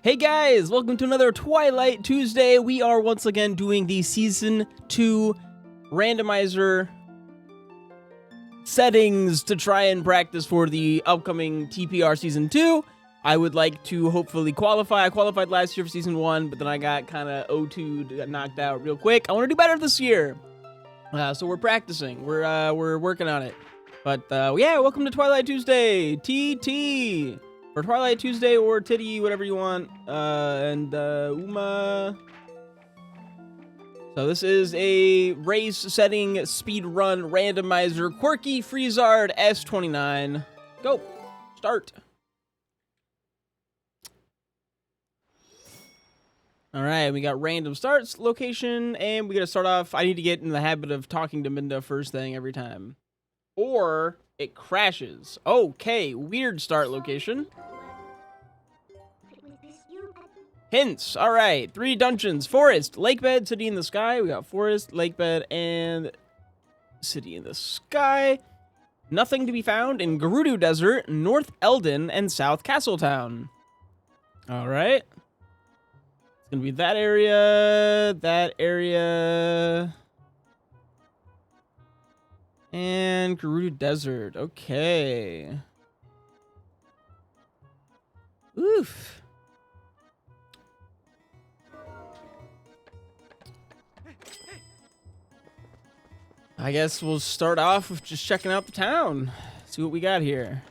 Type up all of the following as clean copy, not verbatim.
Hey guys, welcome to another Twilight Tuesday. We are once again doing the Season 2 Randomizer settings to try and practice for the upcoming TPR Season 2. I would like to hopefully qualify. I qualified last year for Season 1, but then I got kind of O2'd, got knocked out real quick. I want to do better this year. So we're practicing. We're working on it. But yeah, welcome to Twilight Tuesday, TT. For Twilight Tuesday or Titty, whatever you want. Uma. So this is a race setting speed run randomizer quirky Freezard S29. Go. Start. All right, we got random starts location, and we got to start off. I need to get in the habit of talking to Minda first thing every time, or it crashes. Okay, weird start location. Hints. All right, 3 dungeons: forest, lakebed, city in the sky. We got forest, lakebed, and city in the sky. Nothing to be found in Gerudo Desert, North Eldon, and South Castletown. All right. It's gonna be that area, and Gerudo Desert. Okay. Oof. I guess we'll start off with just checking out the town. See what we got here.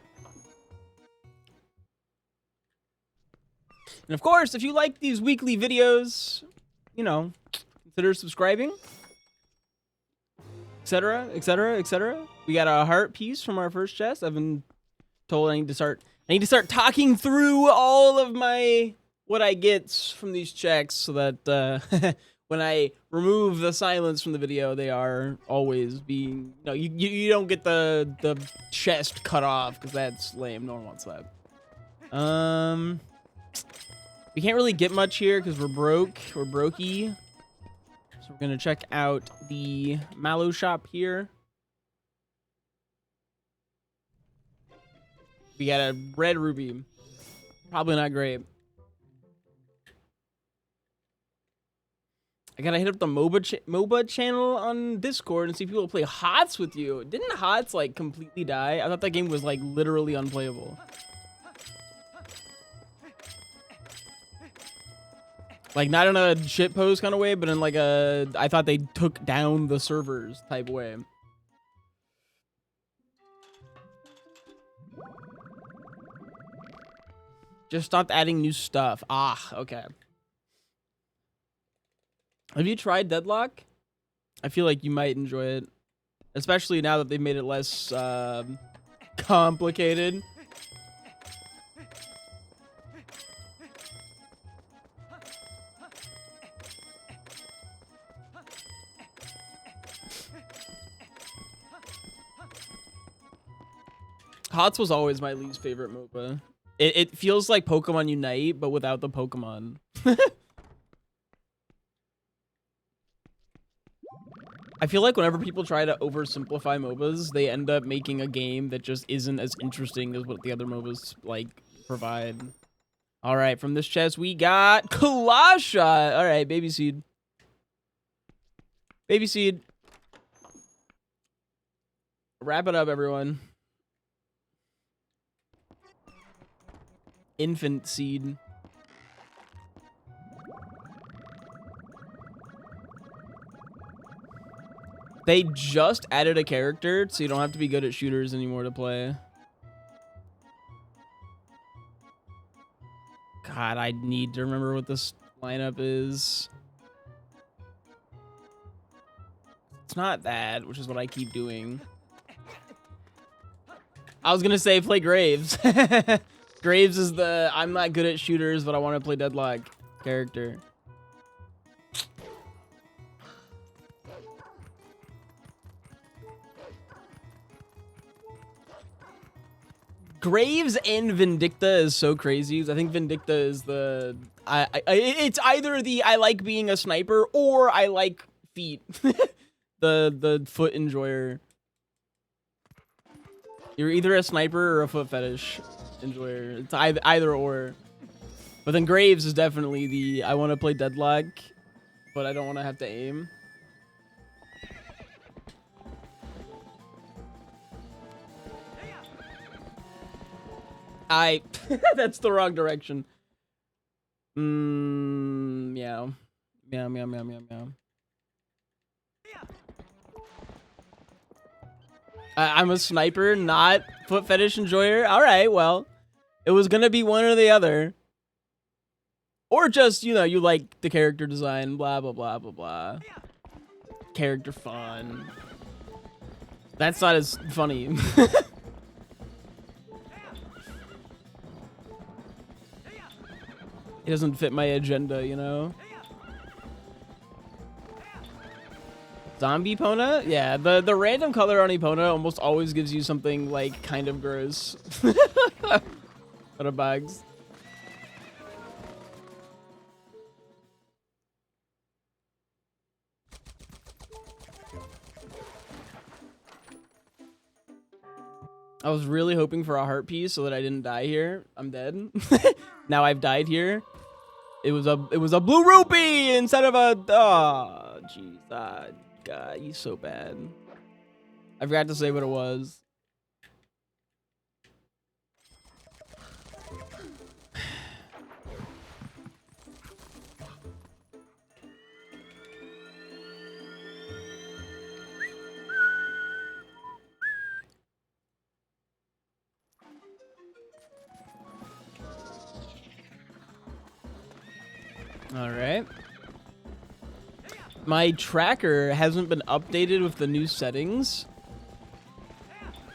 And of course, if you like these weekly videos, you know, consider subscribing, etc., etc., etc. We got a heart piece from our first chest. I've been told I need to start talking through all of what I get from these checks so that when I remove the silence from the video, they are always being, you don't get the chest cut off, because that's lame. No one wants that. We can't really get much here because we're broke. We're brokey. So we're gonna check out the Mallow shop here. We got a red ruby. Probably not great. I gotta hit up the MOBA channel on Discord and see if people play HOTS with you. Didn't HOTS like completely die? I thought that game was like literally unplayable. Like not in a shitpost kind of way, but in like I thought they took down the servers type way. Just stopped adding new stuff. Ah, okay. Have you tried Deadlock? I feel like you might enjoy it. Especially now that they've made it less complicated. HOTS was always my least favorite MOBA. It feels like Pokemon Unite, but without the Pokemon. I feel like whenever people try to oversimplify MOBAs, they end up making a game that just isn't as interesting as what the other MOBAs, like, provide. All right, from this chest, we got Claw Shot. All right, Baby Seed. Baby Seed. Wrap it up, everyone. Infant Seed. They just added a character, so you don't have to be good at shooters anymore to play. God, I need to remember what this lineup is. It's not that, which is what I keep doing. I was gonna say play Graves. Graves is the I'm not good at shooters, but I want to play Deadlock character. Graves and Vindicta is so crazy. I think Vindicta is the it's either the I like being a sniper or I like feet. the foot enjoyer. You're either a sniper or a foot fetish enjoyer. It's either or. But then Graves is definitely the, I want to play Deadlock, but I don't want to have to aim. That's the wrong direction. Meow. Meow, meow, meow, meow, meow. I'm a sniper, not foot fetish enjoyer. All right, well, it was gonna be one or the other. Or just, you know, you like the character design, blah, blah, blah, blah, blah. Character fun. That's not as funny. It doesn't fit my agenda, you know? Zombie Epona? Yeah, the random color on Epona almost always gives you something, like, kind of gross. What a bugs. I was really hoping for a heart piece so that I didn't die here. I'm dead. Now I've died here. It was a blue rupee instead of a, oh jeez, God, he's so bad. I forgot to say what it was. All right. My tracker hasn't been updated with the new settings,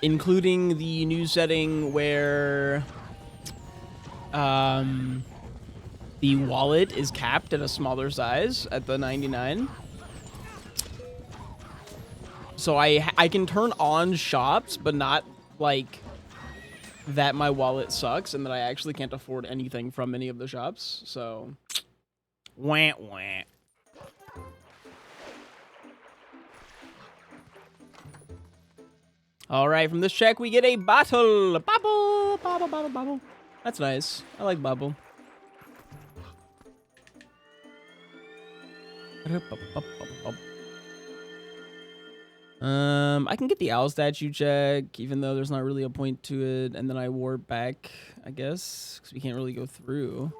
including the new setting where the wallet is capped at a smaller size at the 99. So I can turn on shops, but not like that my wallet sucks and that I actually can't afford anything from any of the shops. So wah wah. All right, from this check we get a bottle. Bubble, bubble, bubble, bubble. That's nice. I like bubble. I can get the owl statue check, even though there's not really a point to it, and then I warp back, I guess, because we can't really go through.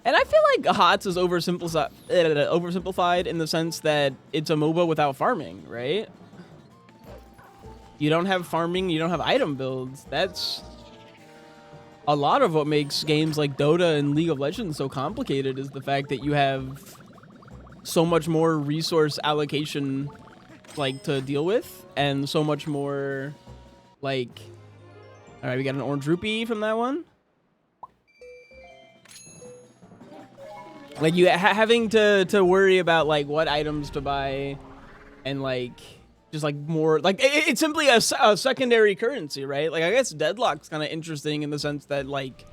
And I feel like HOTS is oversimplified in the sense that it's a MOBA without farming, right? You don't have farming, you don't have item builds. That's a lot of what makes games like Dota and League of Legends so complicated, is the fact that you have so much more resource allocation, like, to deal with, and so much more, like... All right, we got an orange rupee from that one. Like, you having to worry about, like, what items to buy, and, like, just, like, more, like, it's simply a secondary currency, right? Like, I guess Deadlock's kind of interesting in the sense that, like,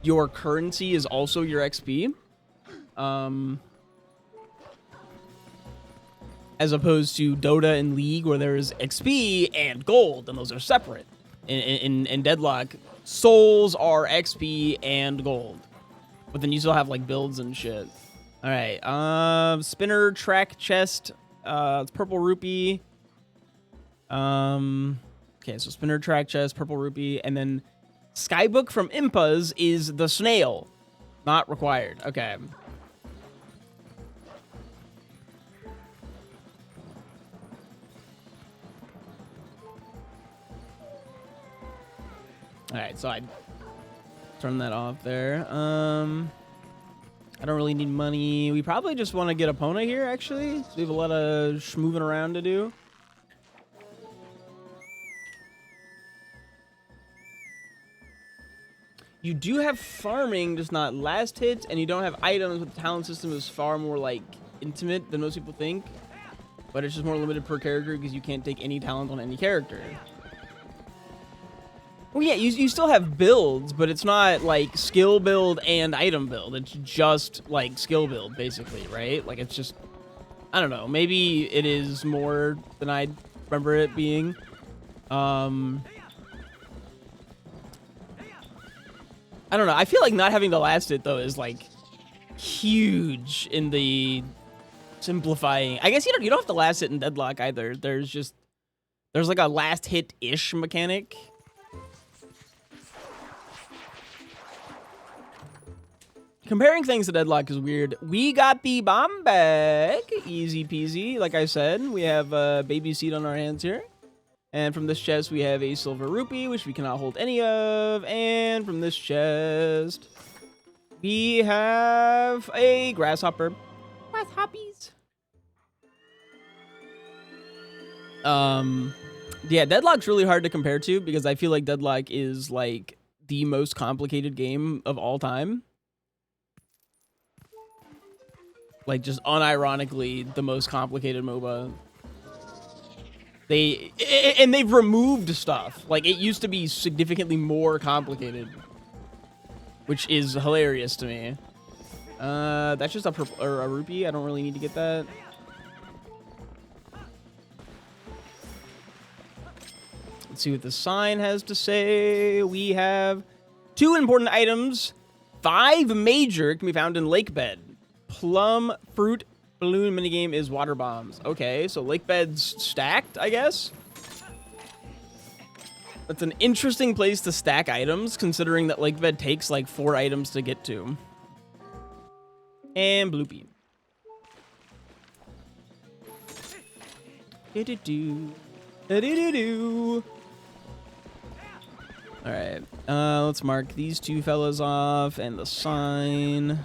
your currency is also your XP. As opposed to Dota and League, where there's XP and gold, and those are separate. In Deadlock, souls are XP and gold. But then you still have, like, builds and shit. All right. Spinner, track, chest. It's purple rupee. Okay, so spinner, track, chest, purple rupee. And then Skybook from Impas is the snail. Not required. Okay. All right, so I turn that off there. I don't really need money. We probably just want to get Epona here, actually. So we have a lot of schmoving around to do. You do have farming, just not last hits, and you don't have items, but the talent system is far more, like, intimate than most people think. But it's just more limited per character because you can't take any talent on any character. Well, yeah, you still have builds, but it's not, like, skill build and item build. It's just, like, skill build, basically, right? Like, it's just... I don't know. Maybe it is more than I remember it being. I don't know. I feel like not having the last hit, though, is, like, huge in the simplifying. I guess you don't have to last hit in Deadlock either. There's like a last hit-ish mechanic. Comparing things to Deadlock is weird. We got the bomb bag. Easy peasy. Like I said, we have a baby seed on our hands here. And from this chest, we have a silver rupee, which we cannot hold any of. And from this chest, we have a grasshopper. Grasshoppies. Yeah, Deadlock's really hard to compare to because I feel like Deadlock is like the most complicated game of all time. Like, just unironically, the most complicated MOBA. They've removed stuff. Like, it used to be significantly more complicated, which is hilarious to me. That's just a rupee. I don't really need to get that. Let's see what the sign has to say. We have 2 important items. 5 major can be found in Lake Bed. Plum fruit balloon minigame is water bombs. Okay, so lake bed's stacked, I guess. That's an interesting place to stack items, considering that lake bed takes like 4 items to get to. And bloopy. All right, let's mark these 2 fellas off and the sign.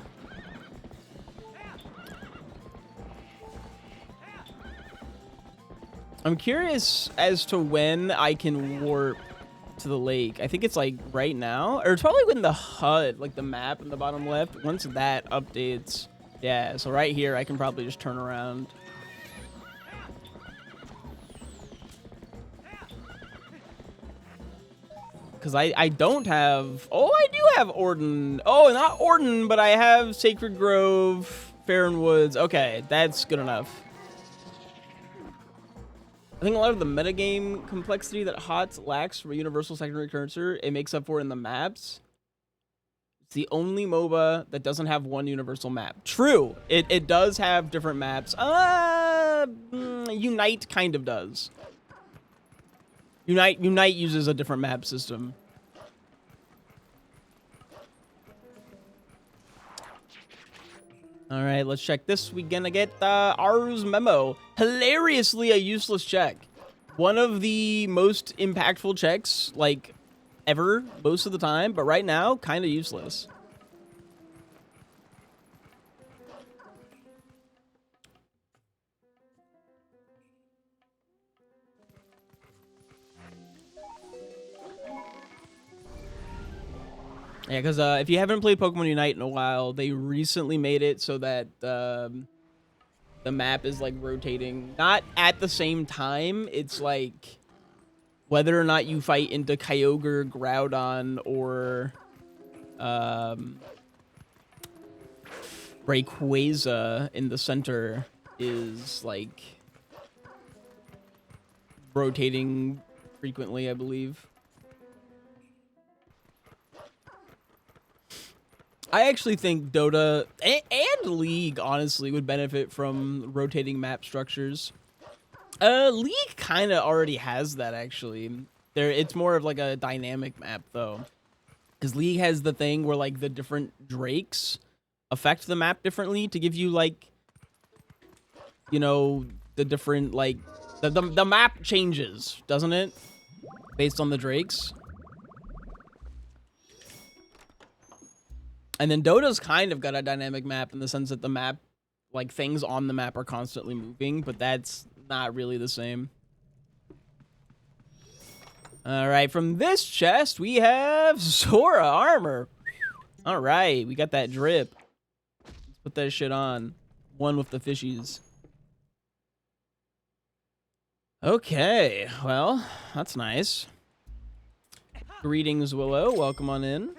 I'm curious as to when I can warp to the lake. I think it's like right now, or it's probably when the HUD, like the map in the bottom left, once that updates. Yeah, so right here, I can probably just turn around. Because I don't have, oh, I do have Orden. Oh, not Orden, but I have Sacred Grove, Farron Woods. Okay, that's good enough. I think a lot of the metagame complexity that HOTS lacks from a universal secondary cursor, it makes up for in the maps. It's the only MOBA that doesn't have one universal map. True, it does have different maps. Unite kind of does. Unite uses a different map system. All right, let's check this. We're gonna get Aru's memo. Hilariously a useless check. One of the most impactful checks, like, ever, most of the time, but right now, kind of useless. Yeah, because if you haven't played Pokemon Unite in a while, they recently made it so that the map is, like, rotating. Not at the same time. It's, like, whether or not you fight into Kyogre, Groudon, or Rayquaza in the center is, like, rotating frequently, I believe. I actually think Dota and League, honestly, would benefit from rotating map structures. League kind of already has that, actually. It's more of like a dynamic map, though. Because League has the thing where, like, the different Drakes affect the map differently to give you, like, you know, the different, like, the map changes, doesn't it? Based on the Drakes. And then Dota's kind of got a dynamic map in the sense that the map, like, things on the map are constantly moving, but that's not really the same. All right, from this chest, we have Zora armor. All right, we got that drip. Let's put that shit on. One with the fishies. Okay, well, that's nice. Greetings, Willow. Welcome on in.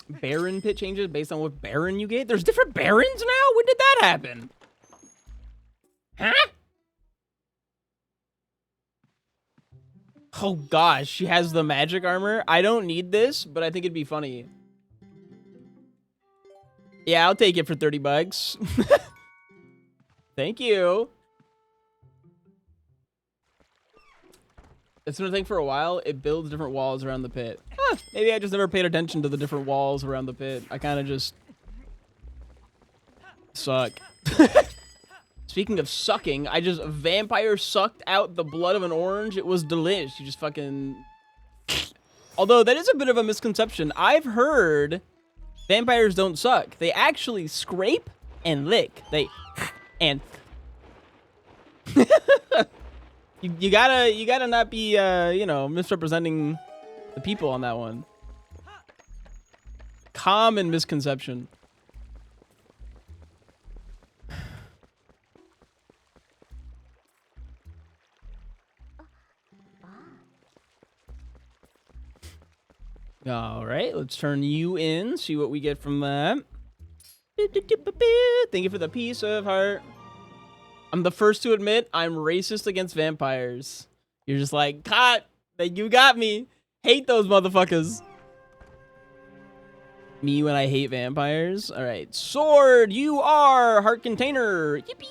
Baron pit changes based on what Baron you get? There's different Barons now? When did that happen? Huh? Oh gosh, she has the magic armor. I don't need this, but I think it'd be funny. Yeah, I'll take it for 30 bucks. Thank you. It's been a thing for a while. It builds different walls around the pit. Huh, maybe I just never paid attention to the different walls around the pit. I kind of just suck. Speaking of sucking, I just vampire sucked out the blood of an orange. It was delish. You just fucking... Although that is a bit of a misconception. I've heard vampires don't suck. They actually scrape and lick. They and you gotta not be you know, misrepresenting the people on that one. Common misconception. All right, let's turn you in, see what we get from that. Thank you for the piece of heart. I'm the first to admit I'm racist against vampires. You're just like, cut, you got me. Hate those motherfuckers. Me when I hate vampires. All right, sword, you are heart container. Yippee.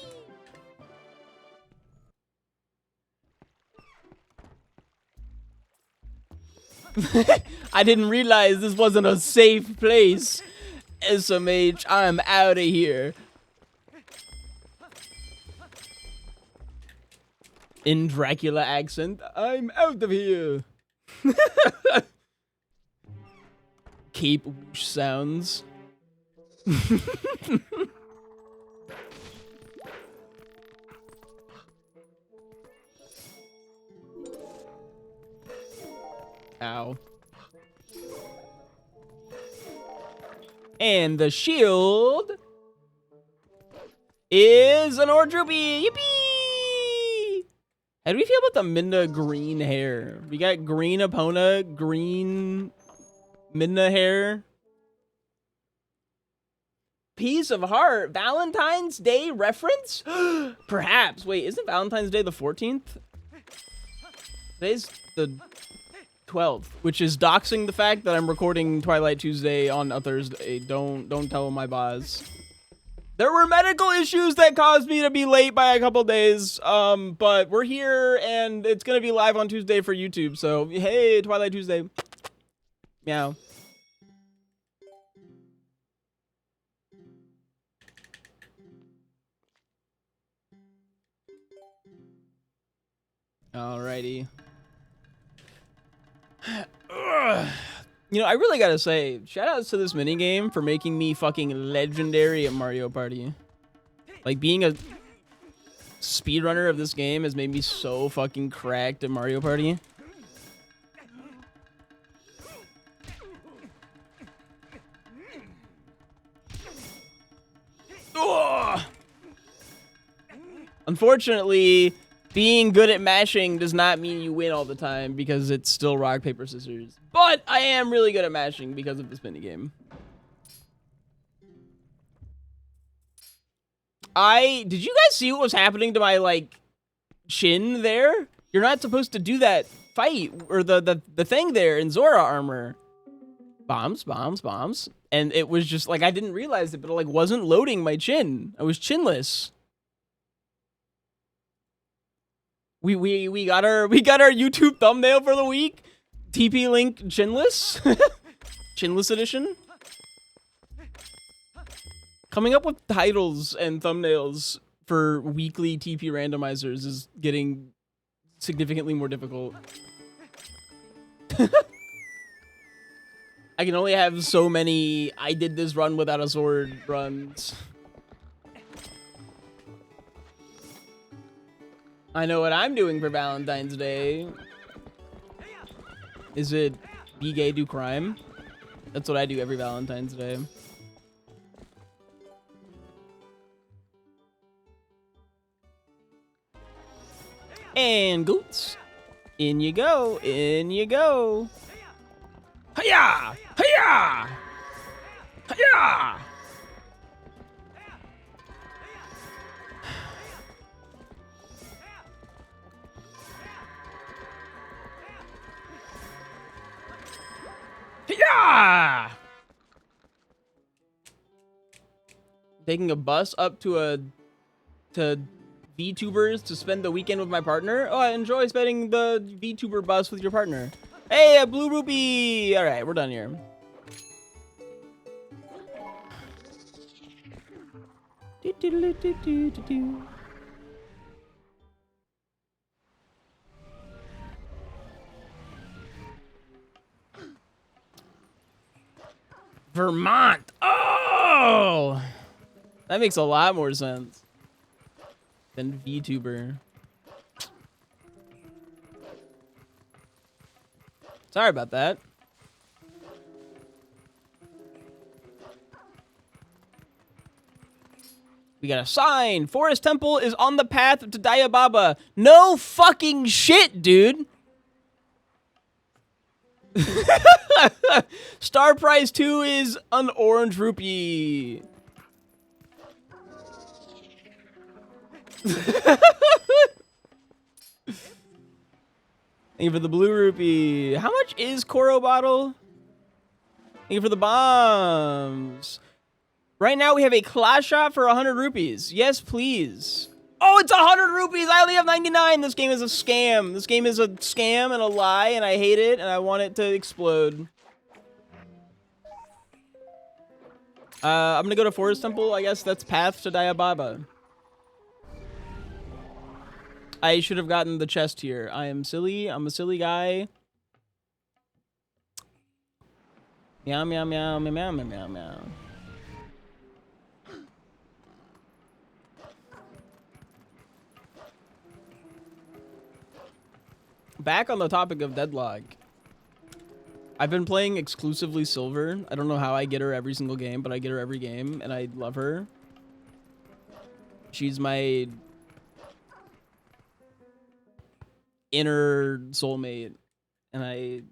I didn't realize this wasn't a safe place. SMH, I'm out of here. In Dracula accent, I'm out of here. Cape whoosh sounds. Ow. And the shield is an Ordruby. Yippee! How do we feel about the Minna green hair? We got green Epona, green Minna hair. Piece of heart. Valentine's Day reference? Perhaps. Wait, isn't Valentine's Day the 14th? Today's the 12th, which is doxing the fact that I'm recording Twilight Tuesday on a Thursday. Don't tell my boss. There were medical issues that caused me to be late by a couple days, but we're here and it's gonna be live on Tuesday for YouTube. So hey, Twilight Tuesday. Meow. Alrighty. You know, I really gotta say, shout outs to this minigame for making me fucking legendary at Mario Party. Like, being a speedrunner of this game has made me so fucking cracked at Mario Party. Ugh! Unfortunately, being good at mashing does not mean you win all the time because it's still rock, paper, scissors. But I am really good at mashing because of this minigame. Did you guys see what was happening to my, like, chin there? You're not supposed to do that fight, or the thing there in Zora armor. Bombs, bombs, bombs. And it was just, like, I didn't realize it, but it, like, wasn't loading my chin. I was chinless. We got our YouTube thumbnail for the week. TP Link chinless. Chinless edition. Coming up with titles and thumbnails for weekly TP randomizers is getting significantly more difficult. I can only have so many I did this run without a sword runs. I know what I'm doing for Valentine's Day. Is it be gay, do crime? That's what I do every Valentine's Day. And goats. In you go. In you go. Hiya! Hiya! Hiya! Baba! Taking a bus up to VTubers to spend the weekend with my partner. Oh, I enjoy spending the VTuber bus with your partner. Hey, a blue rupee! All right, we're done here. Vermont. Oh, that makes a lot more sense than VTuber. Sorry about that. We got a sign. Forest Temple is on the path to Diababa. No fucking shit, dude. Star prize 2 is an orange rupee. Thank you for the blue rupee. How much is Koro bottle? Thank you for the bombs. Right now we have a class shot for 100 rupees. Yes, please. Oh, it's 100 rupees. I only have 99. This game is a scam. This game is a scam and a lie, and I hate it, and I want it to explode. I'm gonna go to Forest Temple. I guess that's path to Diababa. I should have gotten the chest here. I am silly. I'm a silly guy. Meow, meow, meow, meow, meow, meow, meow. Back on the topic of Deadlock. I've been playing exclusively Silver. I don't know how I get her every single game, but I get her every game, and I love her. She's my inner soulmate, and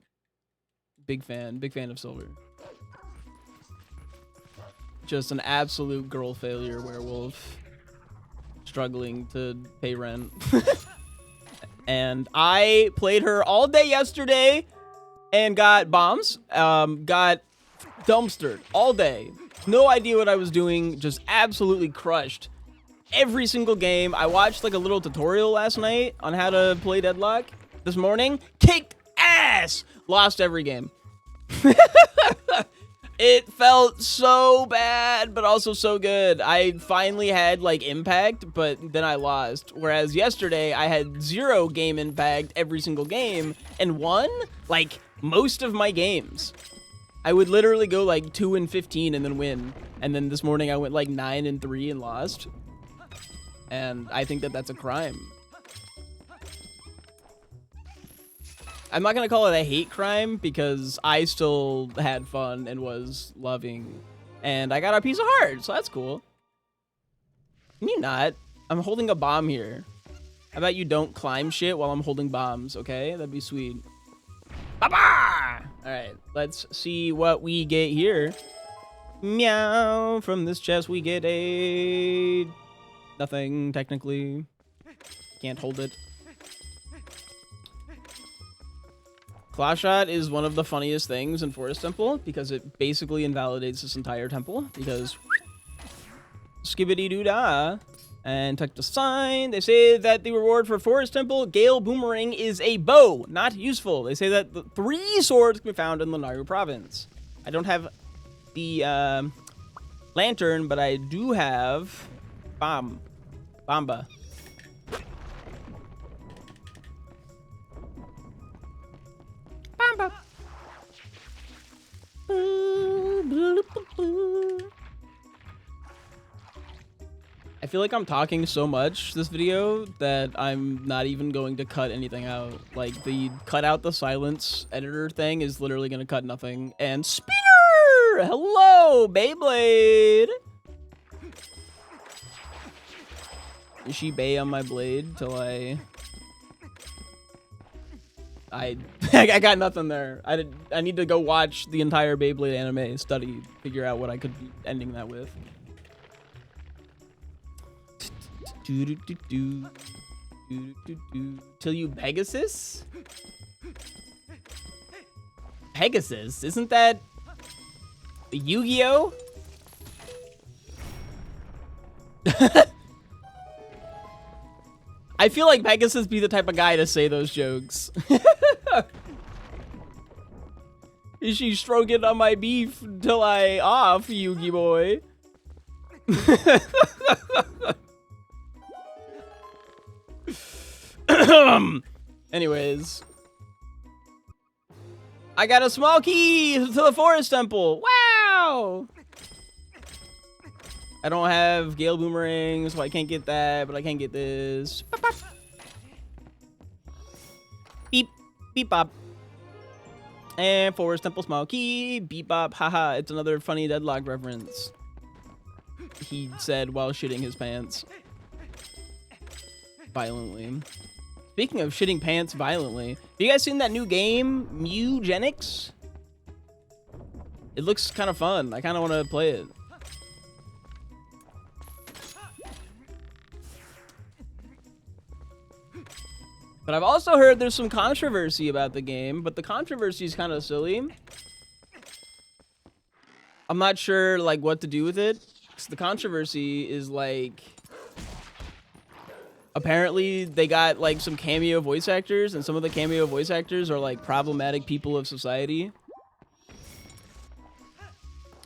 big fan of Silver. Just an absolute girl failure werewolf, struggling to pay rent. And I played her all day yesterday and got bombs, got dumpstered all day. No idea what I was doing, just absolutely crushed every single game. I watched like a little tutorial last night on how to play Deadlock. This morning, kicked ass, lost every game. It felt so bad, but also so good. I finally had like impact, but then I lost. Whereas yesterday I had 0 game impact every single game and won like most of my games. I would literally go like 2-15 and then win. And then this morning I went like 9-3 and lost. And I think that that's a crime. I'm not going to call it a hate crime because I still had fun and was loving. And I got a piece of heart, so that's cool. Can you not? I'm holding a bomb here. How about you don't climb shit while I'm holding bombs, okay? That'd be sweet. Ba-ba! Alright, let's see what we get here. Meow. From this chest we get a... nothing, technically. Can't hold it. Claw Shot is one of the funniest things in Forest Temple because it basically invalidates this entire temple because skibbity-doo-dah. And touch the sign. They say that the reward for Forest Temple Gale Boomerang is a bow, not useful. They say that the 3 swords can be found in the Naru province. I don't have the lantern, but I do have Bamba. I feel like I'm talking so much this video that I'm not even going to cut anything out. Like, the cut out the silence editor thing is literally going to cut nothing. And Spinner! Hello, Beyblade! Is she Bay on my blade till I got nothing there. I need to go watch the entire Beyblade anime, study, figure out what I could be ending that with. Till you Pegasus? Pegasus? Isn't that Yu-Gi-Oh? I feel like Pegasus be the type of guy to say those jokes. Is she stroking on my beef till I off, Yugi boy? Anyways. I got a small key to the forest temple. Wow! I don't have Gale Boomerang, so I can't get that, but I can get this. Bop, bop. Beep, beep, bop. And Forest Temple small key, beep, bop, haha. It's another funny Deadlock reference. He said while shitting his pants. Violently. Speaking of shitting pants violently, have you guys seen that new game, Mewgenics? It looks kind of fun. I kind of want to play it. But I've also heard there's some controversy about the game, but the controversy is kind of silly. I'm not sure, like, what to do with it. 'Cause the controversy is, like... Apparently, they got, like, some cameo voice actors, and some of the cameo voice actors are, like, problematic people of society.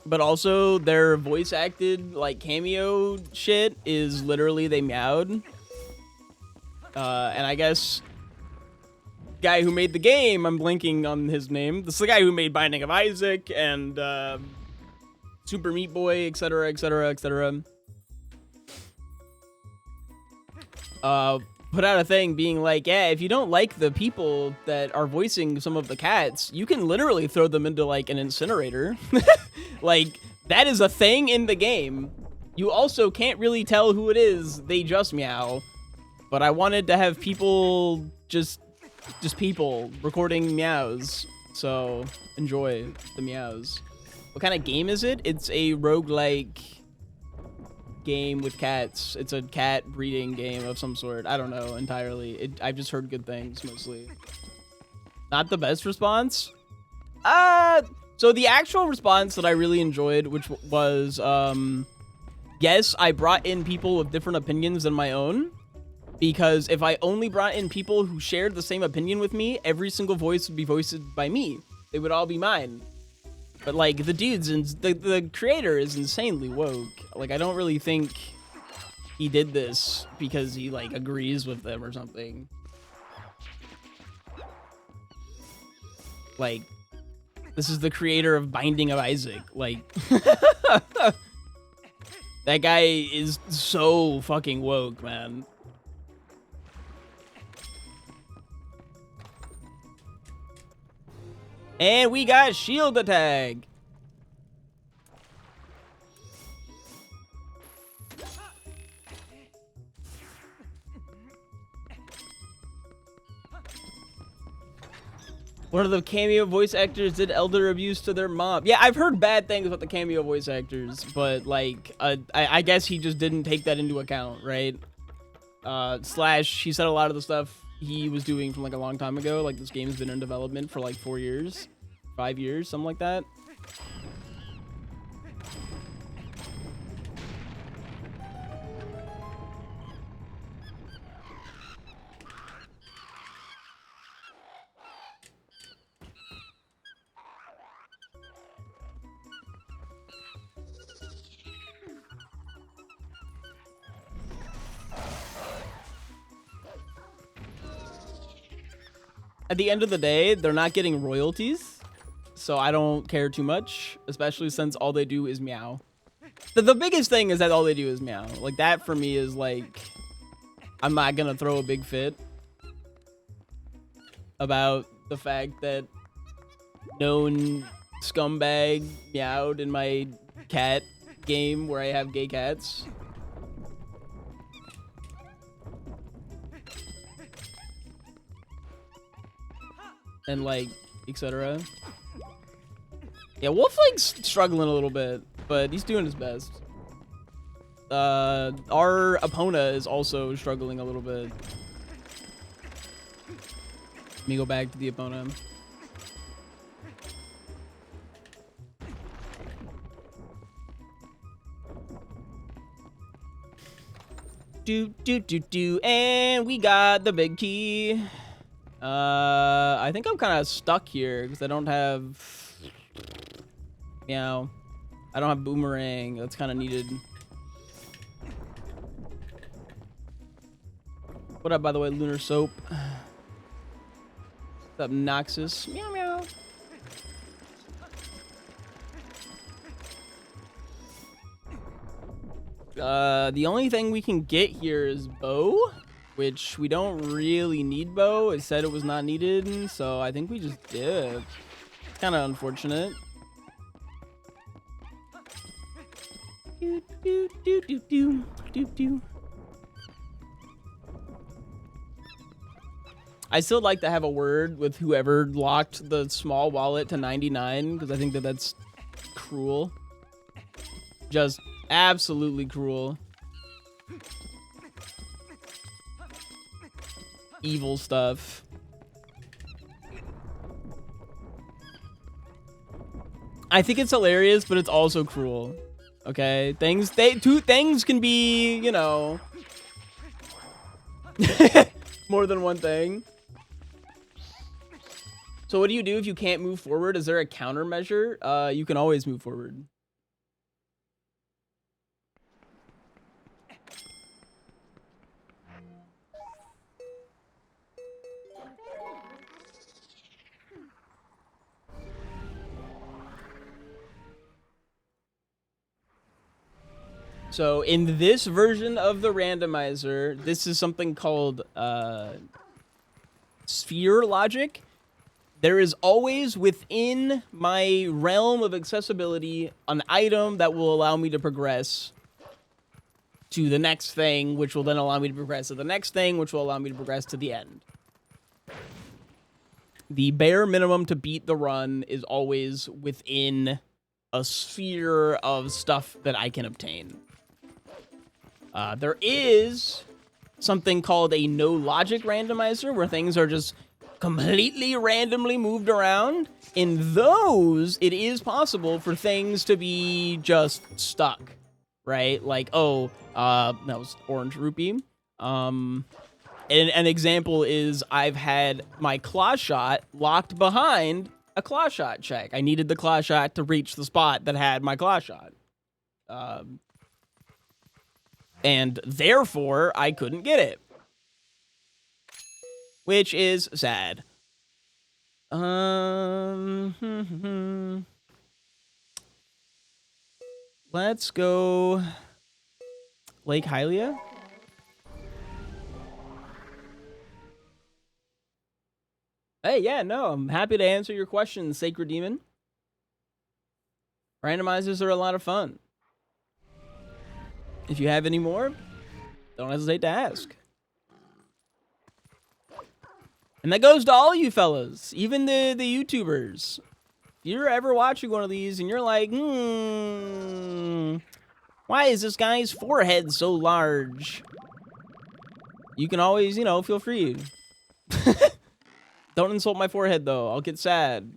But also, their voice-acted, like, cameo shit is literally they meowed. And I guess... guy who made the game, I'm blanking on his name. This is the guy who made Binding of Isaac and Super Meat Boy, etc., etc., etc. Put out a thing being like, yeah, if you don't like the people that are voicing some of the cats, you can literally throw them into like an incinerator. Like, that is a thing in the game. You also can't really tell who it is. They just meow. But I wanted to have people just people recording meows, so enjoy the meows. What kind of game is it? It's a roguelike game with cats. It's a cat breeding game of some sort. I don't know entirely. I've just heard good things mostly. Not the best response? So the actual response that I really enjoyed, which was, yes, I brought in people with different opinions than my own. Because if I only brought in people who shared the same opinion with me, every single voice would be voiced by me. They would all be mine. But, like, the dude's, the creator is insanely woke. Like, I don't really think he did this because he, like, agrees with them or something. Like, this is the creator of Binding of Isaac. Like, that guy is so fucking woke, man. And we got shield attack. One of the cameo voice actors did elder abuse to their mom. Yeah, I've heard bad things about the cameo voice actors, but like, I guess he just didn't take that into account, right? Slash, he said a lot of the stuff he was doing from like a long time ago. Like, this game's been in development for like 4 years, 5 years, something like that. At the end of the day, they're not getting royalties, so I don't care too much, especially since all they do is meow. The biggest thing is that all they do is meow. Like, that for me is like, I'm not gonna throw a big fit about the fact that known scumbag meowed in my cat game where I have gay cats. And like, etc. Yeah, Wolfling's struggling a little bit, but he's doing his best. Our Epona is also struggling a little bit. Let me go back to the Epona. And we got the big key. I think I'm kind of stuck here because I don't have, you know, I don't have boomerang. That's kind of needed. What up, by the way, Lunar Soap? What's up, Noxus? Meow meow. The only thing we can get here is bow, which we don't really need bow. It said it was not needed, so I think we just dip. It's kind of unfortunate. Do, do, do, do, do, do, do. I still like to have a word with whoever locked the small wallet to 99 because I think that that's cruel. Just absolutely cruel. Evil stuff. I think it's hilarious, but it's also cruel. Okay, two things can be, you know, more than one thing. So what do you do if you can't move forward? Is there a countermeasure? You can always move forward. So in this version of the randomizer, this is something called sphere logic. There is always within my realm of accessibility an item that will allow me to progress to the next thing, which will then allow me to progress to the next thing, which will allow me to progress to the end. The bare minimum to beat the run is always within a sphere of stuff that I can obtain. There is something called a no logic randomizer where things are just completely randomly moved around. In those, it is possible for things to be just stuck, right? Like, oh, that was orange rupee. An example is I've had my claw shot locked behind a claw shot check. I needed the claw shot to reach the spot that had my claw shot. And therefore, I couldn't get it. Which is sad. Let's go Lake Hylia. Hey, yeah, no, I'm happy to answer your questions, Sacred Demon. Randomizers are a lot of fun. If you have any more, don't hesitate to ask. And that goes to all you fellas, even the YouTubers. If you're ever watching one of these and you're like, why is this guy's forehead so large? You can always, you know, feel free. Don't insult my forehead, though. I'll get sad.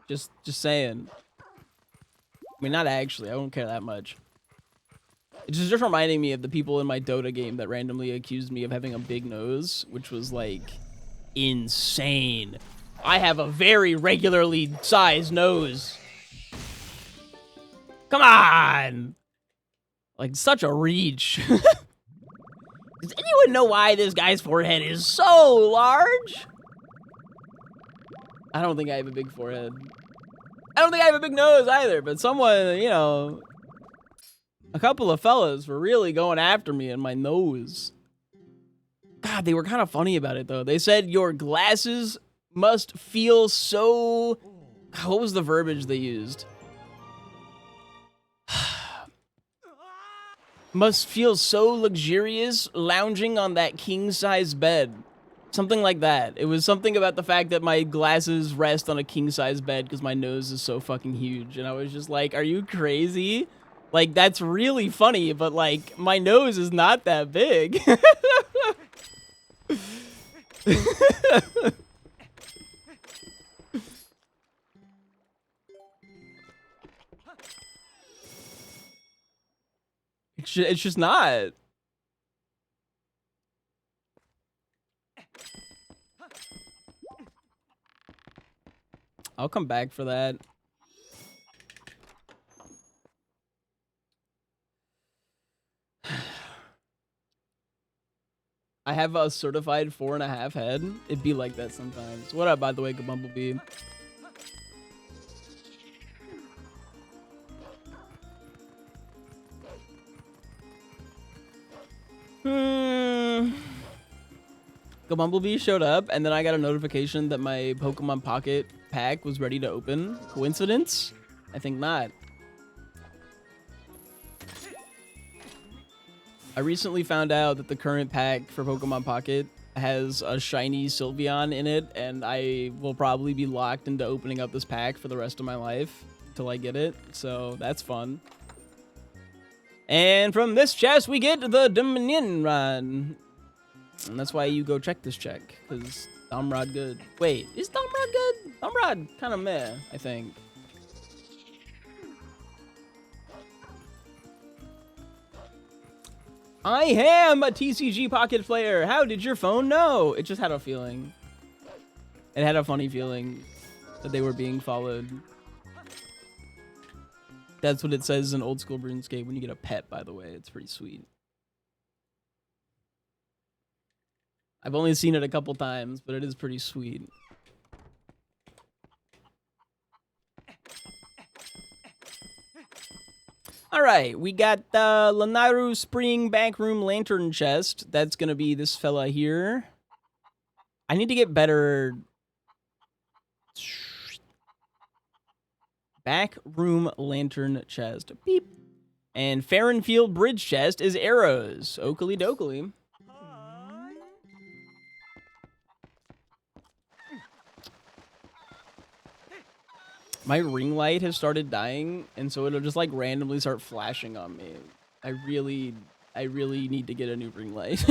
Just saying. I mean, not actually. I don't care that much. It's just reminding me of the people in my Dota game that randomly accused me of having a big nose, which was, like, insane. I have a very regularly sized nose. Come on! Like, such a reach. Does anyone know why this guy's forehead is so large? I don't think I have a big forehead. I don't think I have a big nose either, but someone, you know, a couple of fellas were really going after me and my nose. God, they were kind of funny about it, though. They said your glasses must feel so... What was the verbiage they used? Must feel so luxurious lounging on that king-size bed. Something like that. It was something about the fact that my glasses rest on a king-size bed because my nose is so fucking huge. And I was just like, are you crazy? Like, that's really funny, but, like, my nose is not that big. it's just not. I'll come back for that. I have a certified 4.5 head. It'd be like that sometimes. What up, by the way, good Bumblebee? Good Bumblebee showed up, and then I got a notification that my Pokemon Pocket pack was ready to open. Coincidence? I think not. I recently found out that the current pack for Pokemon Pocket has a shiny Sylveon in it, and I will probably be locked into opening up this pack for the rest of my life till I get it, so that's fun. And from this chest, we get the Dominion Rod. And that's why you go check this check, because Domrod good. Wait, is Domrod good? Domrod kind of meh, I think. I am a TCG Pocket player. How did your phone know? It just had a feeling. It had a funny feeling that they were being followed. That's what it says in old school RuneScape when you get a pet, by the way. It's pretty sweet. I've only seen it a couple times, but it is pretty sweet. All right, we got the Lanairu Spring Backroom Lantern Chest. That's going to be this fella here. I need to get better... Backroom Lantern Chest. Beep. And Farrenfield Bridge Chest is arrows. Oakley dokley. My ring light has started dying, and so it'll just like randomly start flashing on me. I really need to get a new ring light.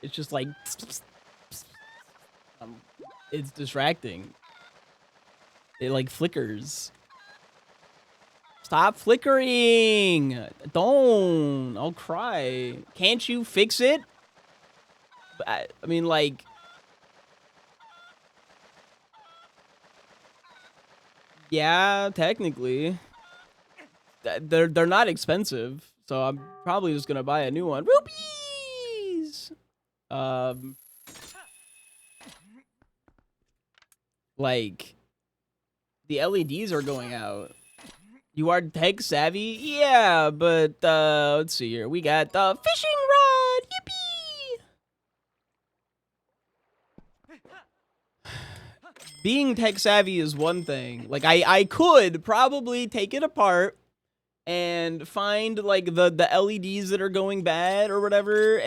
It's just like it's distracting. It like flickers. Stop flickering! Don't! I'll cry. Can't you fix it? I mean, like... Yeah, technically. They're not expensive, so I'm probably just gonna buy a new one. Rupees! Like, the LEDs are going out. You are tech savvy? Yeah, but, let's see here. We got the fishing rod! Yippee! Being tech savvy is one thing. Like, I could probably take it apart and find, like, the LEDs that are going bad or whatever,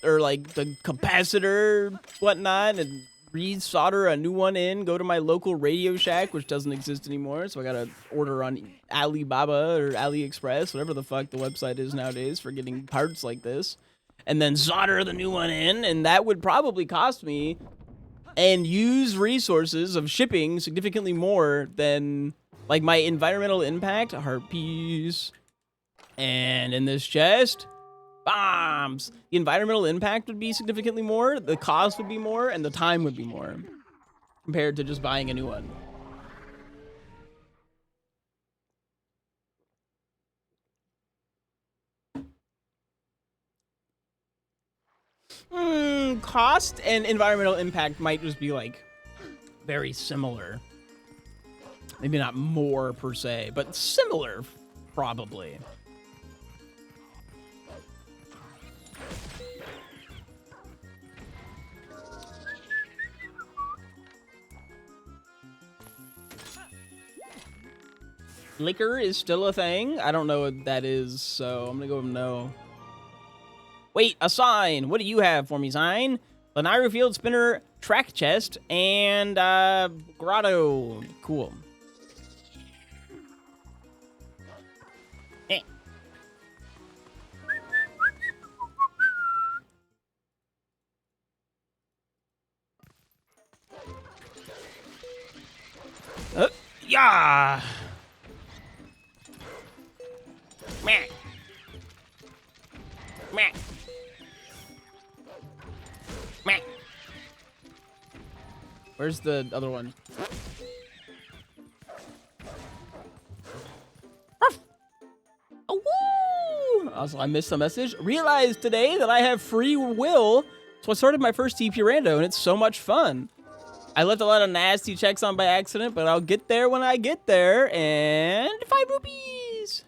or, like, the capacitor, whatnot, and re-solder a new one in, go to my local Radio Shack, which doesn't exist anymore, so I gotta order on Alibaba or AliExpress, whatever the fuck the website is nowadays for getting parts like this, and then solder the new one in, and that would probably cost me and use resources of shipping significantly more than, like, my environmental impact, heart piece, and in this chest, bombs. The environmental impact would be significantly more, the cost would be more, and the time would be more compared to just buying a new one. Cost and environmental impact might just be, like, very similar. Maybe not more per se, but similar, probably. Liquor is still a thing. I don't know what that is, so I'm gonna go with no. Wait, a sign. What do you have for me, sign? Lanairu Field Spinner Track Chest and Grotto. Cool. Eh. Yeah. Meh. Meh. Meh. Where's the other one? Oh, woo! Also, I missed the message. Realized today that I have free will, so I started my first TP rando, and it's so much fun. I left a lot of nasty checks on by accident, but I'll get there when I get there, and 5 rupees!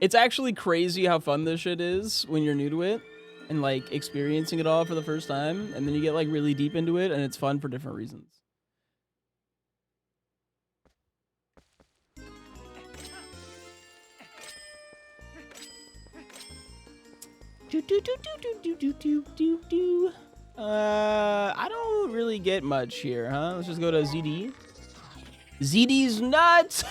It's actually crazy how fun this shit is when you're new to it, and, like, experiencing it all for the first time, and then you get, like, really deep into it, and it's fun for different reasons. I don't really get much here, huh? Let's just go to ZD. ZD's nuts!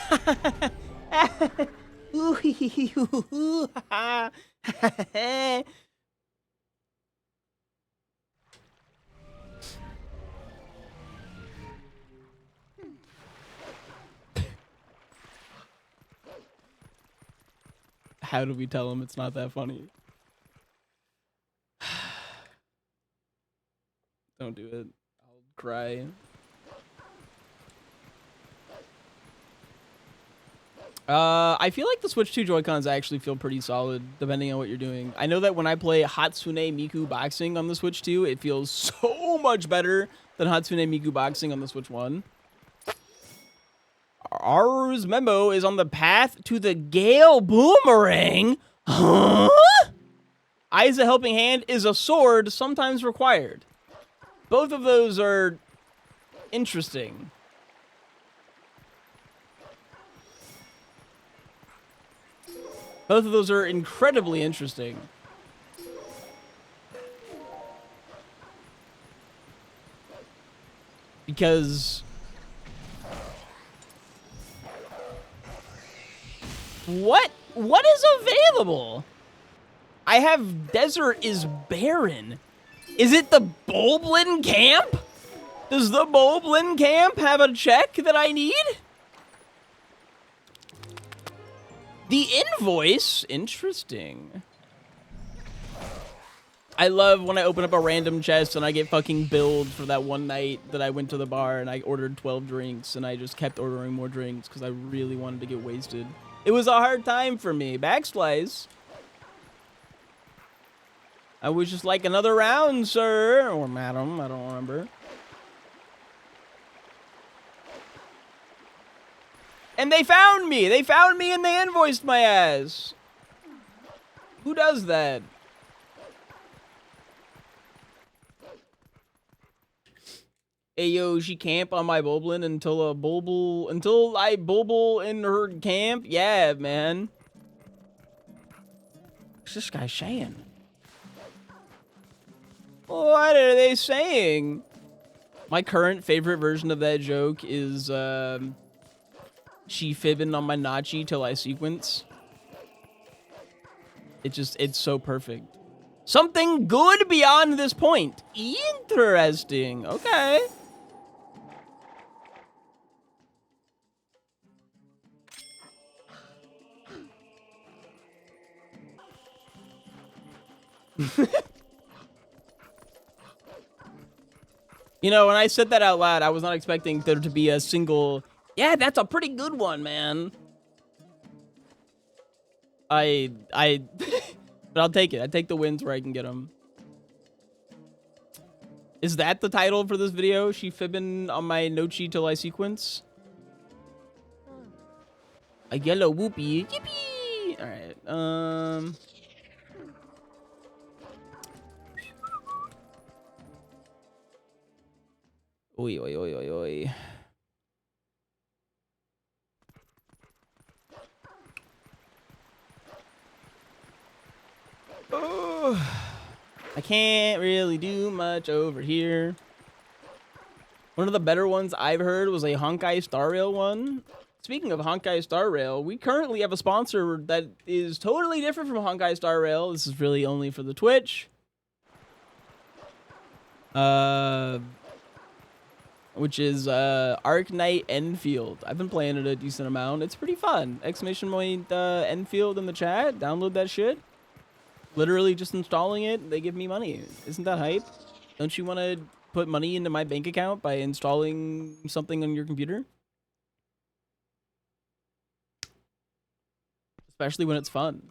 How do we tell him it's not that funny? Don't do it. I'll cry. I feel like the Switch 2 Joy-Cons actually feel pretty solid, depending on what you're doing. I know that when I play Hatsune Miku Boxing on the Switch 2, it feels so much better than Hatsune Miku Boxing on the Switch 1. Aru's memo is on the path to the Gale Boomerang. Huh? Eyes a helping hand is a sword sometimes required. Both of those are interesting. Both of those are incredibly interesting. Because what is available? I have desert is barren. Is it the Bulblin camp? Does the Bulblin camp have a check that I need? The invoice? Interesting. I love when I open up a random chest and I get fucking billed for that one night that I went to the bar and I ordered 12 drinks and I just kept ordering more drinks because I really wanted to get wasted. It was a hard time for me. Backslice. I was just like, another round, sir. Or madam, I don't remember. And they found me. They found me and they invoiced my ass. Who does that? Hey, yo, she camp on my Bulblin until I bulble in her camp? Yeah, man. What's this guy saying? What are they saying? My current favorite version of that joke is, she fibbing on my Nachi till I sequence. It's so perfect. Something good beyond this point. Interesting. Okay. You know, when I said that out loud, I was not expecting there to be a single, yeah, that's a pretty good one, man. But I'll take it. I take the wins where I can get them. Is that the title for this video? She fibbing on my Nochi till I sequence? A yellow whoopee. Yippee! Alright, Oi, oi, oi, oi, oi. Oh, I can't really do much over here. One of the better ones I've heard was a Honkai Star Rail one. Speaking of Honkai Star Rail, we currently have a sponsor that is totally different from Honkai Star Rail. This is really only for the Twitch. Which is Arc Knight Enfield. I've been playing it a decent amount. It's pretty fun. Exclamation point Enfield in the chat. Download that shit. literally just installing it, they give me money. Isn't that hype? Don't you want to put money into my bank account by installing something on your computer? Especially when it's fun.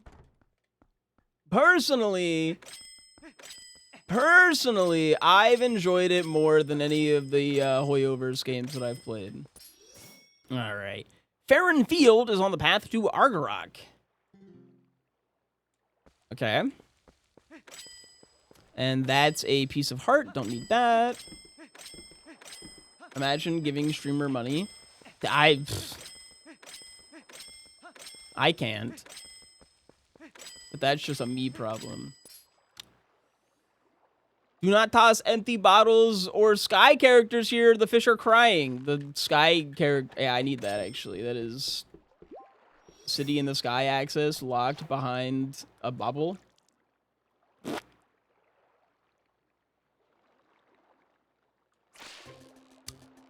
Personally, I've enjoyed it more than any of the Hoyoverse games that I've played. All right. Farron Field is on the path to Argarok. Okay. And that's a piece of heart. Don't need that. Imagine giving streamer money. I can't. But that's just a me problem. Do not toss empty bottles or sky characters here. The fish are crying. The sky character... Yeah, I need that, actually. That is... City in the Sky access locked behind a bubble.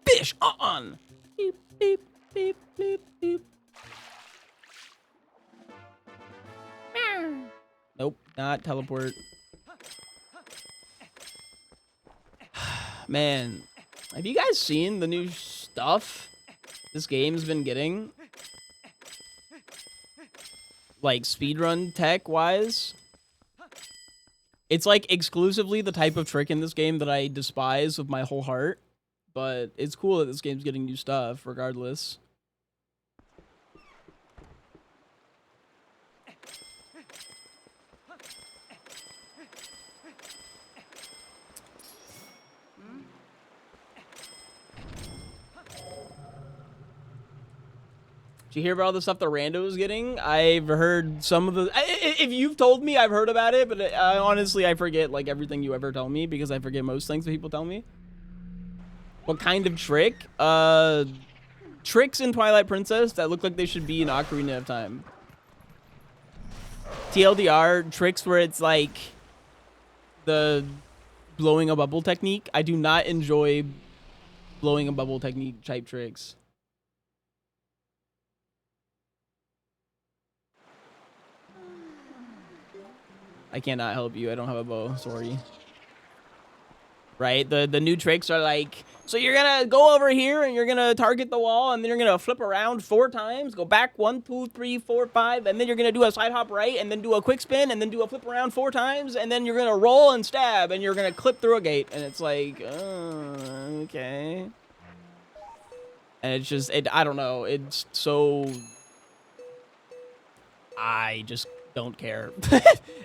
Fish on! Beep, beep, beep, beep, beep. Nope, not teleport. Man, have you guys seen the new stuff this game's been getting? Like, speedrun tech-wise? It's, like, exclusively the type of trick in this game that I despise with my whole heart. But it's cool that this game's getting new stuff, regardless. Did you hear about all the stuff that Rando is getting? I've heard some of the... If you've told me, I've heard about it, but honestly, I forget, like, everything you ever tell me, because I forget most things that people tell me. What kind of trick? Tricks in Twilight Princess that look like they should be in Ocarina of Time. TLDR, tricks where it's, like, the blowing a bubble technique. I do not enjoy blowing a bubble technique type tricks. I cannot help you. I don't have a bow. Sorry. Right? The new tricks are like, so you're going to go over here and you're going to target the wall and then you're going to flip around 4 times, go back 1, 2, 3, 4, 5, and then you're going to do a side hop right and then do a quick spin and then do a flip around 4 times and then you're going to roll and stab and you're going to clip through a gate. And it's like, okay. And it's just, I don't know. It's so... I just don't care.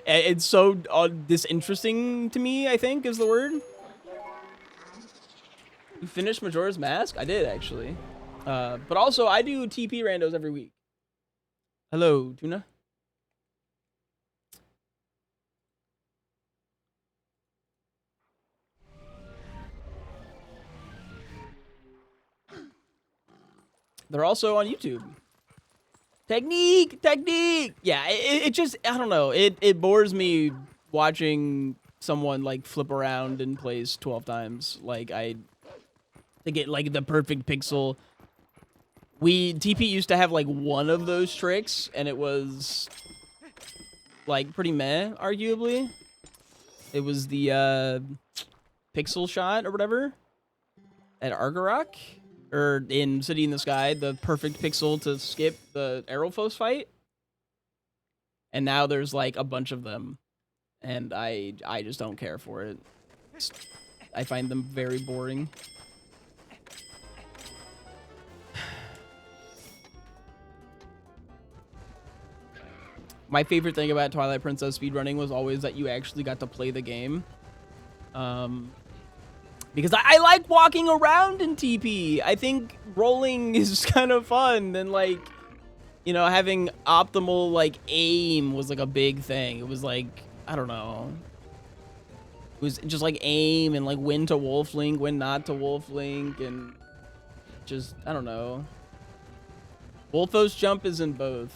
It's so disinteresting to me, I think, is the word. You finished Majora's Mask? I did, actually. But also, I do TP randos every week. Hello, Tuna. They're also on YouTube. Technique! Yeah, it just, I don't know. It bores me watching someone, like, flip around in place 12 times. Like, to get, like, the perfect pixel. TP used to have, like, one of those tricks, and it was, like, pretty meh, arguably. It was the, pixel shot or whatever at Argarok. Or in City in the Sky, the perfect pixel to skip the Aerophos fight. And now there's, like, a bunch of them. And I just don't care for it. I find them very boring. My favorite thing about Twilight Princess speedrunning was always that you actually got to play the game. Because I like walking around in TP. I think rolling is kind of fun. And, like, you know, having optimal, like, aim was, like, a big thing. It was, like, I don't know. It was just, like, aim and, like, when to Wolf Link, when not to Wolf Link. And just, I don't know. Wolfos jump is in both.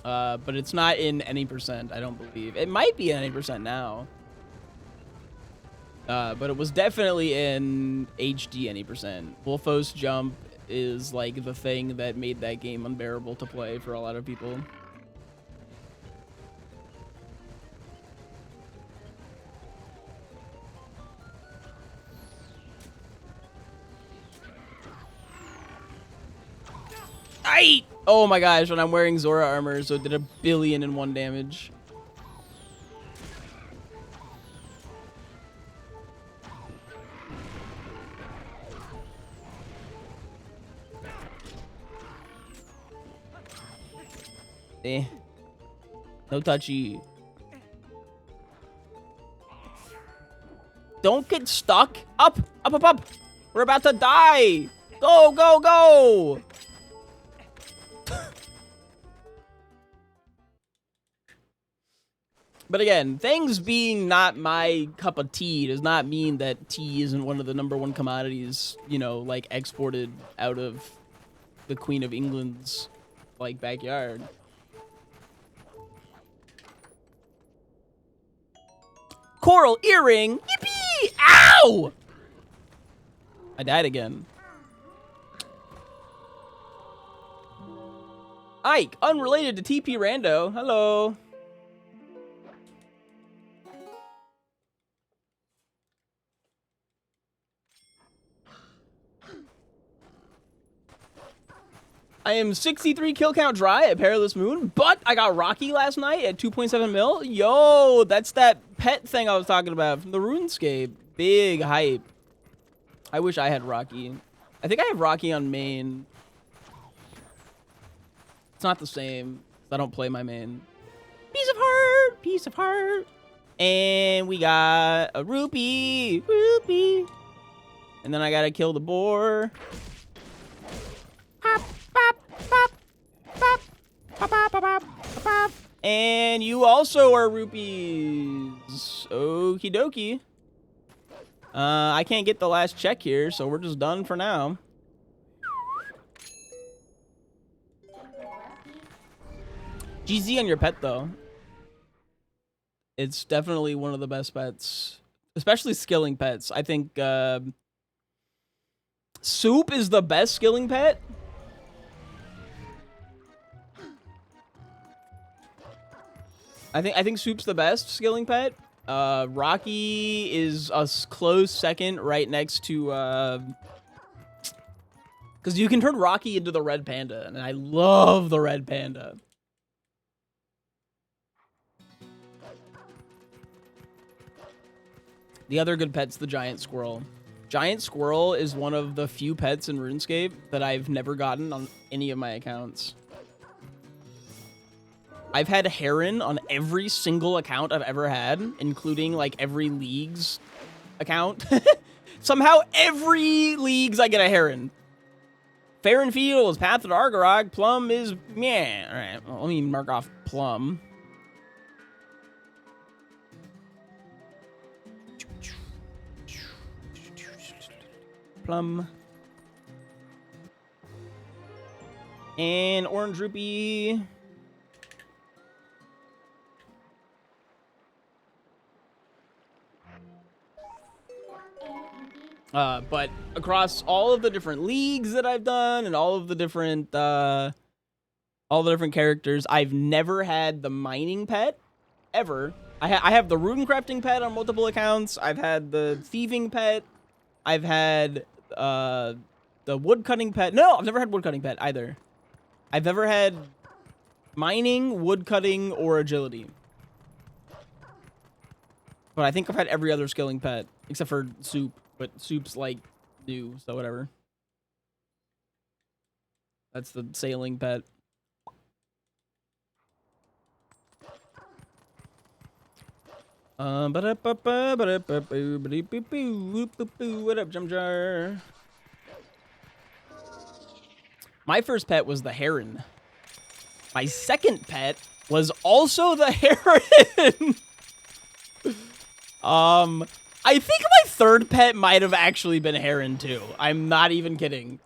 But it's not in any percent, I don't believe. It might be in any percent now. But it was definitely in HD any percent. Wolfos jump is, like, the thing that made that game unbearable to play for a lot of people. right! Oh my gosh, and I'm wearing Zora armor, so it did 1,000,000,001 damage. Eh. No touchy. Don't get stuck. Up, up, up, up. We're about to die. Go, go, go. But again, things being not my cup of tea does not mean that tea isn't one of the #1 commodities, you know, like exported out of the Queen of England's, like, backyard. Coral earring. Yippee! Ow! I died again. Ike, unrelated to TP Rando. Hello. I am 63 kill count dry at Perilous Moon, but I got Rocky last night at 2.7 mil. Yo, that's that pet thing I was talking about from the RuneScape. Big hype. I wish I had Rocky. I think I have Rocky on main. It's not the same. I don't play my main. Piece of heart, piece of heart. And we got a rupee, rupee. And then I gotta kill the boar. Pop, pop, pop, pop, pop, pop, pop, pop, pop. And you also are rupees. Okie dokie. I can't get the last check here, so we're just done for now. GZ on your pet, though. It's definitely one of the best pets. Especially skilling pets. I think Soup is the best skilling pet. I think Soup's the best skilling pet. Rocky is a close second right next to... because you can turn Rocky into the red panda, and I love the red panda. The other good pet's the giant squirrel. Giant squirrel is one of the few pets in RuneScape that I've never gotten on any of my accounts. I've had heron on every single account I've ever had, including like every league's account. Somehow every league's I get a heron. Fair and Field is Path of Argarog. Plum is meh. All right, well, let me mark off Plum. Plum. And Orange Rupee. But across all of the different leagues that I've done and all of the different characters, I've never had the mining pet ever. I have the rune crafting pet on multiple accounts. I've had the thieving pet. I've had the wood cutting pet. No, I've never had wood cutting pet either. I've never had mining, wood cutting, or agility. But I think I've had every other skilling pet except for Soup. But Soup's like new, so whatever. That's the sailing pet. What up, Jum Jar? My first pet was the heron. My second pet was also the heron. I think my third pet might have actually been heron too. I'm not even kidding.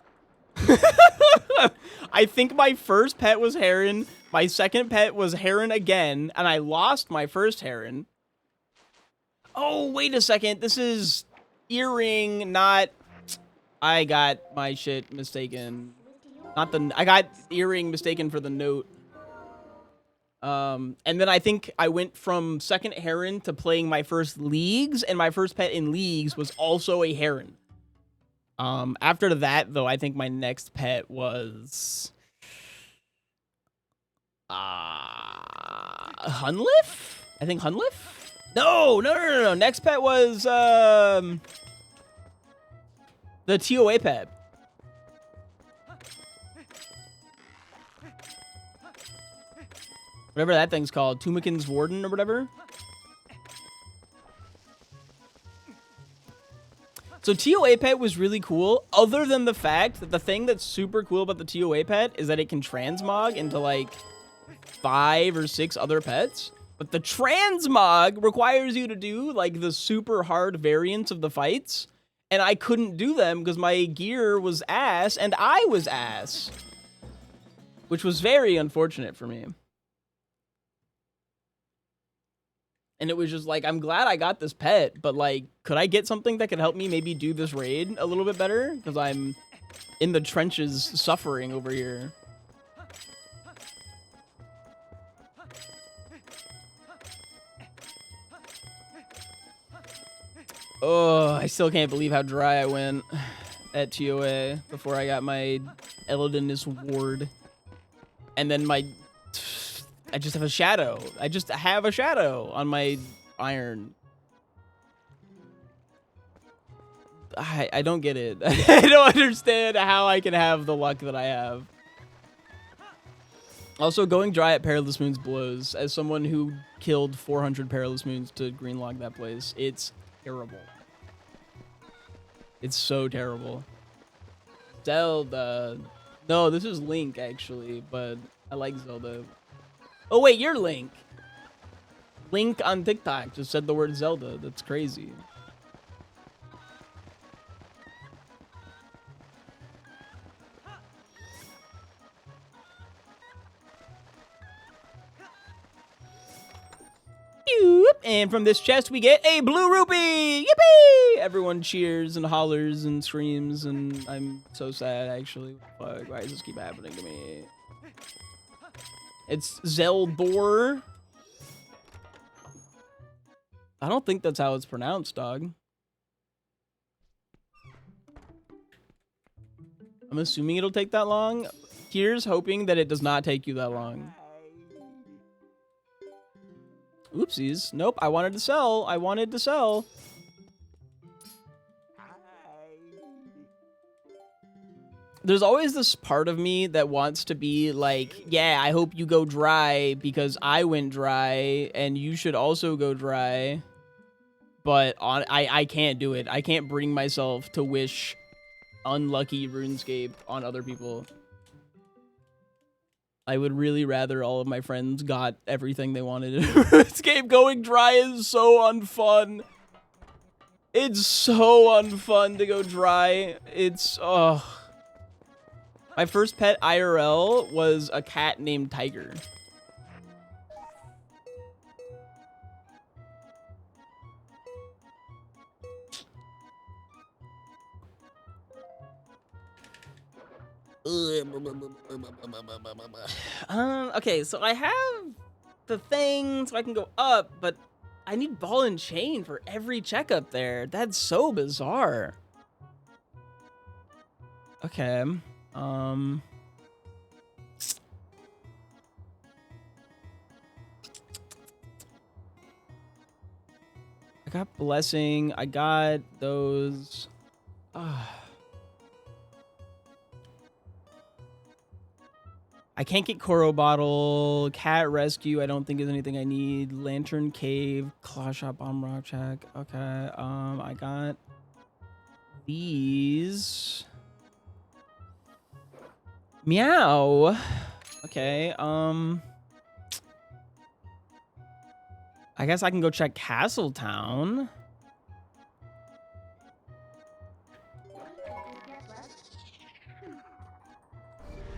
I think my first pet was heron. My second pet was heron again, and I lost my first heron. Oh, wait a second. This is earring, not... I got my shit mistaken. I got earring mistaken for the note. And then I think I went from second heron to playing my first leagues, and my first pet in leagues was also a heron. After that, though, I think my next pet was... Hunliff? I think Hunliff? No. Next pet was the TOA pet. Whatever that thing's called, Tumakin's Warden or whatever. So TOA pet was really cool, other than the fact that the thing that's super cool about the TOA pet is that it can transmog into like 5 or 6 other pets. But the transmog requires you to do like the super hard variants of the fights. And I couldn't do them because my gear was ass and I was ass. Which was very unfortunate for me. And it was just like, I'm glad I got this pet, but like, could I get something that could help me maybe do this raid a little bit better? Because I'm in the trenches suffering over here. Oh, I still can't believe how dry I went at TOA before I got my Eldonus ward. And then I just have a shadow. I just have a shadow on my iron. I don't get it. I don't understand how I can have the luck that I have. Also, going dry at Perilous Moons blows. As someone who killed 400 Perilous Moons to greenlog that place, it's terrible. It's so terrible. Zelda. No, this is Link, actually, but I like Zelda. Oh, wait, you're Link. Link on TikTok just said the word Zelda. That's crazy. And from this chest, we get a blue rupee! Yippee! Everyone cheers and hollers and screams, and I'm so sad, actually. Fuck, why does this keep happening to me? It's Zeldor. I don't think that's how it's pronounced, dog. I'm assuming it'll take that long. Here's hoping that it does not take you that long. Oopsies. Nope, I wanted to sell. I wanted to sell. There's always this part of me that wants to be like, yeah, I hope you go dry because I went dry and you should also go dry. But I can't do it. I can't bring myself to wish unlucky RuneScape on other people. I would really rather all of my friends got everything they wanted. RuneScape going dry is so unfun. It's so unfun to go dry. It's, oh. My first pet IRL was a cat named Tiger. Okay, so I have the thing so I can go up, but I need ball and chain for every checkup there. That's so bizarre. Okay. I got blessing. I got those. I can't get Koro Bottle, Cat Rescue, I don't think is anything I need. Lantern Cave, Claw Shot, Bomb Rock Check. Okay, I got these. Meow. Okay, I guess I can go check Castletown.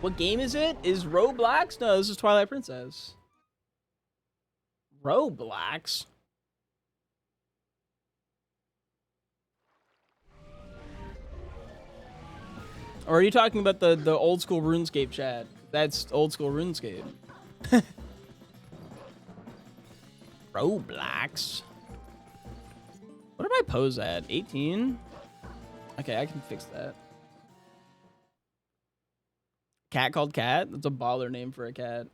What game is it? Is Roblox? No, this is Twilight Princess. Roblox? Or are you talking about the old school RuneScape chat? That's old school RuneScape. Roblox. What did I pose at? 18? Okay, I can fix that. Cat called Cat? That's a baller name for a cat.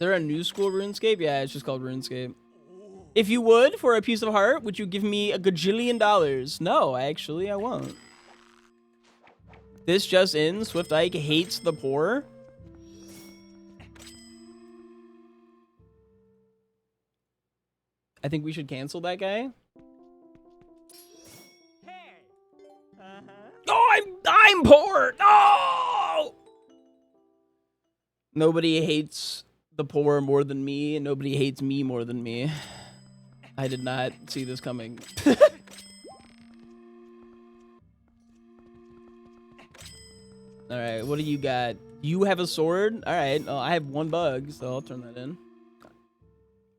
there a new school RuneScape? Yeah, it's just called RuneScape. If you would, for a piece of heart, would you give me $1 gajillion? No, actually, I won't. This just in, SwiftIke hates the poor. I think we should cancel that guy. Oh, I'm poor. No! Nobody hates the poor more than me, and nobody hates me more than me. I did not see this coming. All right, what do you got? You have a sword? All right, I have 1 bug, so I'll turn that in.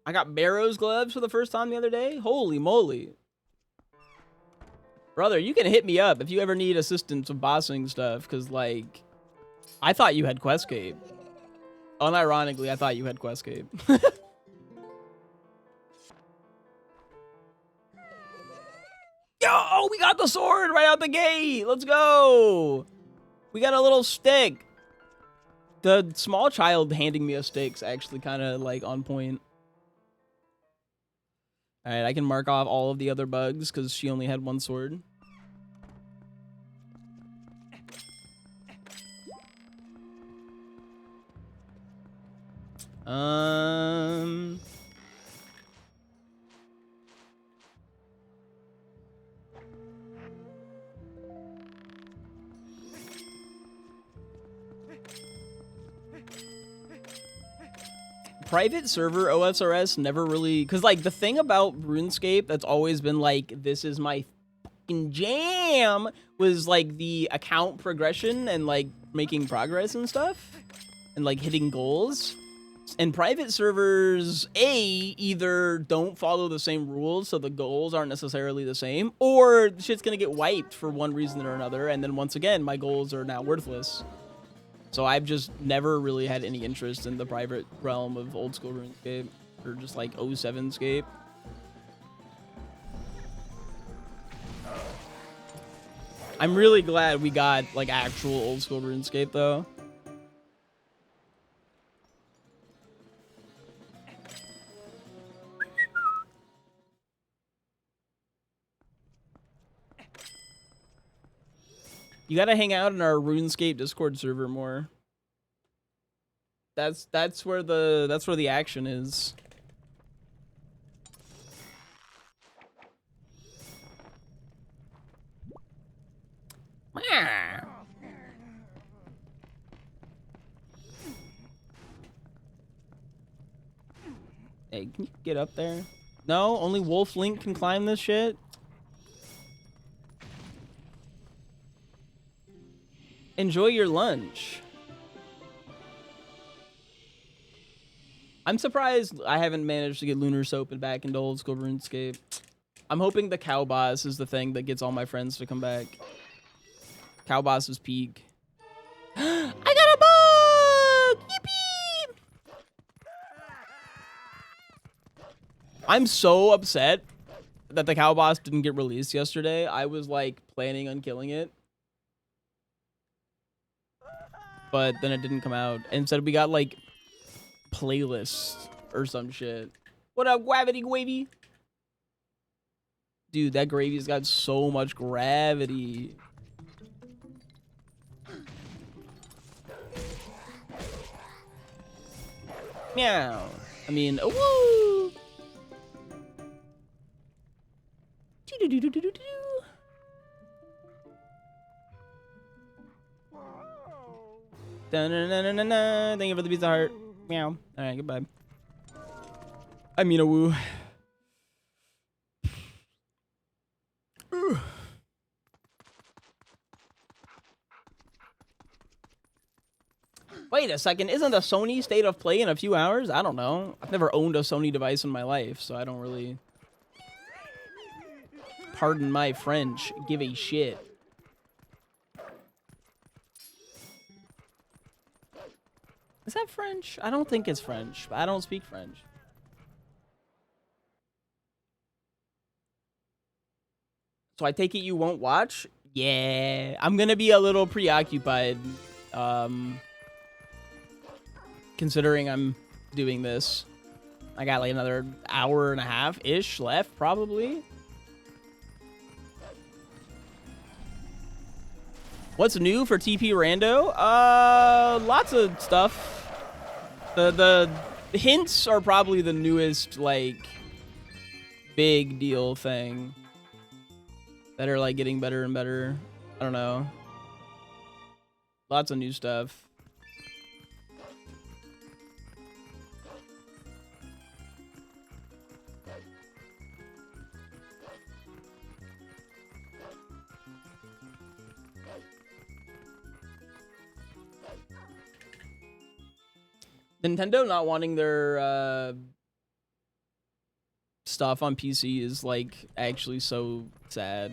I got Barrow's gloves for the first time the other day. Holy moly. Brother, you can hit me up if you ever need assistance with bossing stuff, because, like, I thought you had Questcape. Unironically, I thought you had Questcape. Yo, we got the sword right out the gate. Let's go. We got a little stick. The small child handing me a stick's actually kind of, like, on point. All right, I can mark off all of the other bugs because she only had 1 sword. Private server OSRS never really, because, like, the thing about RuneScape that's always been like, this is my fucking jam, was like the account progression and like making progress and stuff and like hitting goals. And private servers, either don't follow the same rules, so the goals aren't necessarily the same, or shit's gonna get wiped for one reason or another, and then once again, my goals are now worthless. So I've just never really had any interest in the private realm of old school RuneScape, or just like 07scape. I'm really glad we got like actual old school RuneScape though. You gotta hang out in our RuneScape Discord server more. That's where the action is. Hey, can you get up there? No, only Wolf Link can climb this shit. Enjoy your lunch. I'm surprised I haven't managed to get Lunar Soap back into old school RuneScape. I'm hoping the cow boss is the thing that gets all my friends to come back. Cow boss is peak. I got a bug! Yippee! I'm so upset that the cow boss didn't get released yesterday. I was like planning on killing it. But then it didn't come out. Instead, we got like playlists or some shit. What up, Gravity Gravy? Dude, that gravy's got so much gravity. Meow. I mean, woo! Da-na-na-na-na-na. Thank you for the pizza heart. Meow. Alright, goodbye. I mean a woo. Wait a second, isn't the Sony State of Play in a few hours? I don't know. I've never owned a Sony device in my life, so I don't really... Pardon my French. Give a shit. Is that French? I don't think it's French. I don't speak French. So I take it you won't watch? Yeah. I'm gonna be a little preoccupied. Considering I'm doing this. I got like another hour and a half-ish left, probably. What's new for TP Rando? Lots of stuff. The hints are probably the newest, like, big deal thing that are, like, getting better and better. I don't know. Lots of new stuff. Nintendo not wanting their stuff on PC is, like, actually so sad.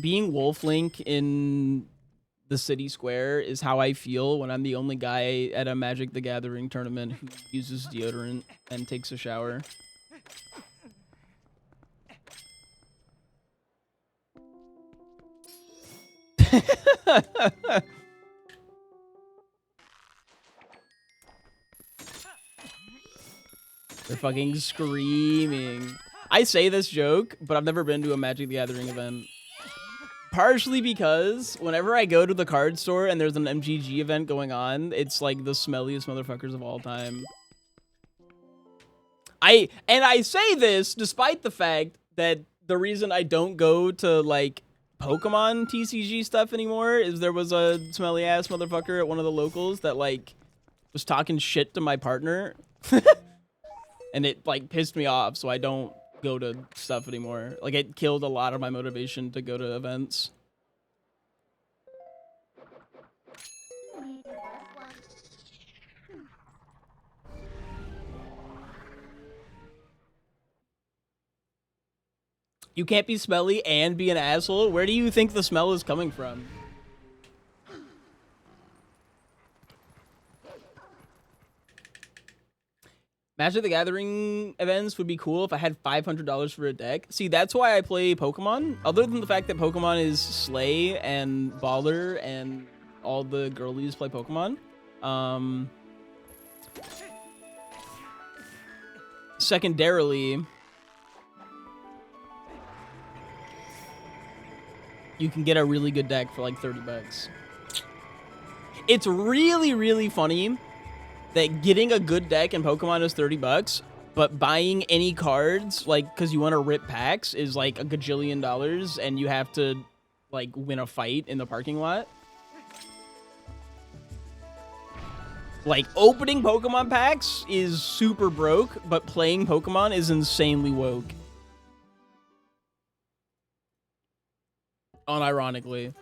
Being Wolf Link in the city square is how I feel when I'm the only guy at a Magic the Gathering tournament who uses deodorant and takes a shower. They're fucking screaming. I say this joke, but I've never been to a Magic the Gathering event. Partially because whenever I go to the card store and there's an MGG event going on, it's like the smelliest motherfuckers of all time. I say this despite the fact that the reason I don't go to like Pokemon TCG stuff anymore is there was a smelly ass motherfucker at one of the locals that like was talking shit to my partner. And it like pissed me off, so I don't go to stuff anymore. Like it killed a lot of my motivation to go to events. You can't be smelly and be an asshole? Where do you think the smell is coming from? Magic the Gathering events would be cool if I had $500 for a deck. See, that's why I play Pokemon. Other than the fact that Pokemon is Slay and Baller and all the girlies play Pokemon. Secondarily, you can get a really good deck for like 30 bucks. It's really, really funny that getting a good deck in Pokemon is 30 bucks, but buying any cards, like, because you want to rip packs, is like a gajillion dollars, and you have to, like, win a fight in the parking lot. Like, opening Pokemon packs is super broke, but playing Pokemon is insanely woke. Unironically.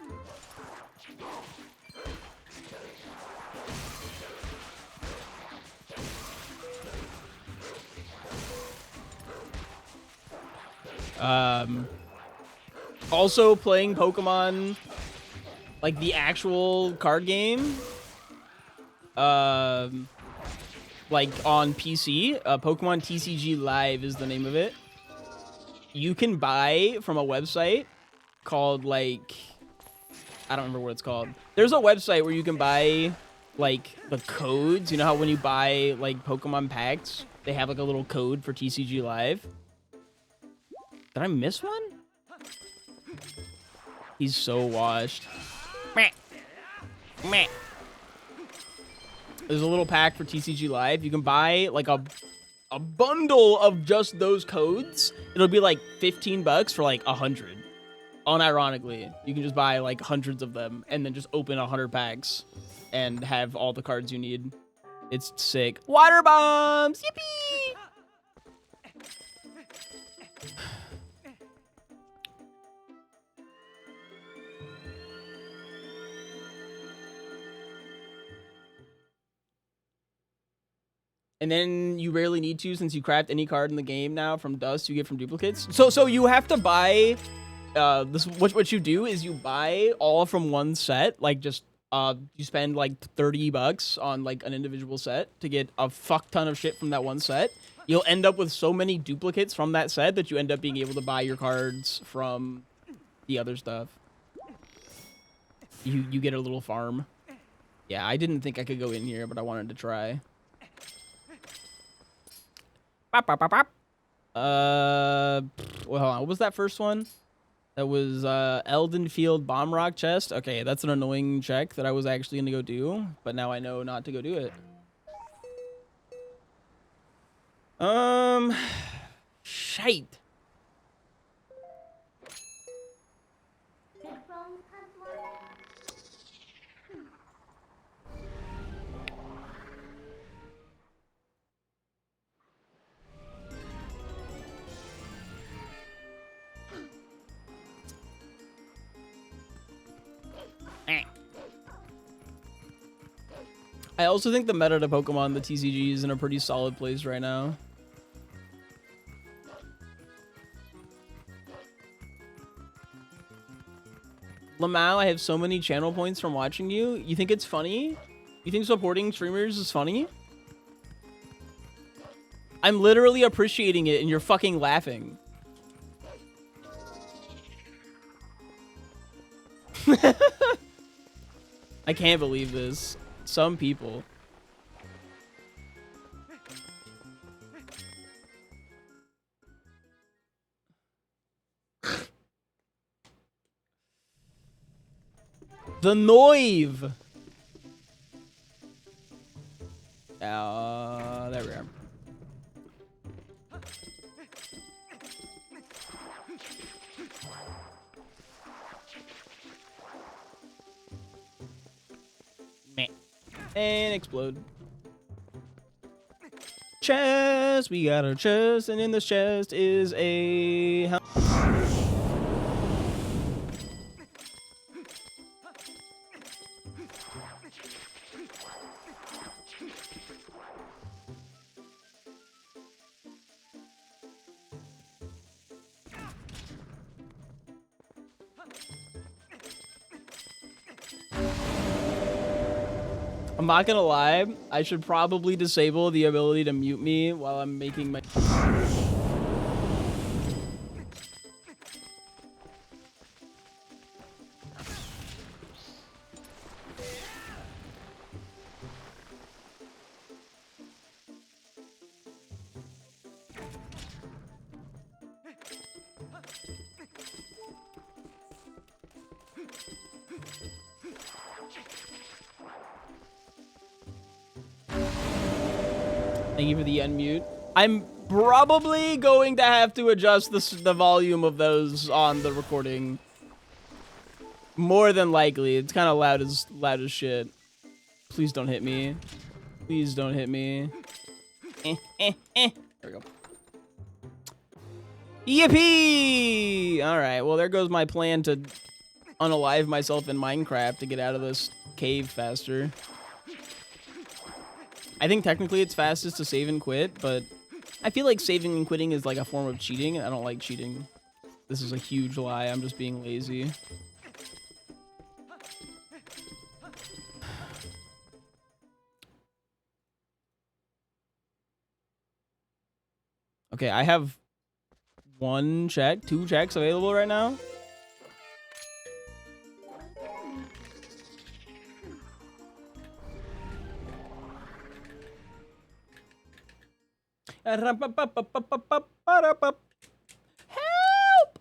Also playing Pokemon, like the actual card game, like on PC, Pokemon TCG Live is the name of it. You can buy from a website called, like, I don't remember what it's called. There's a website where you can buy, like, the codes. You know how when you buy, like, Pokemon packs, they have, like, a little code for TCG Live? Did I miss one? He's so washed. Meh. Meh. There's a little pack for TCG Live. You can buy, like, a bundle of just those codes. It'll be, like, 15 bucks for, like, 100. Unironically. You can just buy, like, hundreds of them and then just open 100 packs and have all the cards you need. It's sick. Water bombs! Yippee! And then you rarely need to, since you craft any card in the game now from dust you get from duplicates. So you have to buy, what you do is you buy all from one set, like just, you spend like 30 bucks on like an individual set to get a fuck ton of shit from that one set. You'll end up with so many duplicates from that set that you end up being able to buy your cards from the other stuff. You get a little farm. Yeah, I didn't think I could go in here, but I wanted to try. Bop, bop, bop, bop. Well, hold on. What was that first one? That was Elden Field Bomb Rock Chest. Okay, that's an annoying check that I was actually gonna go do, but now I know not to go do it. Shite. I also think the meta to Pokemon, the TCG, is in a pretty solid place right now. Lamau, I have so many channel points from watching you. You think it's funny? You think supporting streamers is funny? I'm literally appreciating it and you're fucking laughing. I can't believe this. Some people. The Noive. There we are. Meh. And explode. Chest. We got our chest, and in this chest is a. I'm not gonna lie, I should probably disable the ability to mute me while I'm making my... Thank you for the unmute. I'm probably going to have to adjust the volume of those on the recording. More than likely. It's kind of loud as shit. Please don't hit me. Please don't hit me. There we go. Yippee! Alright, well there goes my plan to unalive myself in Minecraft to get out of this cave faster. I think technically it's fastest to save and quit, but I feel like saving and quitting is like a form of cheating. I don't like cheating. This is a huge lie. I'm just being lazy. Okay, I have two checks available right now. Help!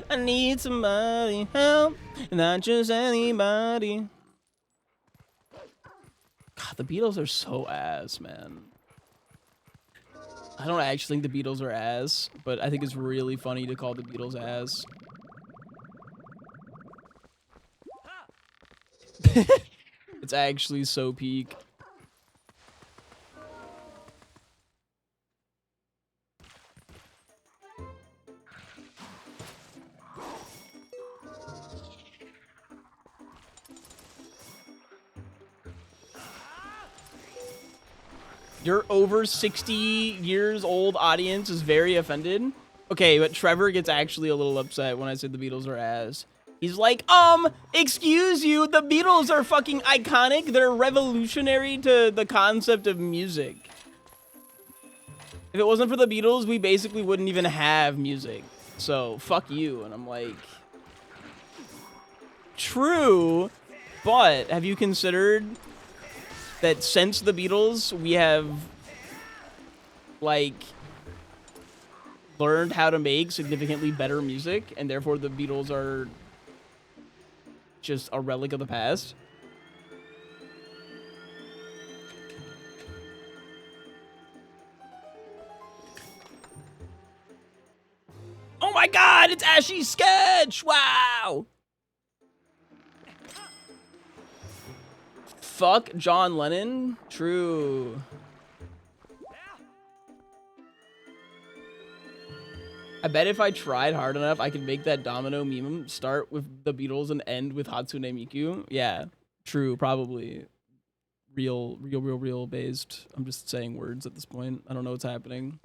I need somebody help, not just anybody. God, the Beatles are so ass, man. I don't actually think the Beatles are ass, but I think it's really funny to call the Beatles ass. It's actually so peak. Your over 60 years old audience is very offended. Okay, but Trevor gets actually a little upset when I said the Beatles are ass. He's like, excuse you, the Beatles are fucking iconic. They're revolutionary to the concept of music. If it wasn't for the Beatles, we basically wouldn't even have music. So fuck you. And I'm like, true, but have you considered that since the Beatles, we have like learned how to make significantly better music, and therefore the Beatles are just a relic of the past? Oh my god, it's Ashy's sketch! Wow! Fuck John Lennon? True. I bet if I tried hard enough, I could make that domino meme start with the Beatles and end with Hatsune Miku. Yeah, true, probably. Real based. I'm just saying words at this point. I don't know what's happening.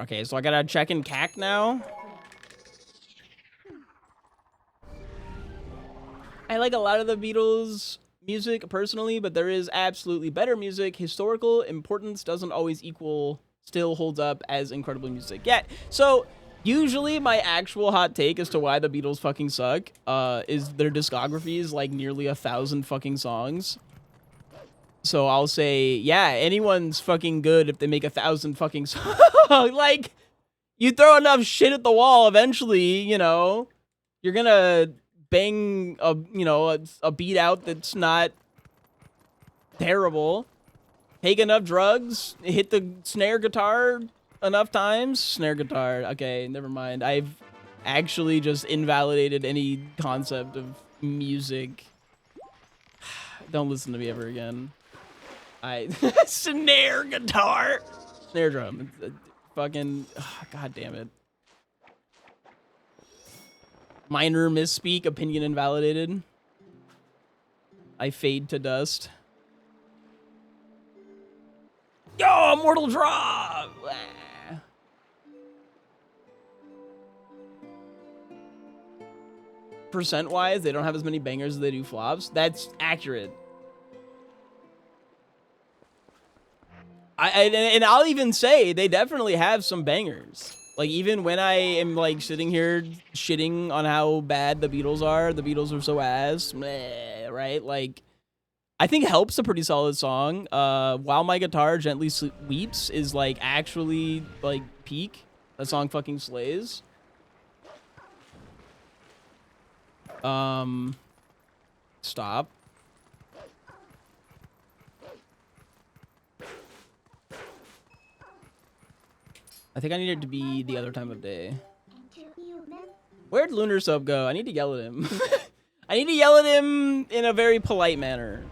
Okay, so I gotta check in CAC now. I like a lot of the Beatles music personally, but there is absolutely better music. Historical importance doesn't always equal still holds up as incredible music. Yeah, so usually my actual hot take as to why the Beatles fucking suck is their discography is like nearly 1,000 fucking songs. So I'll say, yeah, anyone's fucking good if they make 1,000 fucking songs. Like, you throw enough shit at the wall, eventually, you know, you're gonna bang a, you know, a beat out that's not terrible. Take enough drugs, hit the snare guitar enough times. Snare guitar, okay, never mind. I've actually just invalidated any concept of music. Don't listen to me ever again. Snare guitar, snare drum, fucking, god damn it. Minor misspeak, opinion invalidated. I fade to dust. Yo, Mortal Draw! Percent-wise, they don't have as many bangers as they do flops. That's accurate. And I'll even say they definitely have some bangers. Like, even when I am, like, sitting here shitting on how bad the Beatles are so ass, meh, right? Like, I think Help's a pretty solid song. While My Guitar Gently Weeps is, like, actually, like, peak. That song fucking slays. Stop. I think I need it to be the other time of day. Where'd Lunar Sub go? I need to yell at him. I need to yell at him in a very polite manner.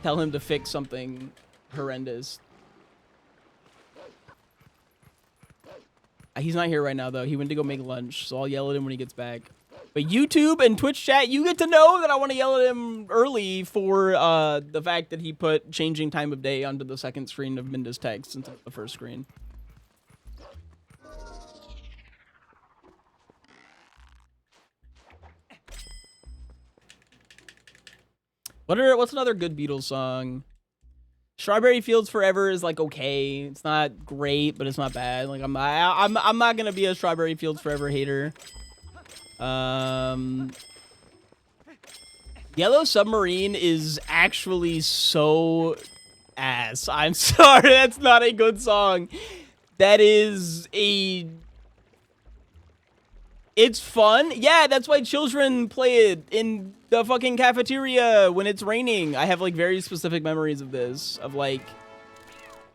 Tell him to fix something horrendous. He's not here right now, though. He went to go make lunch, so I'll yell at him when he gets back. But YouTube and Twitch chat, you get to know that I want to yell at him early for the fact that he put changing time of day onto the second screen of Minda's text instead of the first screen. What's another good Beatles song? Strawberry Fields Forever is like okay. It's not great, but it's not bad. Like I'm not gonna be a Strawberry Fields Forever hater. Yellow Submarine is actually so ass. I'm sorry, that's not a good song. That is a... It's fun. Yeah, that's why children play it in the fucking cafeteria when it's raining. I have like very specific memories of this. Of like,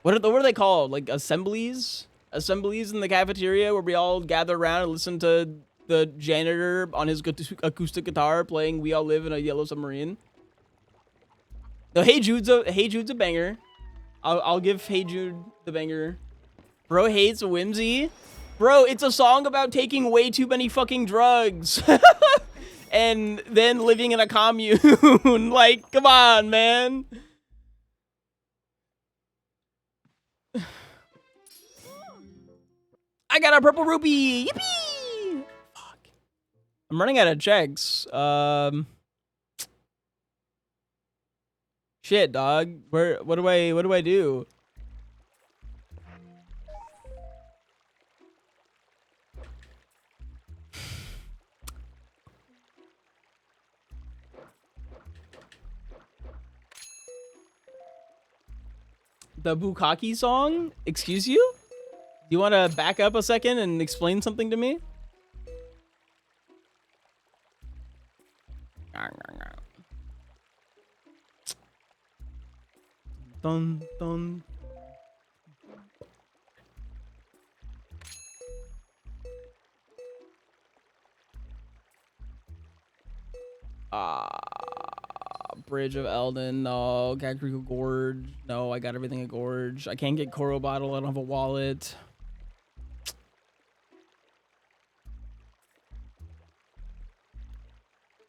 what are they called? Like assemblies? Assemblies in the cafeteria where we all gather around and listen to the janitor on his acoustic guitar playing "We All Live in a Yellow Submarine." No, Hey Jude's a banger. I'll give Hey Jude the banger. Bro hates Whimsy. Bro, it's a song about taking way too many fucking drugs. And then living in a commune. Like, come on, man. I got a purple rupee. Yippee! Fuck. I'm running out of checks. Shit, dog. What do I do? The Bukkake song? Excuse you? Do you want to back up a second and explain something to me? Dun, dun. Bridge of Eldon, no. Kakariko Gorge, no. I got everything at Gorge. I can't get Koro Bottle, I don't have a wallet.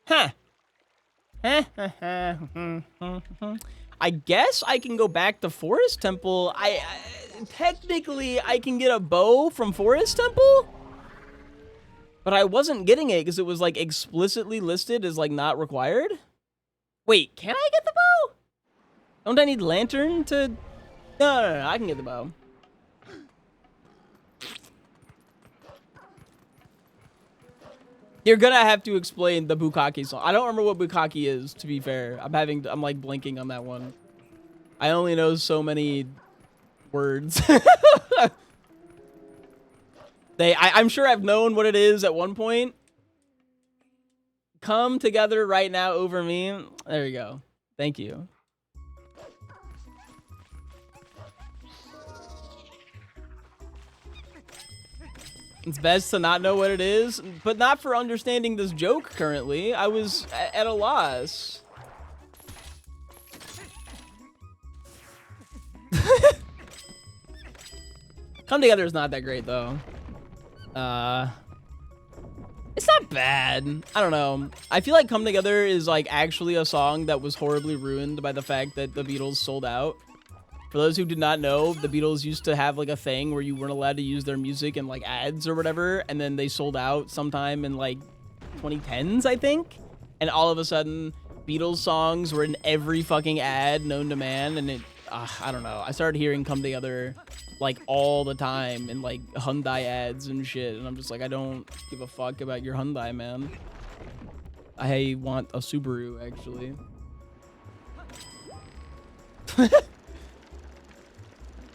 Huh. I guess I can go back to Forest Temple. Technically, I can get a bow from Forest Temple? But I wasn't getting it because it was, like, explicitly listed as, like, not required. Wait, can I get the bow? Don't I need lantern to... No, I can get the bow. You're gonna have to explain the Bukkake song. I don't remember what Bukkake is, to be fair. I'm like blinking on that one. I only know so many words. I'm sure I've known what it is at one point. Come together right now over me. There you go. Thank you. It's best to not know what it is, but not for understanding this joke currently. I was at a loss. Come Together is not that great, though. It's not bad. I don't know. I feel like Come Together is, like, actually a song that was horribly ruined by the fact that the Beatles sold out. For those who did not know, the Beatles used to have, like, a thing where you weren't allowed to use their music in, like, ads or whatever, and then they sold out sometime in, like, 2010s, I think? And all of a sudden, Beatles songs were in every fucking ad known to man, and I don't know. I started hearing Come Together, like, all the time in, like, Hyundai ads and shit, and I'm just like, I don't give a fuck about your Hyundai, man. I want a Subaru, actually.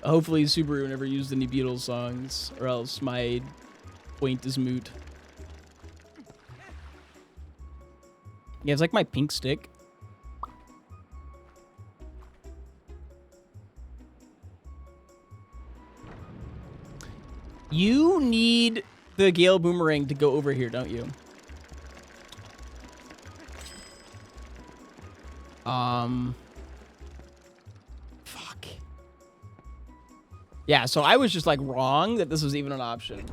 Hopefully Subaru never used any Beatles songs, or else my point is moot. Yeah, it's like my pink stick. You need the Gale Boomerang to go over here, don't you? Fuck. Yeah, so I was just, like, wrong that this was even an option.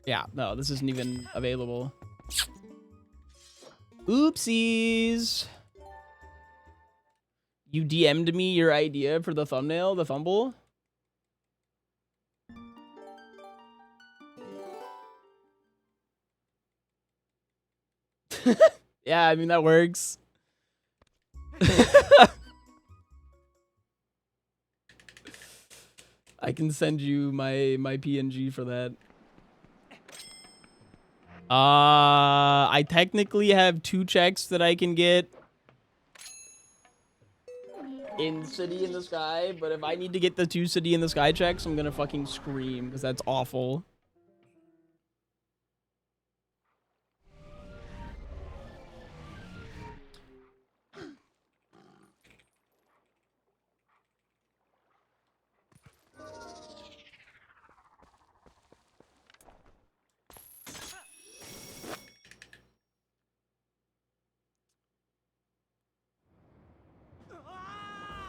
Yeah, no, this isn't even available. Oopsies. You DM'd me your idea for the thumbnail, the fumble? Yeah, I mean, that works. I can send you my PNG for that. I technically have 2 checks that I can get in City in the Sky, but if I need to get the 2 City in the Sky checks, I'm gonna fucking scream, because that's awful.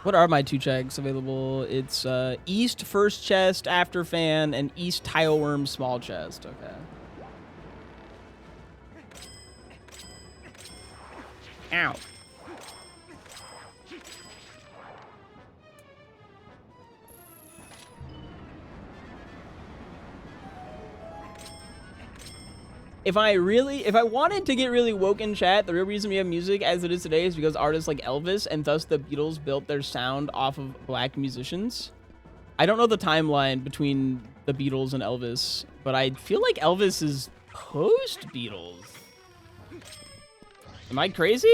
What are my 2 checks available? It's East first chest, after fan, and East tileworm small chest. Okay. Ow. If I wanted to get really woke in chat, the real reason we have music as it is today is because artists like Elvis and thus the Beatles built their sound off of black musicians. I don't know the timeline between the Beatles and Elvis, but I feel like Elvis is post-Beatles. Am I crazy?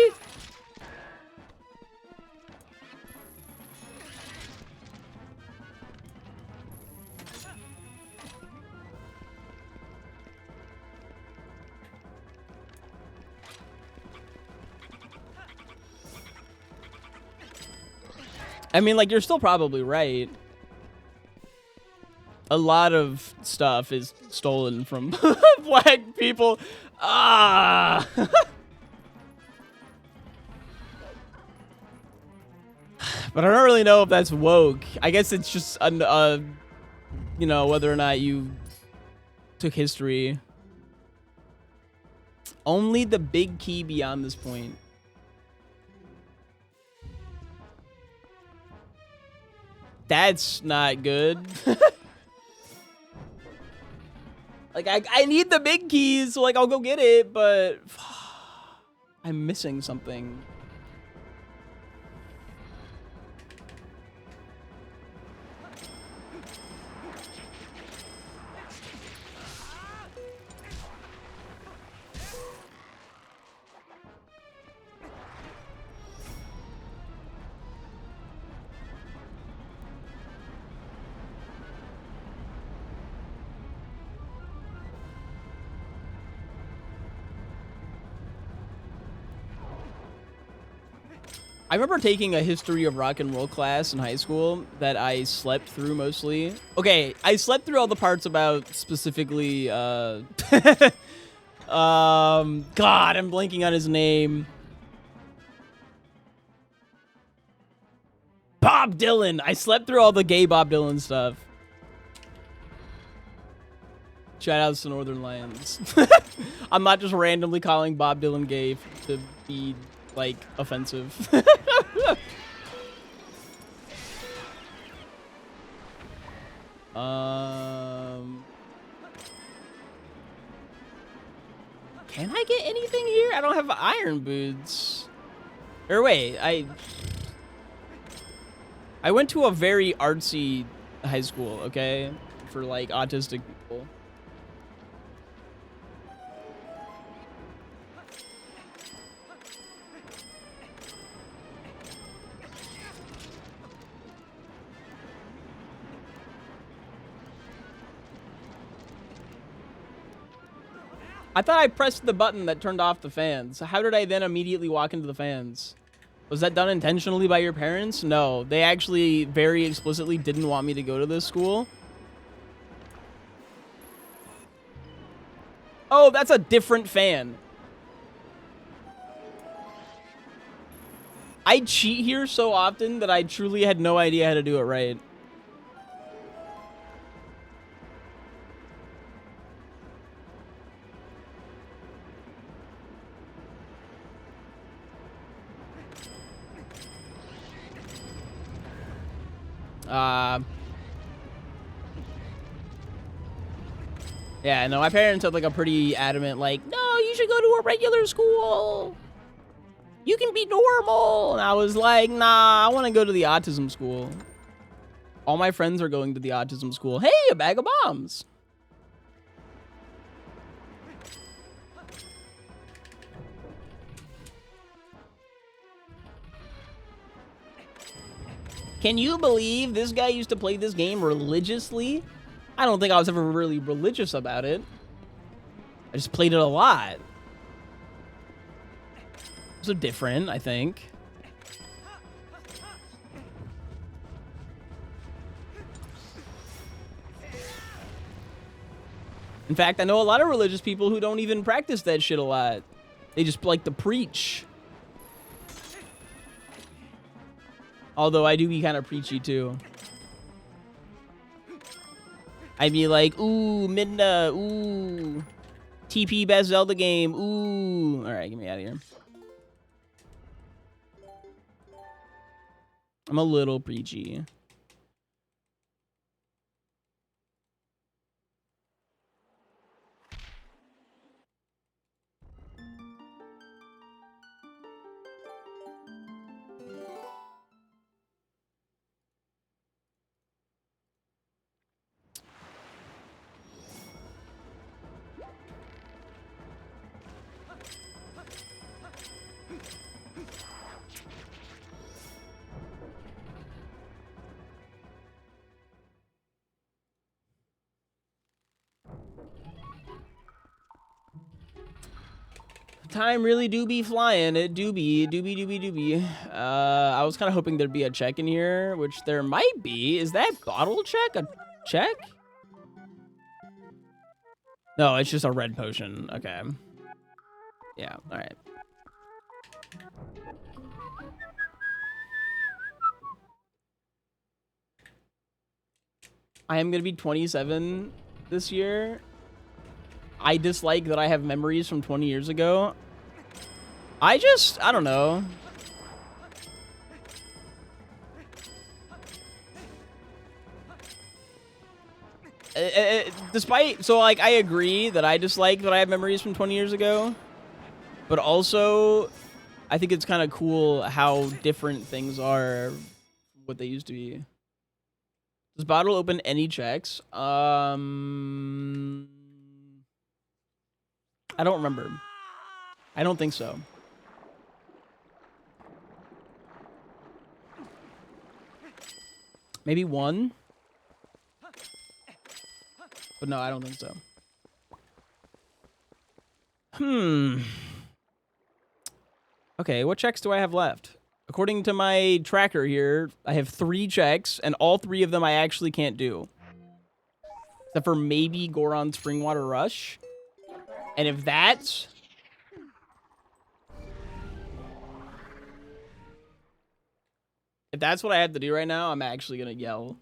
I mean, like, you're still probably right. A lot of stuff is stolen from black people. Ah! But I don't really know if that's woke. I guess it's just, you know, whether or not you took history. Only the big key beyond this point. That's not good. Like, I need the big keys, so, like, I'll go get it, but I'm missing something. I remember taking a history of rock and roll class in high school that I slept through mostly. Okay, I slept through all the parts about specifically, God, I'm blanking on his name. Bob Dylan. I slept through all the gay Bob Dylan stuff. Shout outs to Northern Lions. I'm not just randomly calling Bob Dylan gay to be, like, offensive. Can I get anything here? I don't have iron boots. Or wait, I went to a very artsy high school, okay? For, like, autistic people. I thought I pressed the button that turned off the fans. How did I then immediately walk into the fans? Was that done intentionally by your parents? No, they actually very explicitly didn't want me to go to this school. Oh, that's a different fan. I cheat here so often that I truly had no idea how to do it right. Yeah, no, my parents had like a pretty adamant, like, no, you should go to a regular school. You can be normal. And I was like, nah, I want to go to the autism school. All my friends are going to the autism school. Hey, a bag of bombs. Can you believe this guy used to play this game religiously? I don't think I was ever really religious about it. I just played it a lot. So different, I think. In fact, I know a lot of religious people who don't even practice that shit a lot. They just like to preach. Although I do be kind of preachy too. I'd be like, ooh, Midna, ooh. TP best Zelda game, ooh. All right, get me out of here. I'm a little preachy. Time really do be flying. It do be. I was kind of hoping there'd be a check in here, which there might be. Is that bottle check a check? No, it's just a red potion. Okay. Yeah, all right. I am going to be 27 this year. I dislike that I have memories from 20 years ago. I don't know. So like, I agree that I dislike that I have memories from 20 years ago. But also, I think it's kind of cool how different things are from what they used to be. Does bottle open any checks? I don't remember. I don't think so. Maybe one? But no, I don't think so. Okay, what checks do I have left? According to my tracker here, I have 3 checks, and all 3 of them I actually can't do. Except for maybe Goron Springwater Rush. And if that's... if that's what I have to do right now, I'm actually gonna yell.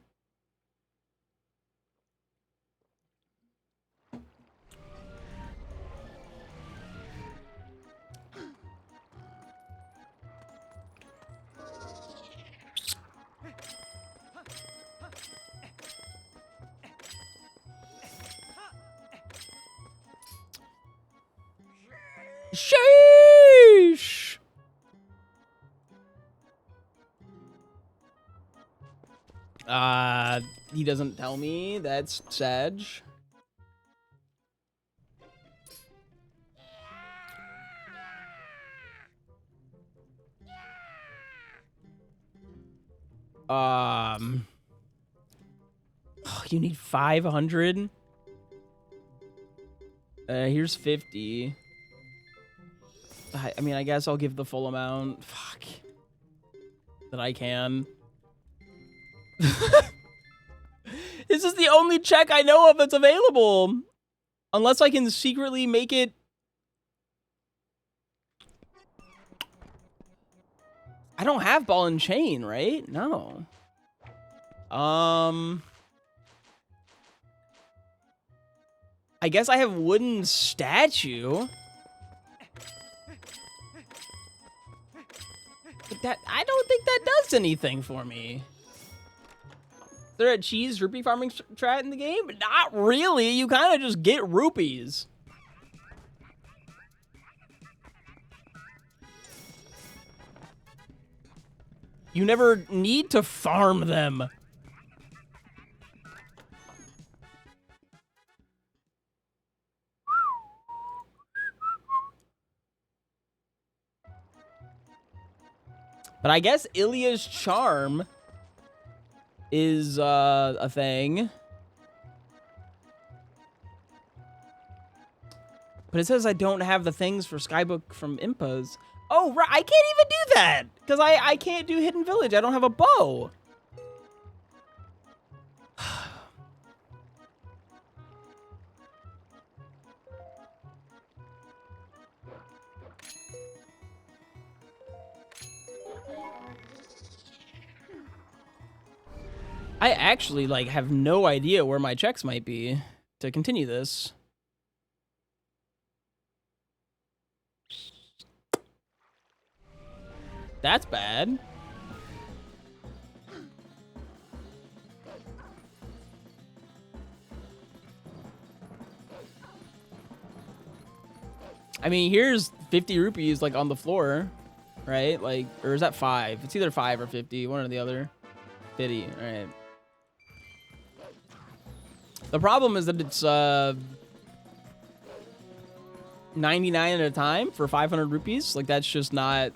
Sheesh! He doesn't tell me. That's Sag. You need 500? Here's 50. I mean, I guess I'll give the full amount. Fuck. That I can. This is the only check I know of that's available. Unless I can secretly make it... I don't have ball and chain, right? No. I guess I have wooden statue. But that, I don't think that does anything for me. Is there a cheese rupee farming strat in the game? Not really. You kind of just get rupees. You never need to farm them. But I guess Ilya's charm is a thing. But it says I don't have the things for Skybook from Impas. Oh, right. I can't even do that because I can't do Hidden Village. I don't have a bow. I actually, like, have no idea where my checks might be to continue this. That's bad. I mean, here's 50 rupees, like, on the floor, right? Like, or is that 5? It's either 5 or 50, one or the other. 50, all right. The problem is that it's 99 at a time for 500 rupees. Like, that's just not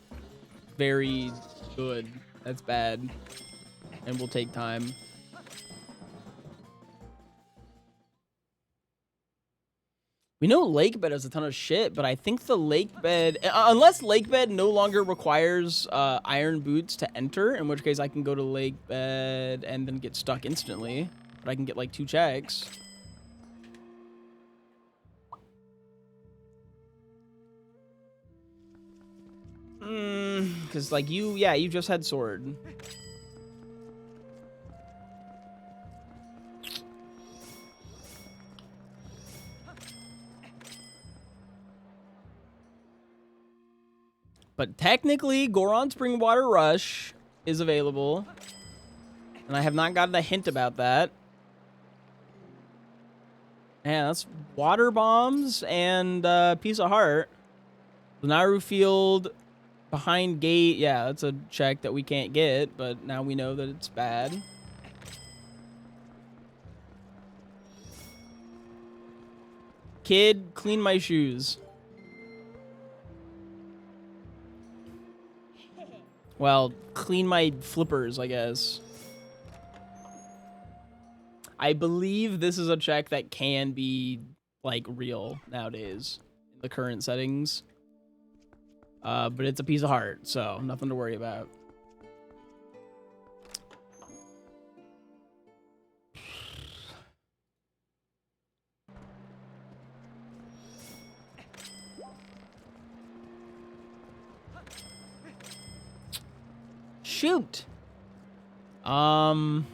very good. That's bad. And will take time. We know lake bed has a ton of shit, but I think the lake bed, unless lake bed no longer requires iron boots to enter, in which case I can go to lake bed and then get stuck instantly. But I can get like 2 checks. Because like you just had sword. But technically, Goron Springwater Rush is available. And I have not gotten a hint about that. Yeah, that's water bombs and piece of heart. The Naru Field behind gate. Yeah, that's a check that we can't get, but now we know that it's bad. Kid, clean my shoes. Well, clean my flippers, I guess. I believe this is a check that can be, like, real nowadays in the current settings. But it's a piece of heart, so nothing to worry about. Shoot! Trying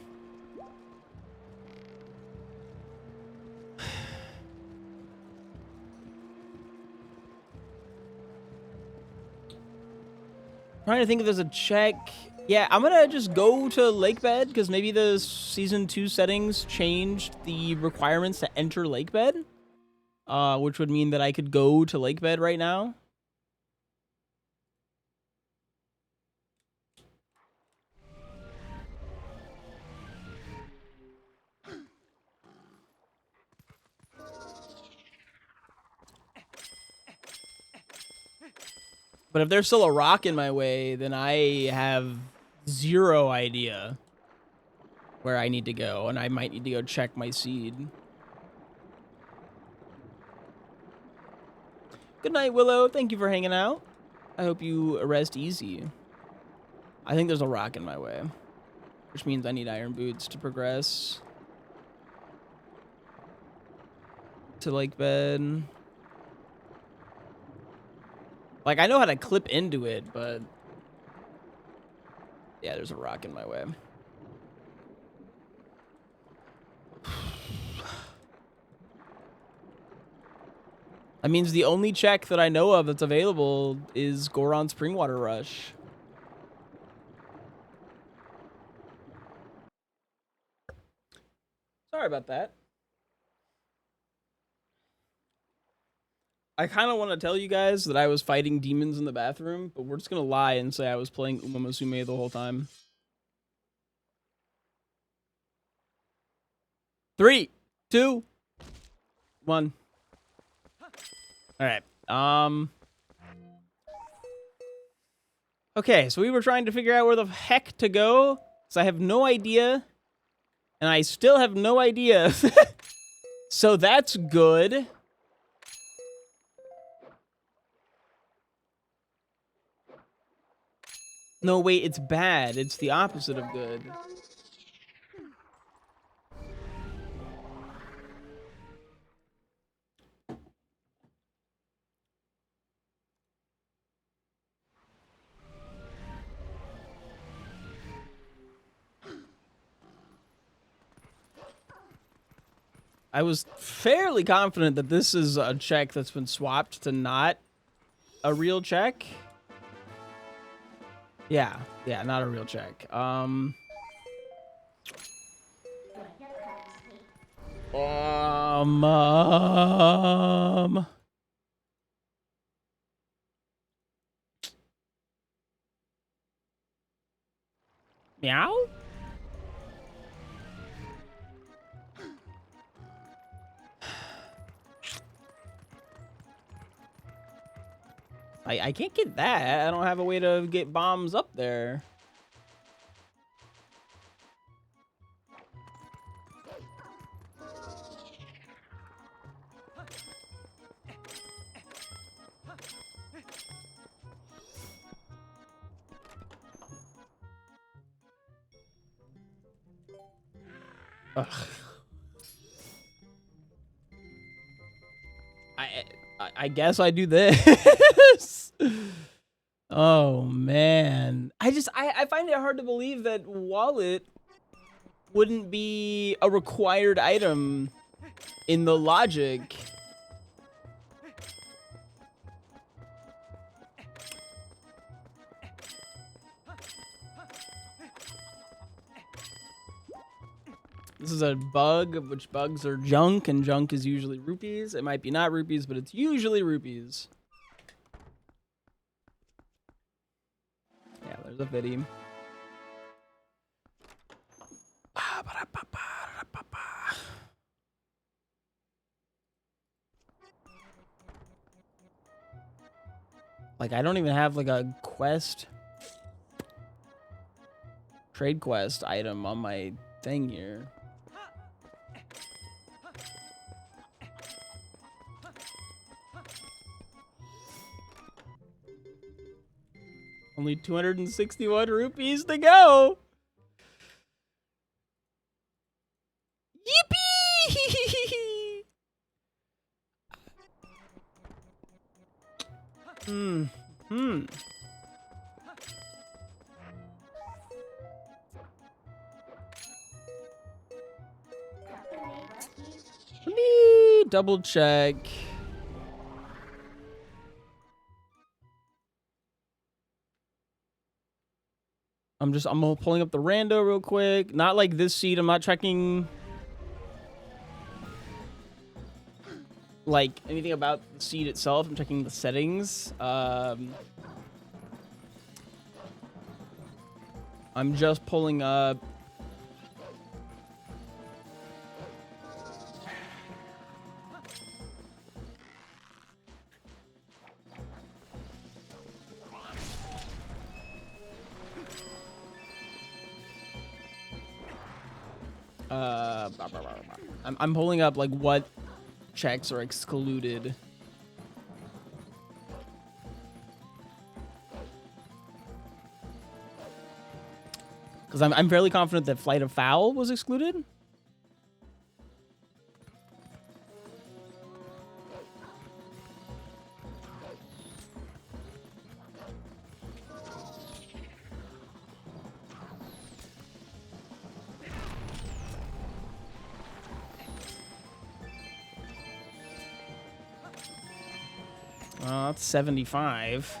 to think if there's a check. Yeah, I'm gonna just go to lake bed because maybe the season 2 settings changed the requirements to enter lake bed, which would mean that I could go to lake bed right now. But if there's still a rock in my way, then I have 0 idea where I need to go, and I might need to go check my seed. Good night, Willow. Thank you for hanging out. I hope you rest easy. I think there's a rock in my way, which means I need iron boots to progress to lake bed. Like, I know how to clip into it, but yeah, there's a rock in my way. That means the only check that I know of that's available is Goron Springwater Rush. Sorry about that. I kind of want to tell you guys that I was fighting demons in the bathroom, but we're just going to lie and say I was playing Uma Musume the whole time. 3, 2, 1. All right. Okay, so we were trying to figure out where the heck to go, because I have no idea, and I still have no idea. So that's good. No, wait, it's bad. It's the opposite of good. I was fairly confident that this is a check that's been swapped to not a real check. Yeah, not a real check. Meow? I can't get that. I don't have a way to get bombs up there. Ugh. I guess I do this. Oh man. I find it hard to believe that wallet wouldn't be a required item in the logic. This is a bug, of which bugs are junk, and junk is usually rupees. It might be not rupees, but it's usually rupees. Yeah, there's a video. Like, I don't even have like a quest, trade quest item on my thing here. Only 261 rupees to go. Yippee! Let me double check. I'm pulling up the rando real quick. Not like this seed. I'm not checking like anything about the seed itself. I'm checking the settings. I'm just pulling up. I'm pulling up like what checks are excluded. Because I'm fairly confident that Flight of Fowl was excluded. That's 75.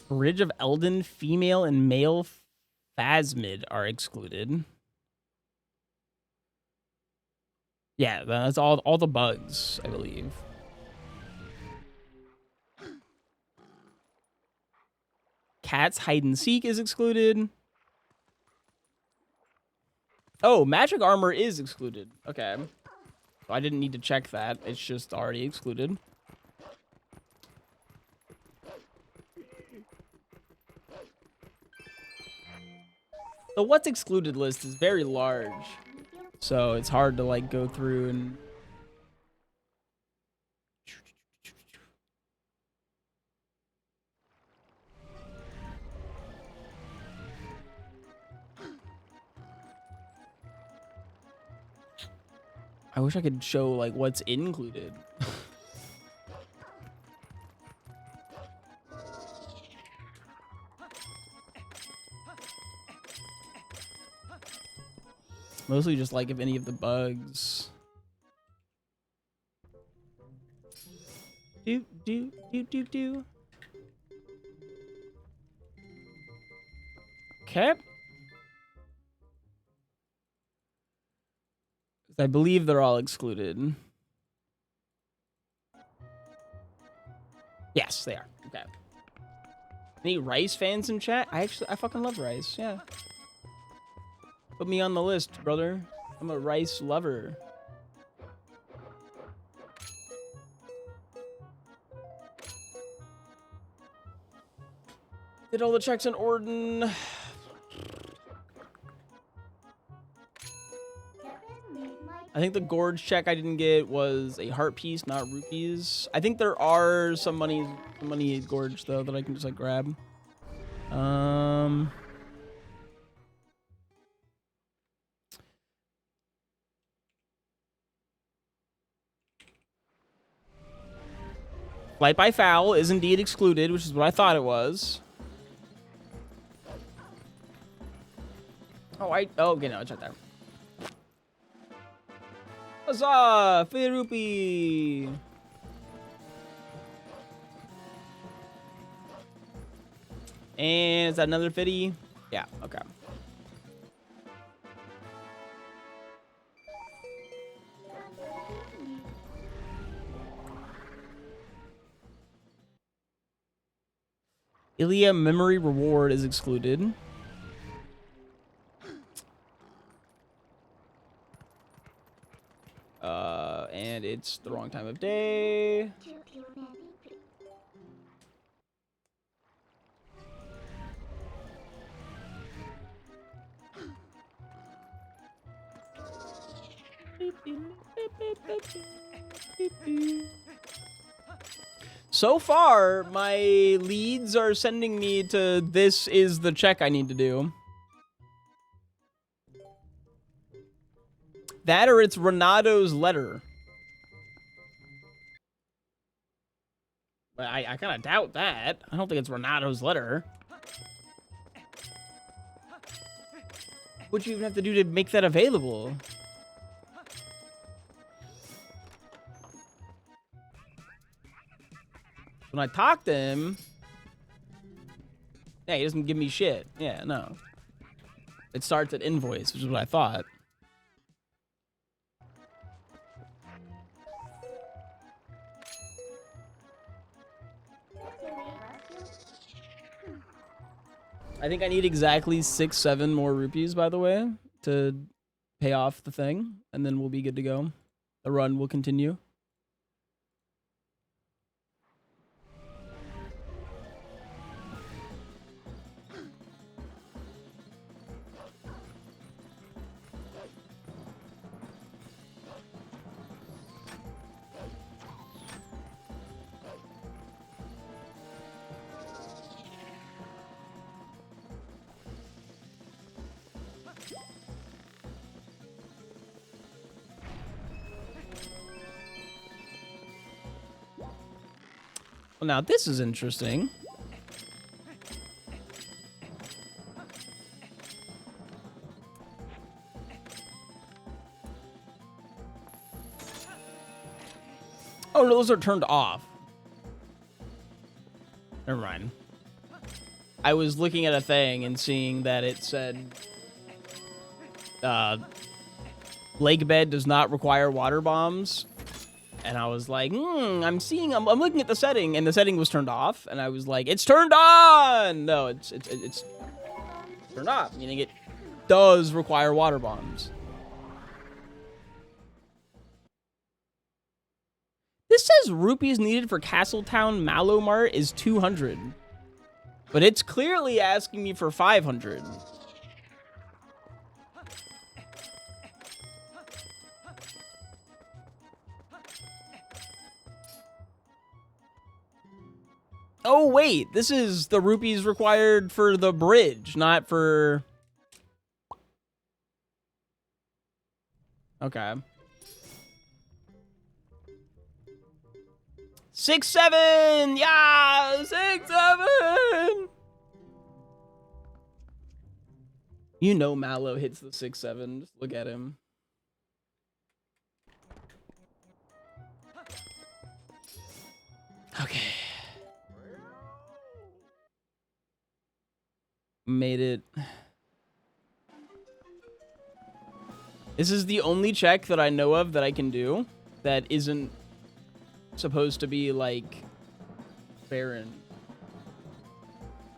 Bridge of Eldin, female and male phasmid are excluded. Yeah, that's all the bugs, I believe. Cat's hide and seek is excluded. Oh, magic armor is excluded. Okay. So I didn't need to check that. It's just already excluded. The what's excluded list is very large. So it's hard to like go through and I wish I could show like what's included. Mostly just like if any of the bugs. Do. Okay. I believe they're all excluded. Yes, they are. Okay. Any Rice fans in chat? I fucking love Rice. Yeah. Put me on the list, brother. I'm a Rice lover. Did all the checks in Orden. I think the gorge check I didn't get was a heart piece, not rupees. I think there are some money gorge though that I can just like grab. Flight by foul is indeed excluded, which is what I thought it was. Oh, okay, no, it's right there. Huzzah! 50 rupee! And is that another 50? Yeah, okay. Ilya memory reward is excluded. And it's the wrong time of day. So far, my leads are sending me to this is the check I need to do. That or it's Renato's letter. But I kind of doubt that. I don't think it's Renato's letter. What do you even have to do to make that available? When I talk to him, yeah, he doesn't give me shit. Yeah, no. It starts at invoice, which is what I thought. I think I need exactly 6-7 more rupees, by the way, to pay off the thing, and then we'll be good to go. The run will continue. Well, now this is interesting. Oh, no, those are turned off. Never mind. I was looking at a thing and seeing that it said lake bed does not require water bombs. And I was like, I'm looking at the setting, and the setting was turned off, and I was like, it's turned on! No, it's turned off, meaning it does require water bombs. This says rupees needed for Castletown Mallow Mart is 200. But it's clearly asking me for 500. Oh, wait, this is the rupees required for the bridge, not for... Okay. 6-7! Yeah! 6-7! You know Mallow hits the 6-7. Just look at him. Okay. Made it. This is the only check that I know of that I can do that isn't supposed to be like barren.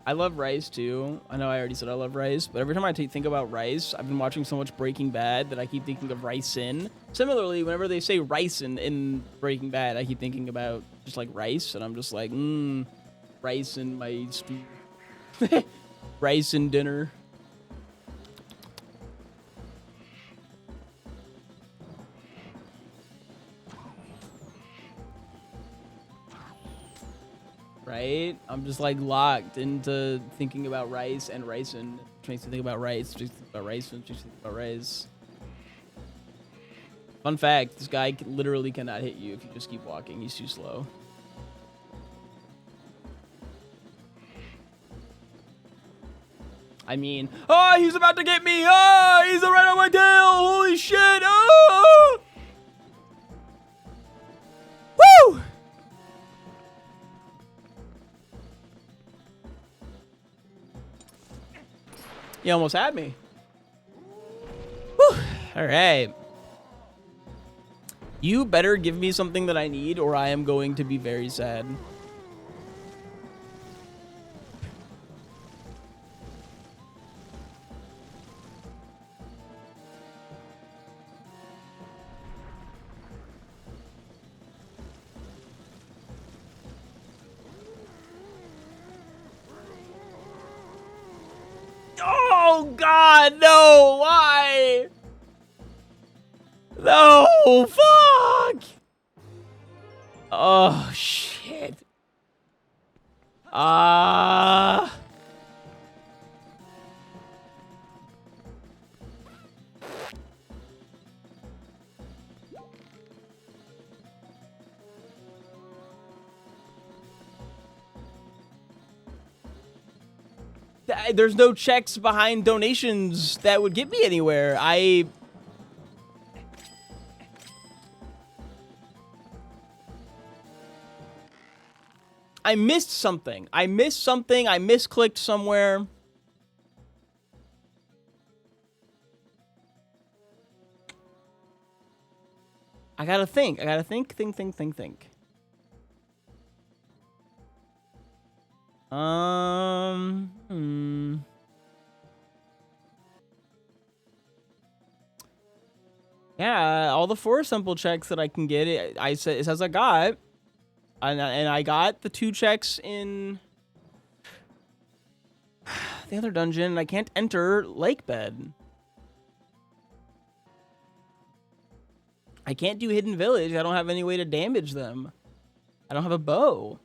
I love rice too. I know I already said I love rice, but every time I think about rice, I've been watching so much Breaking Bad that I keep thinking of ricin. Similarly, whenever they say ricin in Breaking Bad, I keep thinking about just like rice, and I'm just like, rice in my stew. Rice and dinner. right? I'm just like locked into thinking about rice and rice and which makes me think about rice, which makes me think about rice, which makes me think about rice. Fun fact, this guy literally cannot hit you if you just keep walking. He's too slow. I mean, oh, he's about to get me. Oh, he's right on my tail. Holy shit. Oh! Woo! He almost had me. Whew. All right. You better give me something that I need or I am going to be very sad. Oh, God, no. Why? No, fuck. Oh, shit. There's no checks behind donations that would get me anywhere. I missed something. I misclicked somewhere. I gotta think. Think. Yeah, all the 4 simple checks that I can get, it says I got. And I got the 2 checks in the other dungeon, and I can't enter Lake Bed. I can't do Hidden Village. I don't have any way to damage them. I don't have a bow.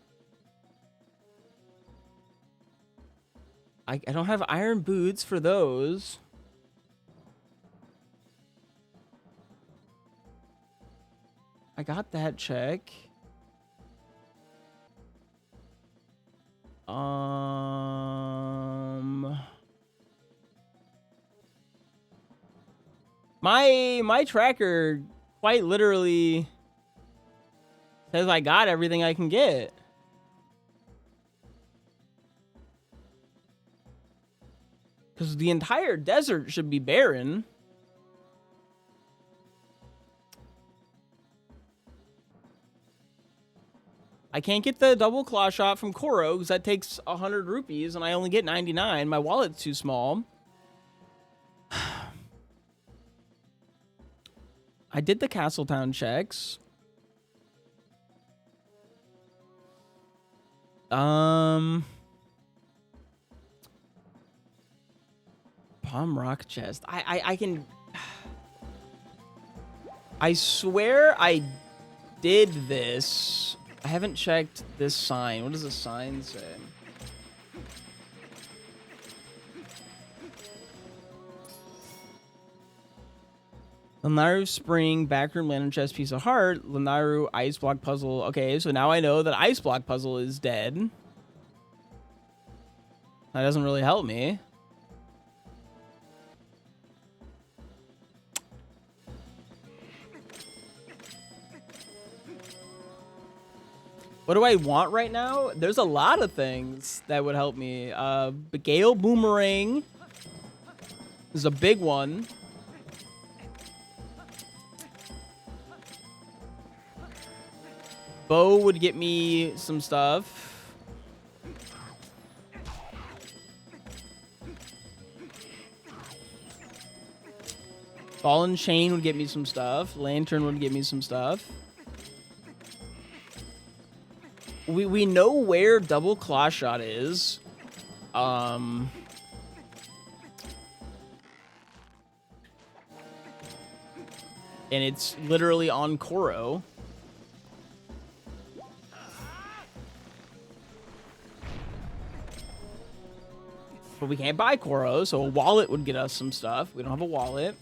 I don't have iron boots for those. I got that check. My tracker quite literally says I got everything I can get. Because the entire desert should be barren. I can't get the double claw shot from Koro because that takes 100 rupees and I only get 99. My wallet's too small. I did the Castletown checks. Palm rock chest. I can. I swear I did this. I haven't checked this sign. What does the sign say? Lanayru Spring, Backroom Lantern Chest, Piece of Heart, Lanayru Ice Block Puzzle. Okay, so now I know that Ice Block Puzzle is dead. That doesn't really help me. What do I want right now? There's a lot of things that would help me. Gale Boomerang is a big one. Bow would get me some stuff. Fallen Chain would get me some stuff. Lantern would get me some stuff. We know where double claw shot is. And it's literally on Koro. But we can't buy Koro, so a wallet would get us some stuff. We don't have a wallet.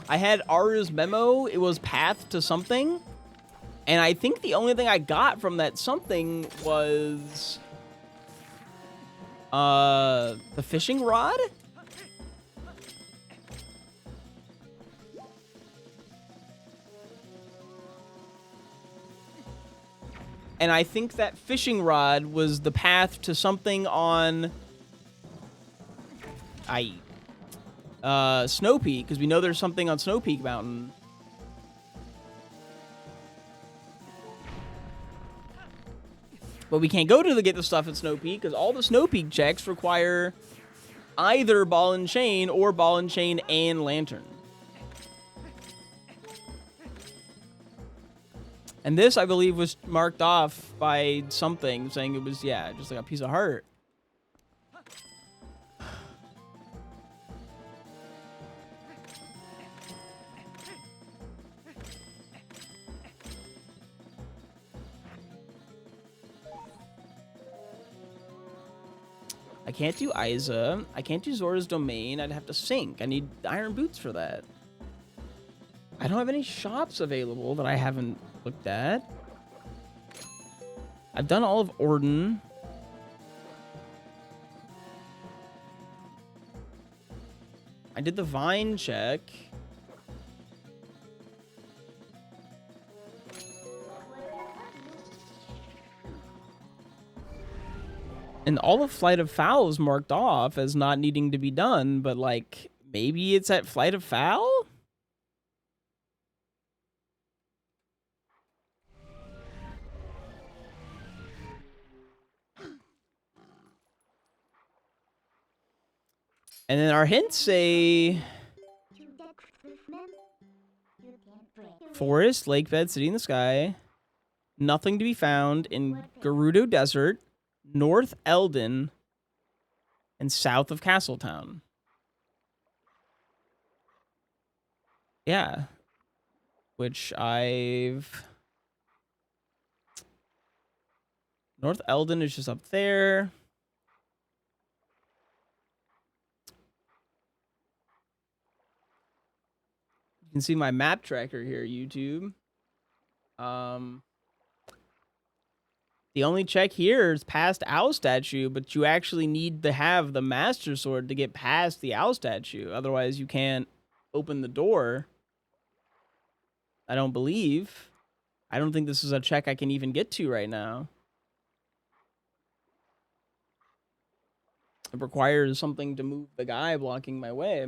I had Aru's memo. It was path to something. And I think the only thing I got from that something was the fishing rod. And I think that fishing rod was the path to something on Snow Peak, because we know there's something on Snow Peak Mountain. But we can't go to get the stuff at Snow Peak because all the Snow Peak checks require either ball and chain or ball and chain and lantern. And this, I believe, was marked off by something saying it was, yeah, just like a piece of heart. I can't do Isa. I can't do Zora's Domain. I'd have to sync. I need iron boots for that. I don't have any shops available that I haven't looked at. I've done all of Orden. I did the Vine check. And all of Flight of Fowl is marked off as not needing to be done, but, like, maybe it's at Flight of Fowl? And then our hints say forest, lake bed, city in the sky, nothing to be found in Gerudo Desert, North Eldon, and south of Castletown. Yeah. Which I've... North Eldon is just up there. You can see my map tracker here, YouTube. The only check here is past Owl Statue, but you actually need to have the Master Sword to get past the Owl Statue. Otherwise, you can't open the door. I don't believe. I don't think this is a check I can even get to right now. It requires something to move the guy blocking my way.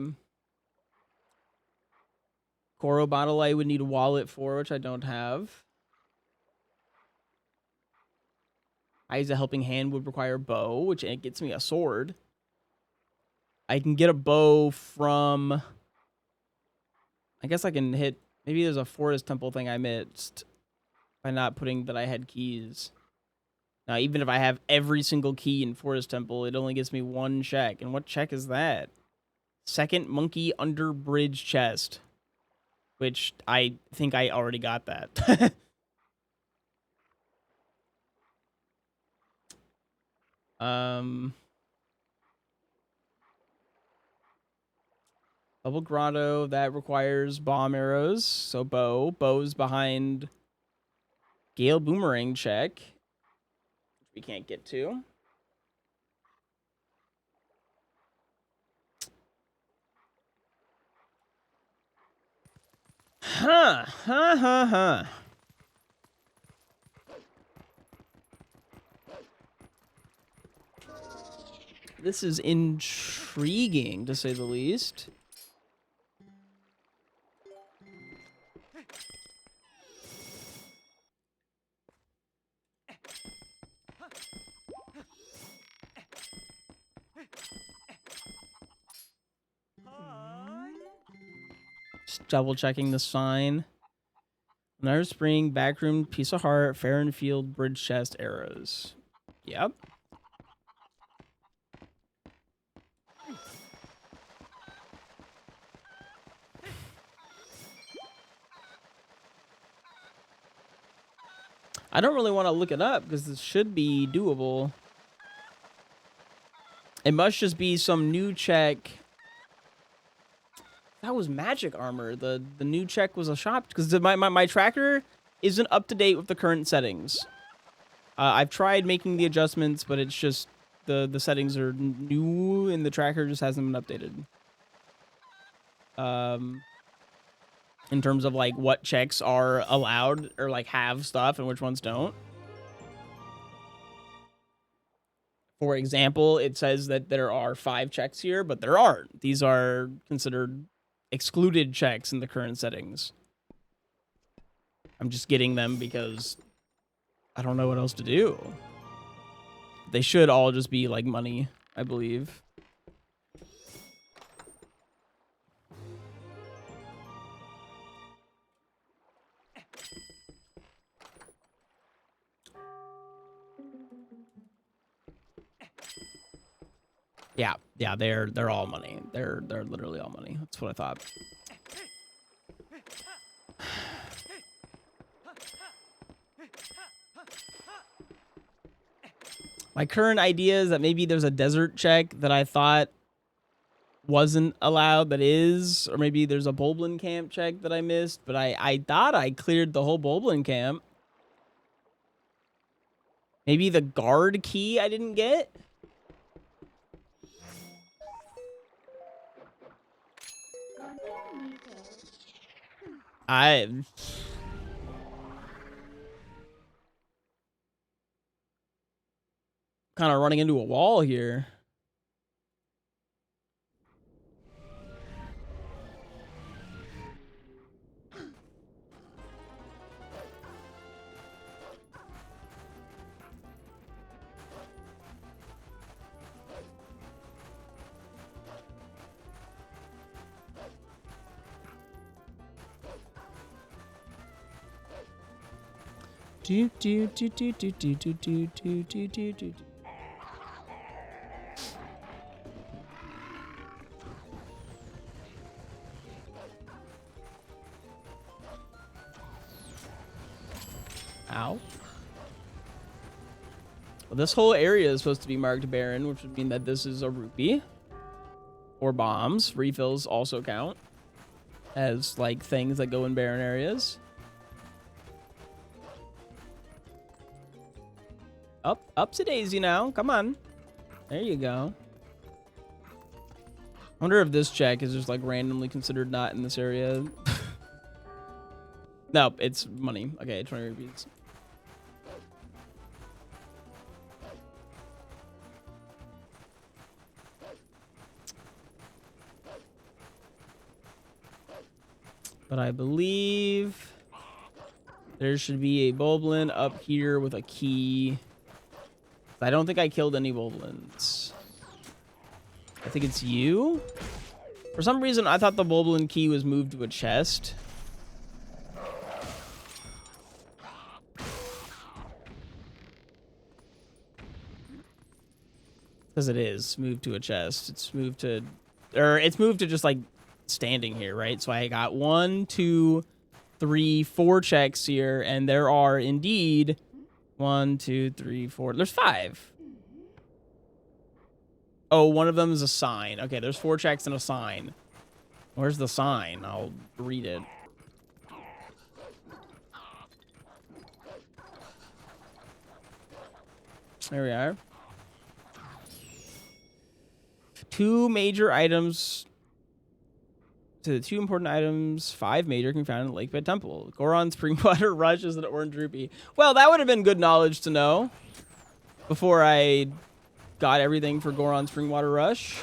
Koro bottle I would need a wallet for, which I don't have. Isa Helping Hand would require a bow, which it gets me a sword. I can get a bow from... I guess I can hit... Maybe there's a Forest Temple thing I missed by not putting that I had keys. Now, even if I have every single key in Forest Temple, it only gives me one check. And what check is that? Second Monkey Under Bridge Chest. Which I think I already got that. Double Grotto, that requires bomb arrows. So bow. Bow's behind Gale Boomerang check, which we can't get to. Huh. This is intriguing, to say the least. Just double checking the sign. Another Spring, Backroom, Piece of Heart, Farron Field, Bridge Chest, Arrows. Yep. I don't really want to look it up because this should be doable. It must just be some new check. That was magic armor. The new check was a shop because my tracker isn't up to date with the current settings. I've tried making the adjustments, but it's just the settings are new and the tracker just hasn't been updated. In terms of like what checks are allowed or like have stuff and which ones don't. For example, it says that there are 5 checks here, but there aren't. These are considered excluded checks in the current settings. I'm just getting them because I don't know what else to do. They should all just be like money, I believe. Yeah, they're all money. They're literally all money. That's what I thought. My current idea is that maybe there's a desert check that I thought wasn't allowed that is, or maybe there's a Boblin camp check that I missed, but I thought I cleared the whole Boblin camp. Maybe the guard key I didn't get? I'm kind of running into a wall here. Ow. Well, this whole area is supposed to be marked barren, which would mean that this is a rupee. Or bombs. Refills also count as like things that go in barren areas. Up to Daisy now. Come on. There you go. I wonder if this check is just like randomly considered not in this area. No, it's money. Okay, 20 rupees. But I believe there should be a Boblin up here with a key. I don't think I killed any Boblins. I think it's you. For some reason, I thought the Boblin key was moved to a chest. Because it is moved to a chest. It's moved to, or it's moved to just like standing here, right? So I got 1, 2, 3, 4 checks here, and there are indeed 1, 2, 3, 4. There's 5. Oh, one of them is a sign. Okay, there's 4 checks and a sign. Where's the sign? I'll read it. There we are. 2 major items. To the 2 important items, 5 major can be found in the Lake Bed Temple. Goron Springwater Rush is an orange rupee. Well, that would have been good knowledge to know before I got everything for Goron Springwater Rush.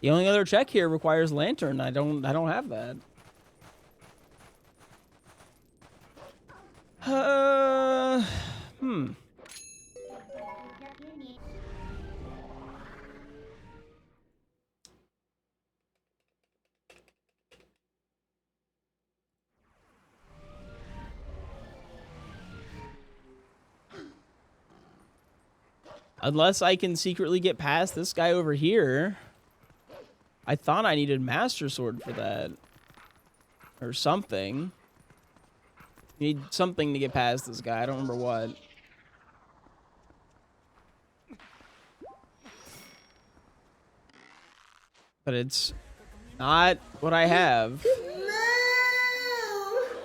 The only other check here requires lantern. I don't have that. Unless I can secretly get past this guy over here. I thought I needed Master Sword for that. Or something. You need something to get past this guy. I don't remember what. But it's not what I have.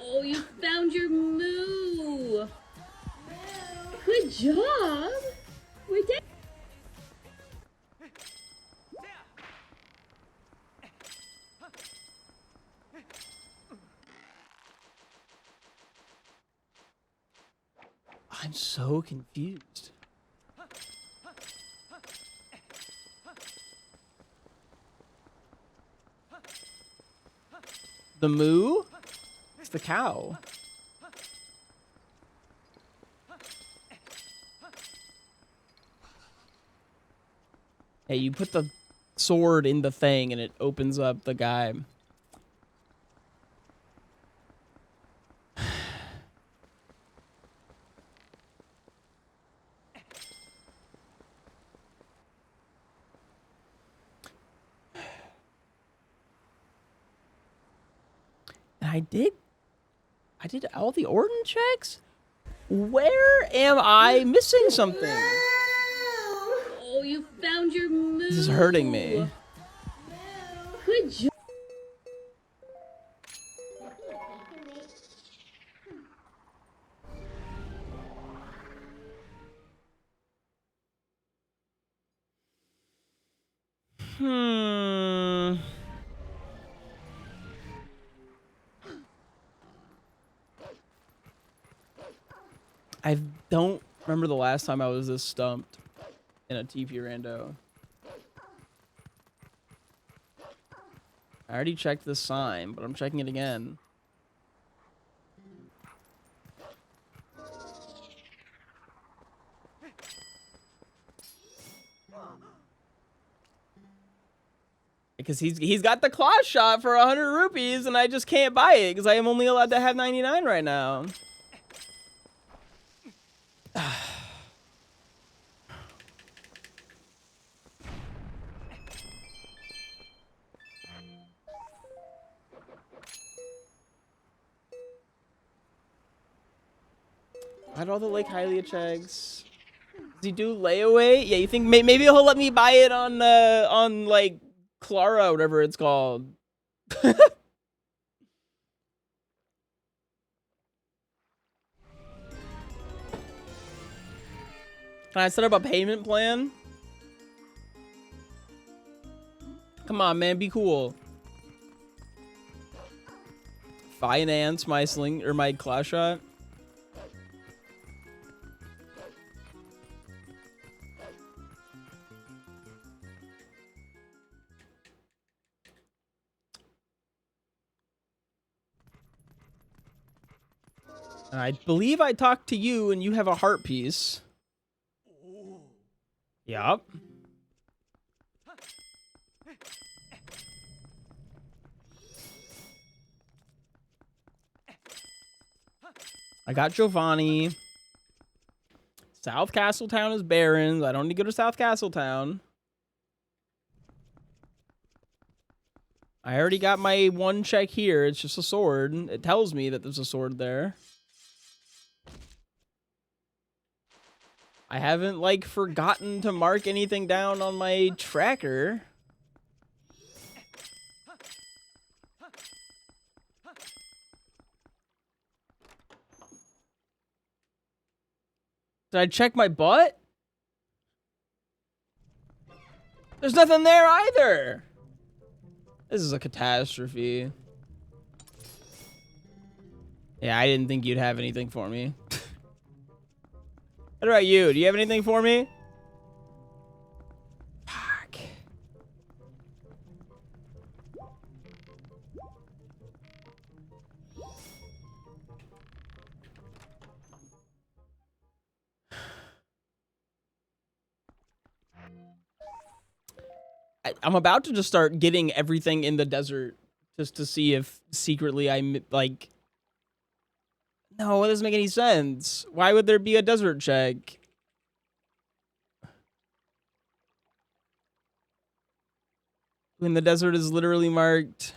Oh, you found your moo. Good job. We're dead. I'm so confused. The moo? It's the cow. Hey, you put the sword in the thing and it opens up the guy. And I did all the Orton checks? Where am I missing something? Oh, you found your moo. This is hurting me. Good job. I don't remember the last time I was this stumped in a TP rando. I already checked this sign, but I'm checking it again. Because he's got the claw shot for 100 rupees, and I just can't buy it because I am only allowed to have 99 right now. I had all the Lake Hylia checks. Does he do layaway? Yeah, you think maybe he'll let me buy it on like Clara, whatever it's called. Can I set up a payment plan? Come on, man, be cool. Finance my sling or my claw shot. And I believe I talked to you and you have a heart piece. Yup. I got Giovanni. South Castletown is Barons. I don't need to go to South Castletown. I already got my one check here. It's just a sword. It tells me that there's a sword there. I haven't, like, forgotten to mark anything down on my tracker. Did I check my butt? There's nothing there either. This is a catastrophe. Yeah, I didn't think you'd have anything for me. What about you? Do you have anything for me? Fuck. I'm about to just start getting everything in the desert just to see if secretly I'm like... No, it doesn't make any sense. Why would there be a desert check? When the desert is literally marked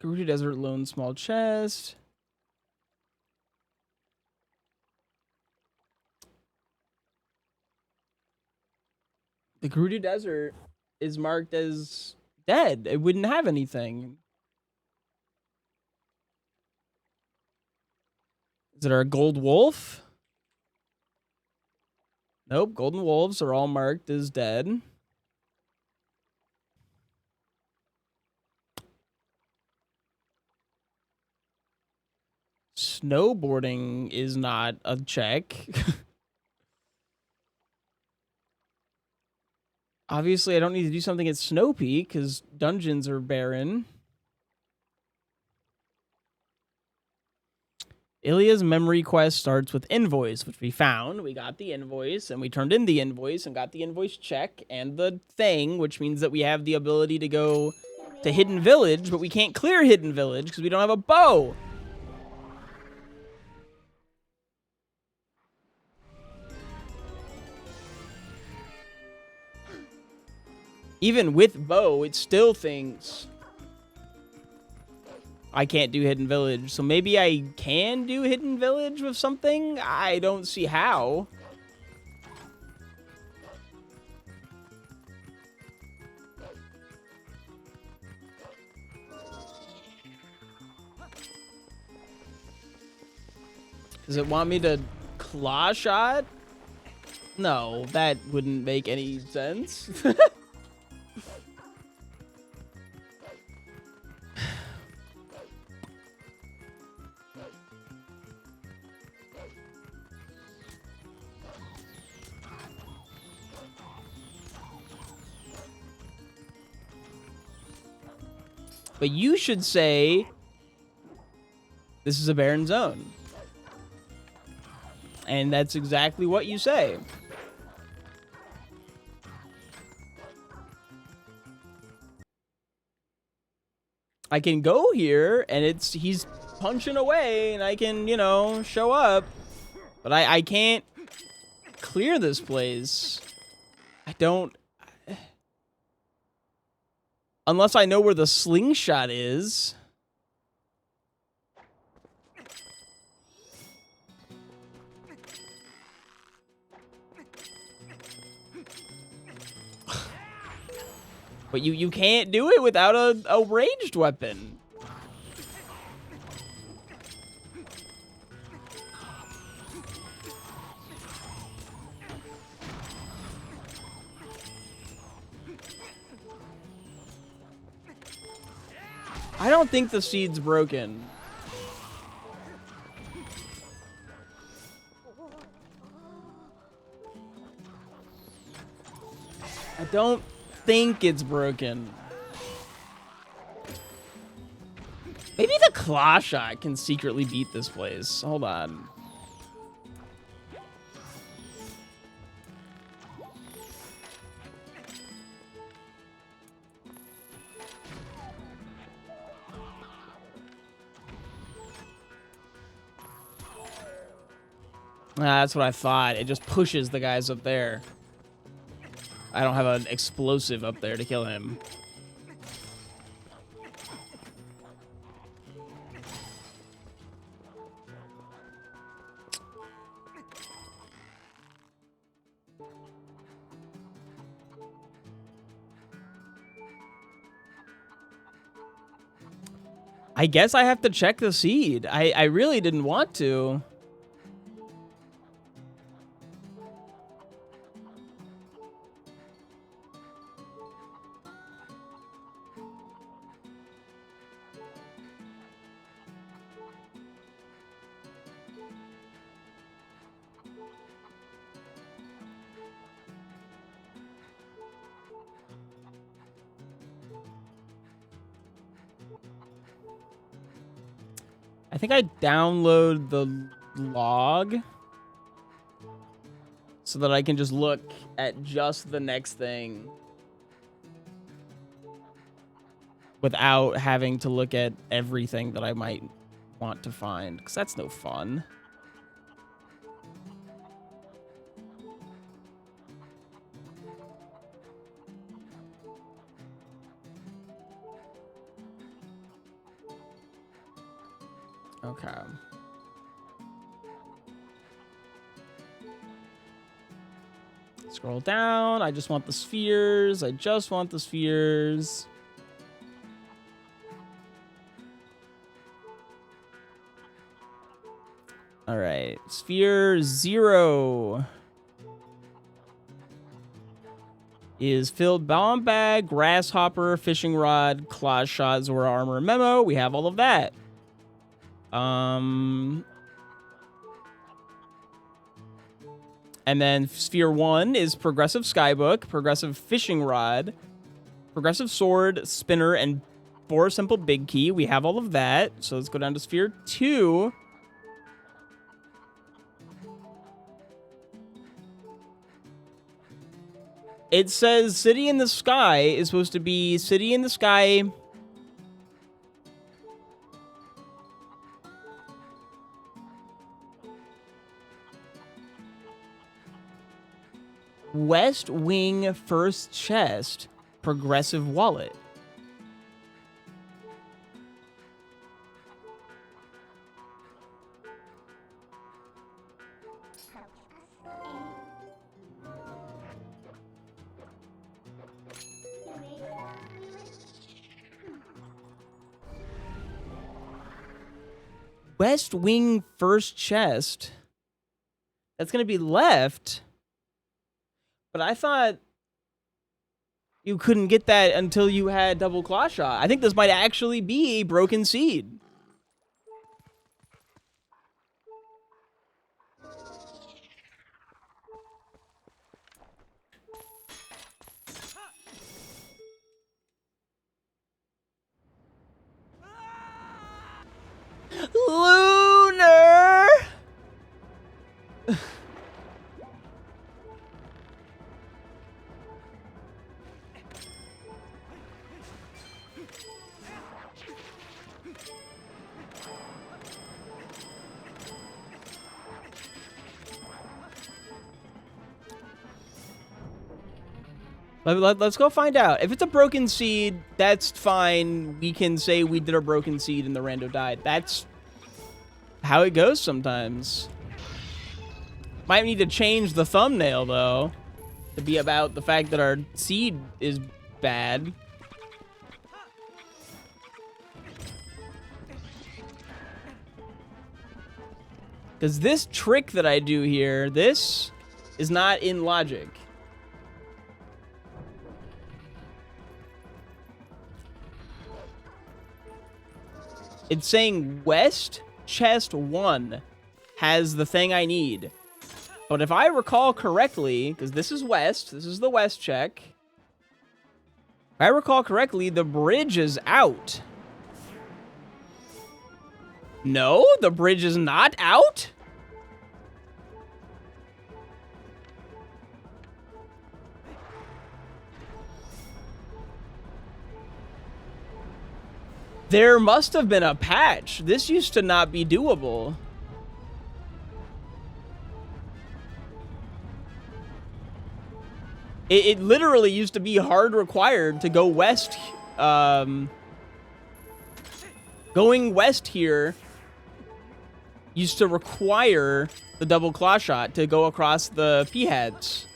Gerudo Desert, lone small chest. The Gerudo Desert is marked as dead. It wouldn't have anything. Is it our gold wolf? Nope, golden wolves are all marked as dead. Snowboarding is not a check. Obviously, I don't need to do something at Snow Peak because dungeons are barren. Ilya's memory quest starts with invoice, which we found. We got the invoice, and we turned in the invoice and got the invoice check and the thing, which means that we have the ability to go to Hidden Village, but we can't clear Hidden Village because we don't have a bow. Even with bow, it still thinks I can't do Hidden Village. So maybe I can do Hidden Village with something? I don't see how. Does it want me to claw shot? No, that wouldn't make any sense. But you should say, this is a barren zone. And that's exactly what you say. I can go here, and he's punching away, and I can, you know, show up. But I can't clear this place. I don't... Unless I know where the slingshot is. But you can't do it without a ranged weapon. I don't think the seed's broken. I don't think it's broken. Maybe the claw shot can secretly beat this place. Hold on. That's what I thought. It just pushes the guys up there. I don't have an explosive up there to kill him. I guess I have to check the seed. I really didn't want to. I think I download the log so that I can just look at just the next thing without having to look at everything that I might want to find, because that's no fun. Okay. Scroll down. I just want the spheres. I just want the spheres. All right. Sphere 0 is filled bomb bag, grasshopper, fishing rod, claw shot, Zora armor, memo. We have all of that. And then sphere 1 is progressive skybook, progressive fishing rod, progressive sword, spinner, and 4 simple big key. We have all of that. So let's go down to sphere 2. It says City in the Sky is supposed to be City in the Sky. West Wing First Chest, Progressive Wallet. West Wing First Chest. That's going to be left. But I thought you couldn't get that until you had double claw shot. I think this might actually be a broken seed. Lunar! Let's go find out. If it's a broken seed, that's fine. We can say we did a broken seed and the rando died. That's how it goes sometimes. Might need to change the thumbnail, though, to be about the fact that our seed is bad. Because this trick that I do here, this is not in logic. It's saying West Chest 1 has the thing I need. But if I recall correctly, because this is West, this is the West check. If I recall correctly, the bridge is out. No, the bridge is not out? There must have been a patch. This used to not be doable. It literally used to be hard required to go west. Going west here used to require the double claw shot to go across the P-heads.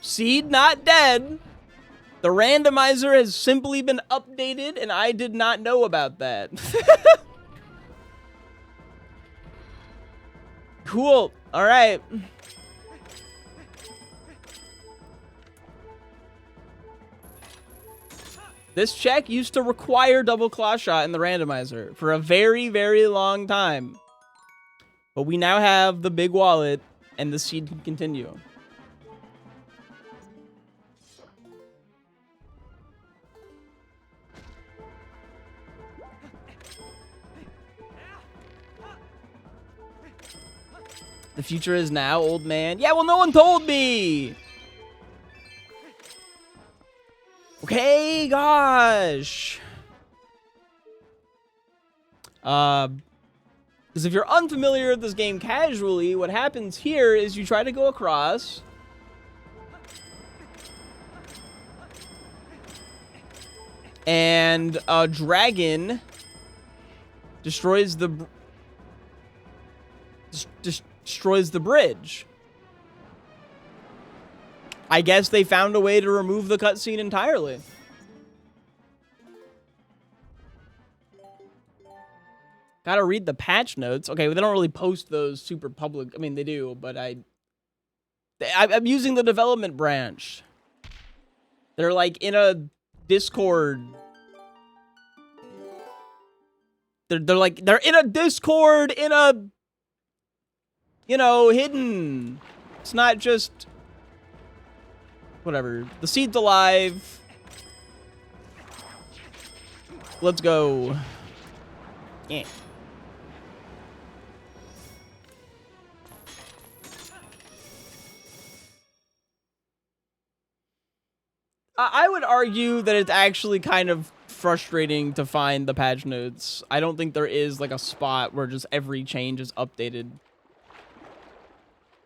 Seed not dead. The randomizer has simply been updated, and I did not know about that. Cool. All right. This check used to require double claw shot in the randomizer for a very, very long time. But we now have the big wallet, and the seed can continue. The future is now, old man. Yeah, well, no one told me. Okay, gosh. Because if you're unfamiliar with this game casually, what happens here is you try to go across. And a dragon destroys the destroys the bridge. I guess they found a way to remove the cutscene entirely. Gotta read the patch notes. Okay, well, they don't really post those super public. I mean, they do, but I'm using the development branch. They're like in a Discord. They're in a Discord in a, you know, hidden. It's not just whatever. The seed's alive. Let's go. Yeah. I would argue that it's actually kind of frustrating to find the patch notes. I don't think there is like a spot where just every change is updated.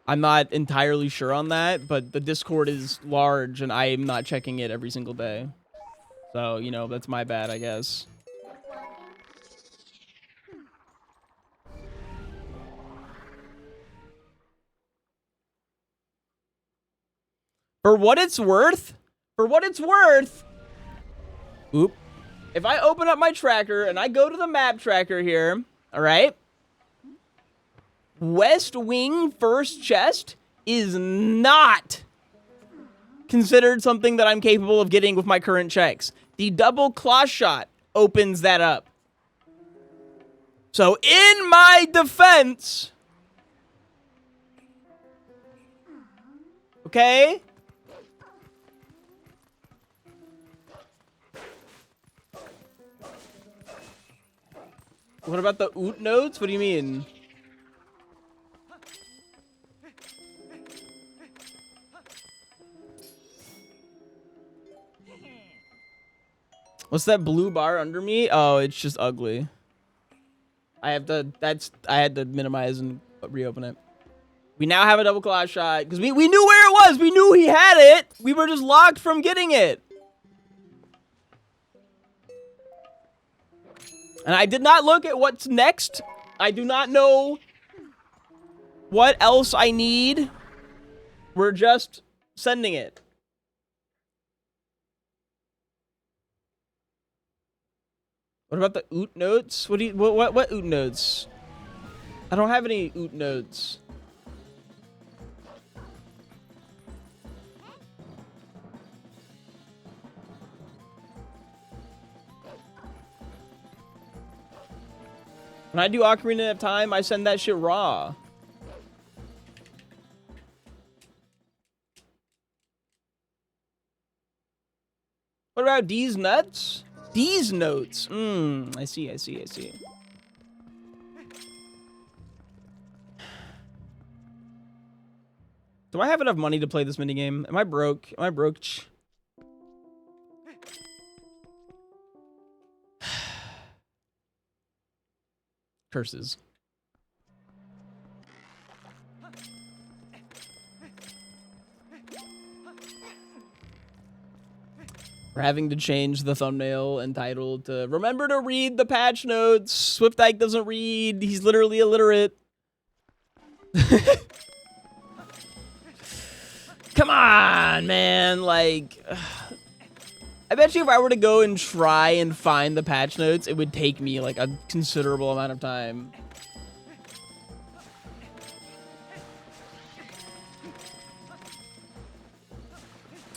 I'm not entirely sure on that, but the Discord is large and I am not checking it every single day. So, you know, that's my bad, I guess. For what it's worth, oop. If I open up my tracker and I go to the map tracker here, all right? West Wing first chest is not considered something that I'm capable of getting with my current checks. The double claw shot opens that up. So in my defense, okay? What about the oot nodes? What do you mean? What's that blue bar under me? Oh, it's just ugly. I had to minimize and reopen it. We now have a double claw shot because we knew where it was. We knew he had it. We were just locked from getting it. And I did not look at what's next. I do not know what else I need. We're just sending it. What about the oot notes? What oot notes? I don't have any oot notes. When I do Ocarina of Time, I send that shit raw. What about D's nuts? D's notes. I see. Do I have enough money to play this minigame? Am I broke? Am I broke? Curses. We're having to change the thumbnail and title to remember to read the patch notes. SwiftIke doesn't read. He's literally illiterate. Come on, man. Like, I bet you if I were to go and try and find the patch notes, it would take me like a considerable amount of time.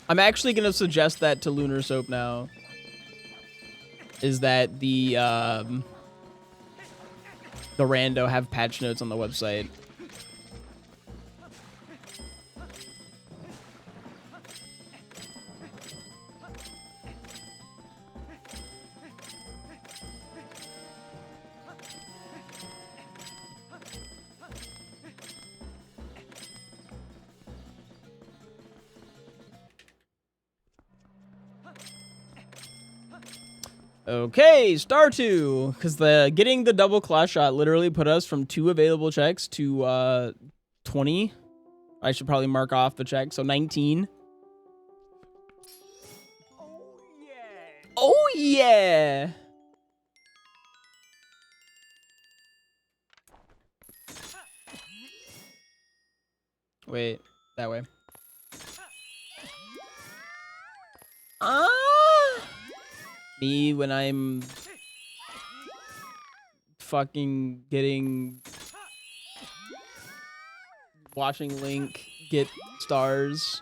I'm actually going to suggest that to Lunar Soap now. Is that the rando have patch notes on the website. Okay, star 2, because getting the double claw shot literally put us from 2 available checks to 20. I should probably mark off the check, so 19. Oh yeah! Wait, that way. Me when I'm fucking watching Link get stars.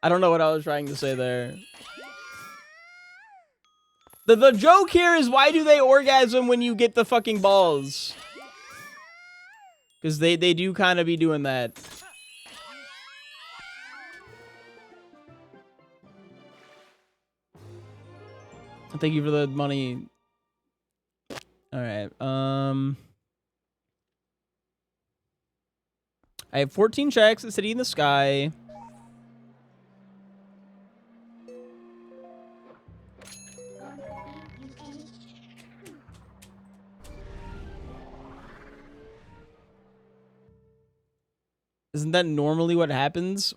I don't know what I was trying to say there. The joke here is, why do they orgasm when you get the fucking balls? Because they do kind of be doing that. Thank you for the money. All right. I have 14 checks at City in the Sky. Isn't that normally what happens?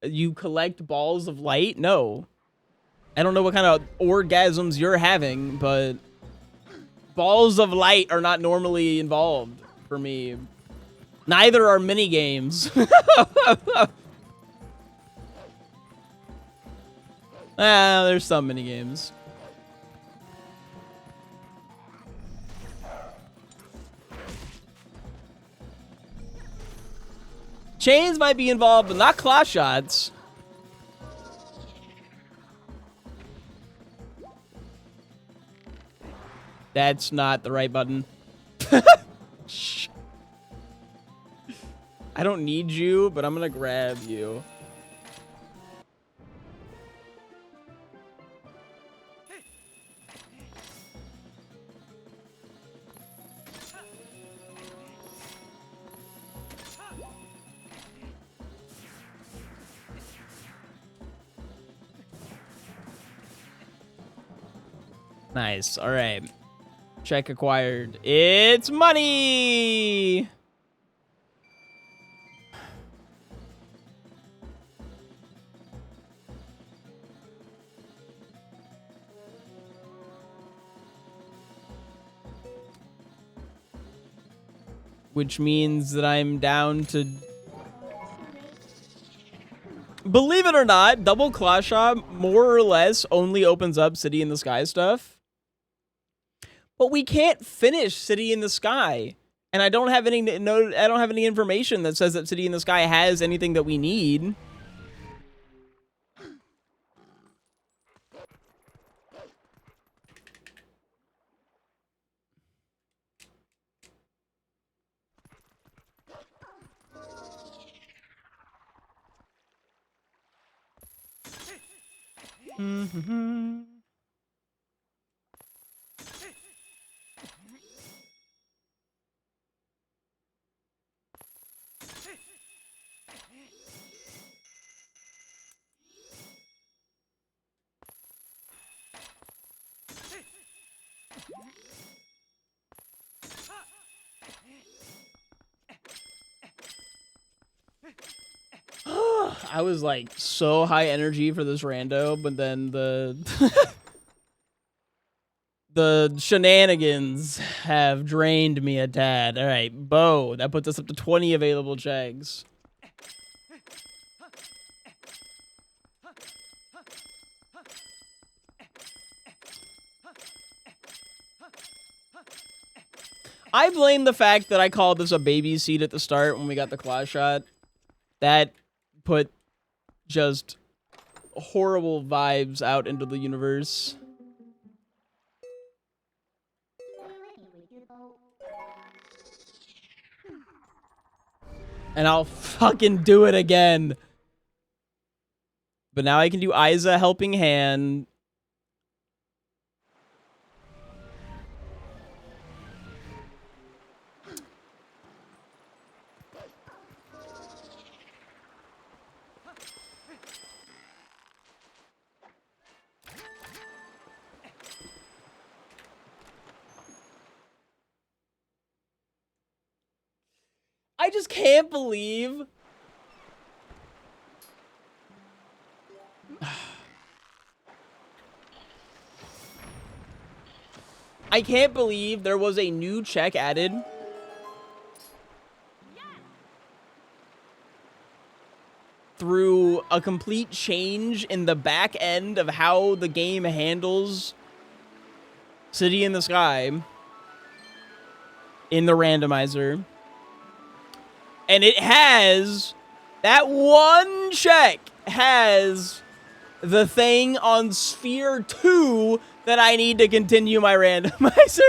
You collect balls of light? No. I don't know what kind of orgasms you're having, but balls of light are not normally involved for me. Neither are mini games. There's some mini games. Chains might be involved, but not claw shots. That's not the right button. I don't need you, but I'm gonna grab you. Nice. All right. Check acquired. It's money! Which means that I'm down to... Believe it or not, Double Claw Shop more or less only opens up City in the Sky stuff. But we can't finish City in the Sky. And I don't have any I don't have any information that says that City in the Sky has anything that we need. I was like so high energy for this rando, but then the the shenanigans have drained me a tad. All right, Bo, that puts us up to 20 available checks. I blame the fact that I called this a baby seat at the start when we got the claw shot. That put just horrible vibes out into the universe. And I'll fucking do it again. But now I can do Isa Helping Hand. I just can't believe... I can't believe there was a new check added. Through a complete change in the back end of how the game handles City in the Sky in the randomizer. And it has, that one check has the thing on Sphere 2 that I need to continue my randomizer.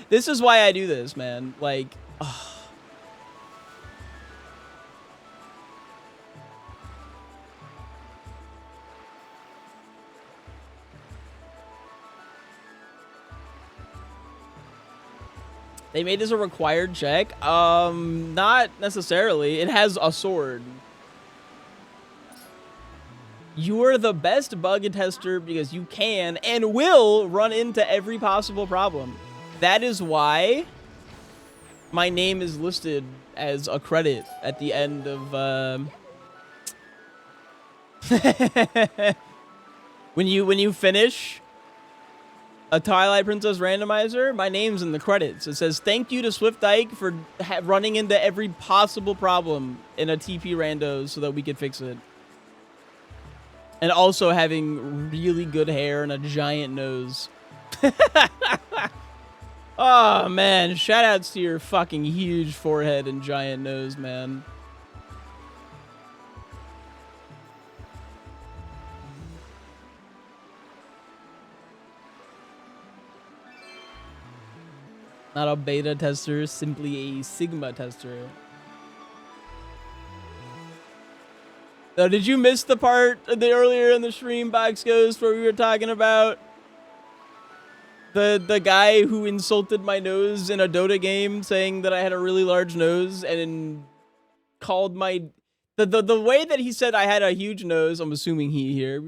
This is why I do this, man. Like, ugh. They made this a required check? Not necessarily. It has a sword. You are the best bug tester because you can and will run into every possible problem. That is why my name is listed as a credit at the end of when you finish a Twilight Princess randomizer, my name's in the credits. It says, thank you to SwiftIke for running into every possible problem in a TP rando so that we could fix it. And also having really good hair and a giant nose. Oh, man. Shoutouts to your fucking huge forehead and giant nose, man. Not a beta tester, simply a sigma tester. Now, did you miss the part earlier in the stream, Box Ghost, where we were talking about the guy who insulted my nose in a Dota game, saying that I had a really large nose, and called my the way that he said I had a huge nose, I'm assuming he here,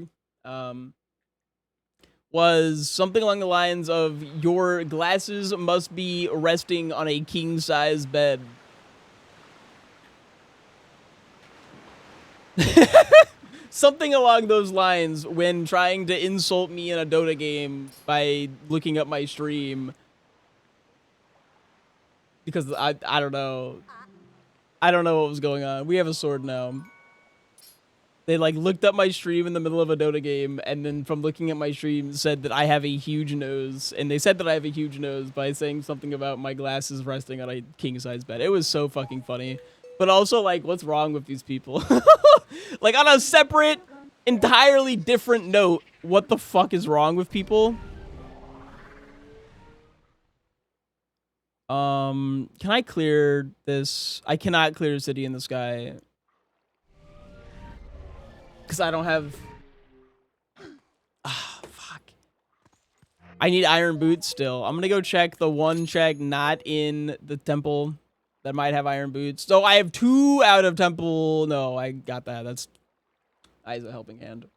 was something along the lines of, your glasses must be resting on a king-size bed. Something along those lines when trying to insult me in a Dota game by looking up my stream. Because I don't know. I don't know what was going on. We have a sword now. They like looked up my stream in the middle of a Dota game, and then from looking at my stream said that I have a huge nose. And they said that I have a huge nose by saying something about my glasses resting on a king-size bed. It was so fucking funny. But also, like, what's wrong with these people? Like, on a separate, entirely different note, what the fuck is wrong with people? Can I clear this? I cannot clear City in the Sky. Because I don't have... Ah, fuck. I need iron boots still. I'm gonna go check the one check not in the temple that might have iron boots. So I have 2 out of temple. No, I got that. That's eyes a helping hand.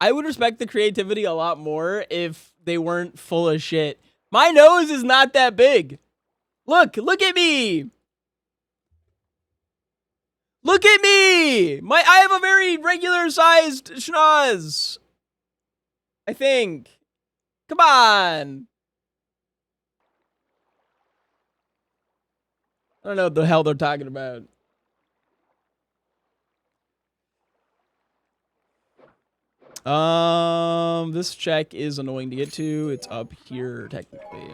I would respect the creativity a lot more if they weren't full of shit. My nose is not that big. Look at me. Look at me. I have a very regular sized schnoz. I think. Come on. I don't know what the hell they're talking about. This check is annoying to get to. It's up here, technically.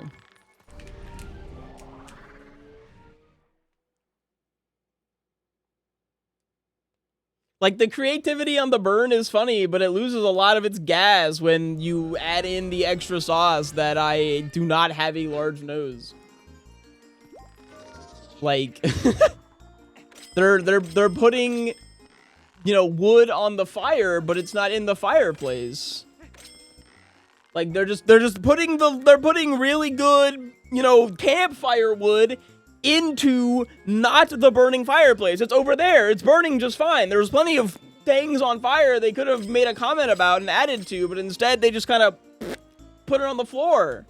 Like, the creativity on the burn is funny, but it loses a lot of its gas when you add in the extra sauce that I do not have a large nose. Like, they're putting, you know, wood on the fire, but it's not in the fireplace. Like, they're putting really good, you know, campfire wood into not the burning fireplace. It's over there. It's burning just fine. There's plenty of things on fire they could have made a comment about and added to, but instead they just kind of put it on the floor.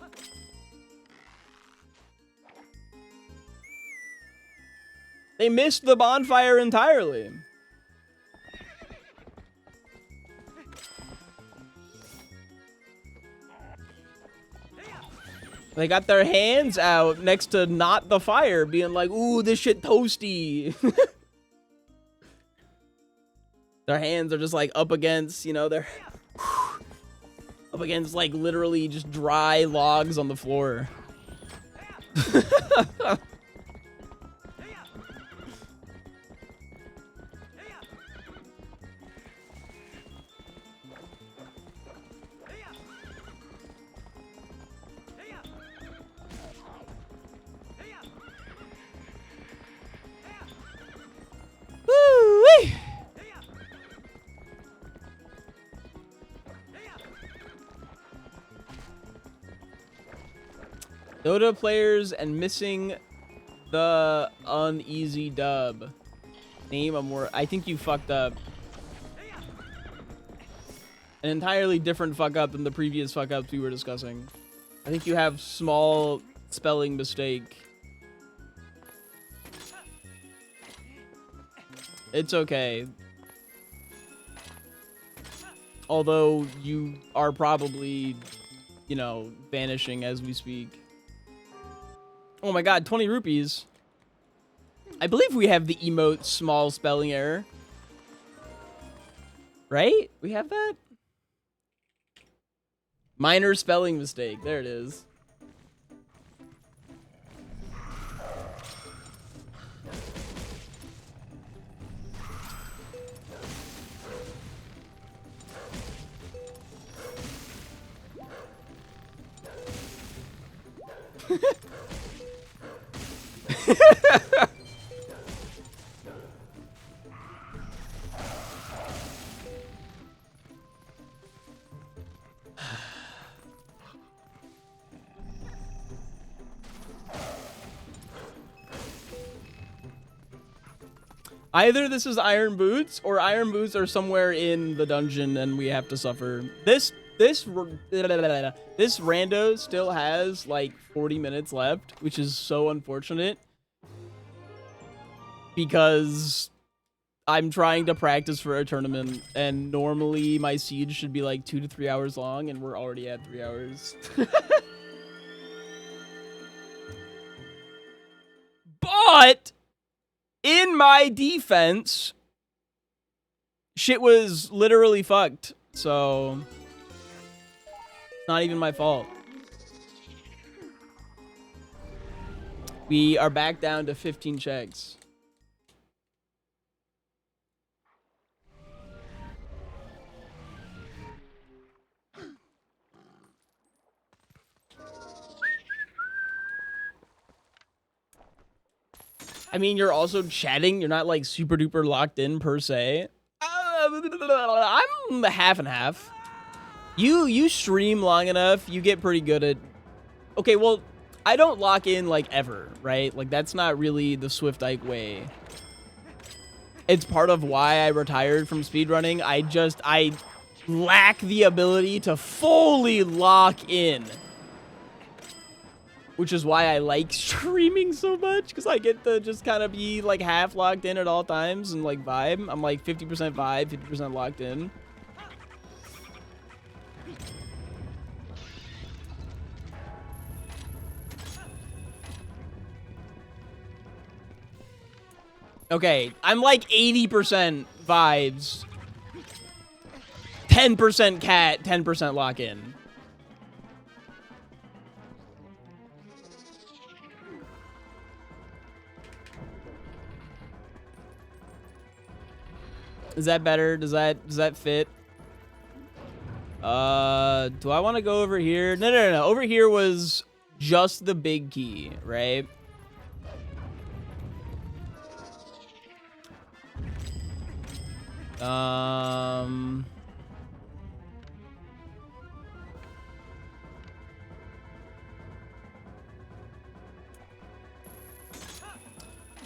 They missed the bonfire entirely. They got their hands out next to not the fire, being like, ooh, this shit toasty. Their hands are just like up against, you know, they're up against like literally just dry logs on the floor. Woo-wee. Dota players and missing the uneasy dub. Name a more... I think you fucked up. An entirely different fuck up than the previous fuck ups we were discussing. I think you have small spelling mistake. It's okay. Although you are probably, you know, vanishing as we speak. Oh my god, 20 rupees. I believe we have the emote small spelling error. Right? We have that? Minor spelling mistake. There it is. Either this is Iron Boots, or Iron Boots are somewhere in the dungeon and we have to suffer. This rando still has like 40 minutes left, which is so unfortunate. Because I'm trying to practice for a tournament, and normally my siege should be like 2 to 3 hours long, and we're already at 3 hours. But in my defense, shit was literally fucked. So it's not even my fault. We are back down to 15 checks. I mean, you're also chatting. You're not like super duper locked in per se. I'm half and half. You stream long enough, you get pretty good at... Okay, well, I don't lock in like ever, right? Like that's not really the SwiftIke way. It's part of why I retired from speedrunning. I lack the ability to fully lock in. Which is why I like streaming so much, because I get to just kind of be like half locked in at all times and like vibe. I'm like 50% vibe, 50% locked in. Okay, I'm like 80% vibes, 10% cat, 10% lock in. Is that better? Does that fit? Do I want to go over here? No. Over here was just the big key, right?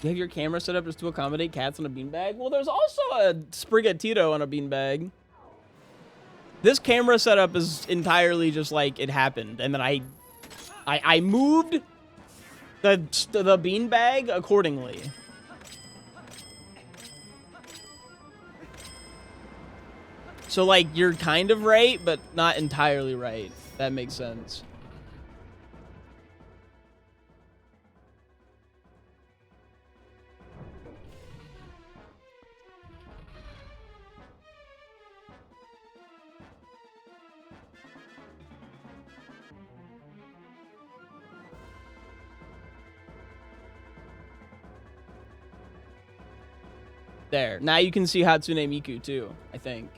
You have your camera set up just to accommodate cats on a beanbag? Well, there's also a Sprigatito on a beanbag. This camera setup is entirely just like it happened, and then I moved the beanbag accordingly. So like you're kind of right, but not entirely right. That makes sense. There. Now you can see Hatsune Miku too, I think.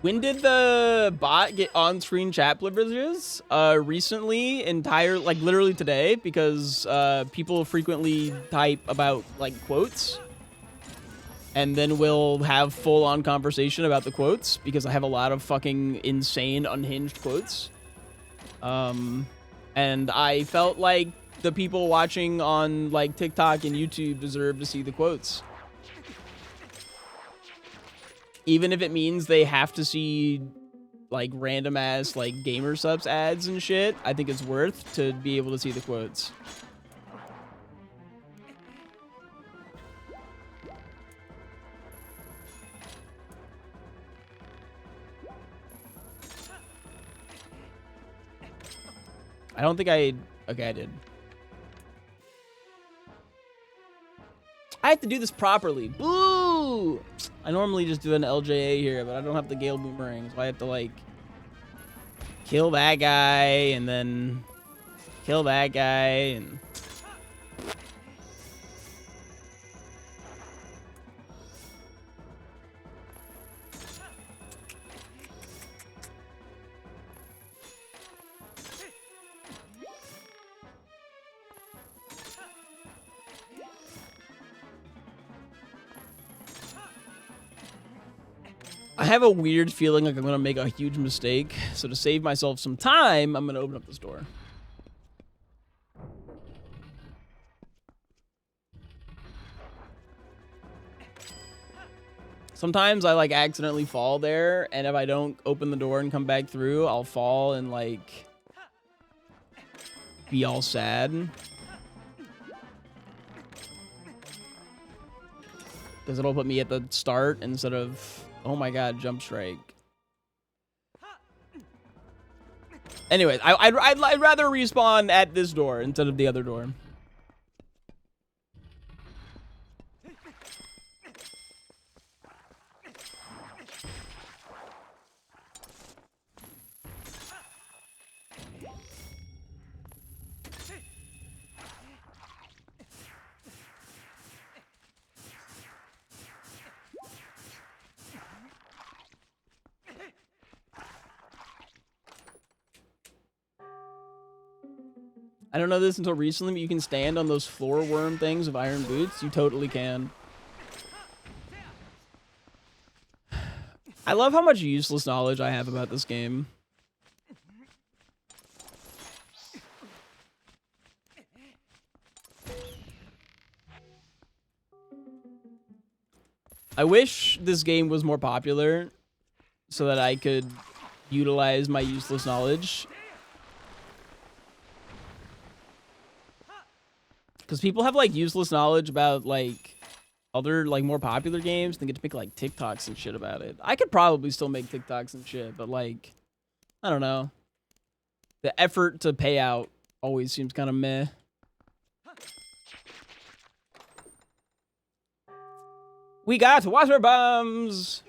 When did the bot get on-screen chat privileges? Recently, like literally today, because people frequently type about like quotes, and then we'll have full-on conversation about the quotes because I have a lot of fucking insane, unhinged quotes. And I felt like the people watching on like TikTok and YouTube deserve to see the quotes. Even if it means they have to see like random ass like gamer subs ads and shit, I think it's worth to be able to see the quotes. I don't think okay, I did. I have to do this properly. Boo! I normally just do an LJA here, but I don't have the Gale Boomerang, so I have to, like, kill that guy, and then kill that guy, and... I have a weird feeling like I'm going to make a huge mistake, so to save myself some time, I'm going to open up this door. Sometimes I, like, accidentally fall there, and if I don't open the door and come back through, I'll fall and, like, be all sad. Because it'll put me at the start instead of... Oh my god, jump strike. Anyways, I'd rather respawn at this door instead of the other door. I don't know this until recently, but you can stand on those floor worm things with iron boots. You totally can. I love how much useless knowledge I have about this game. I wish this game was more popular so that I could utilize my useless knowledge. Because people have, like, useless knowledge about, like, other, like, more popular games. They get to make, like, TikToks and shit about it. I could probably still make TikToks and shit, but, like, I don't know. The effort to pay out always seems kind of meh. We got water bombs!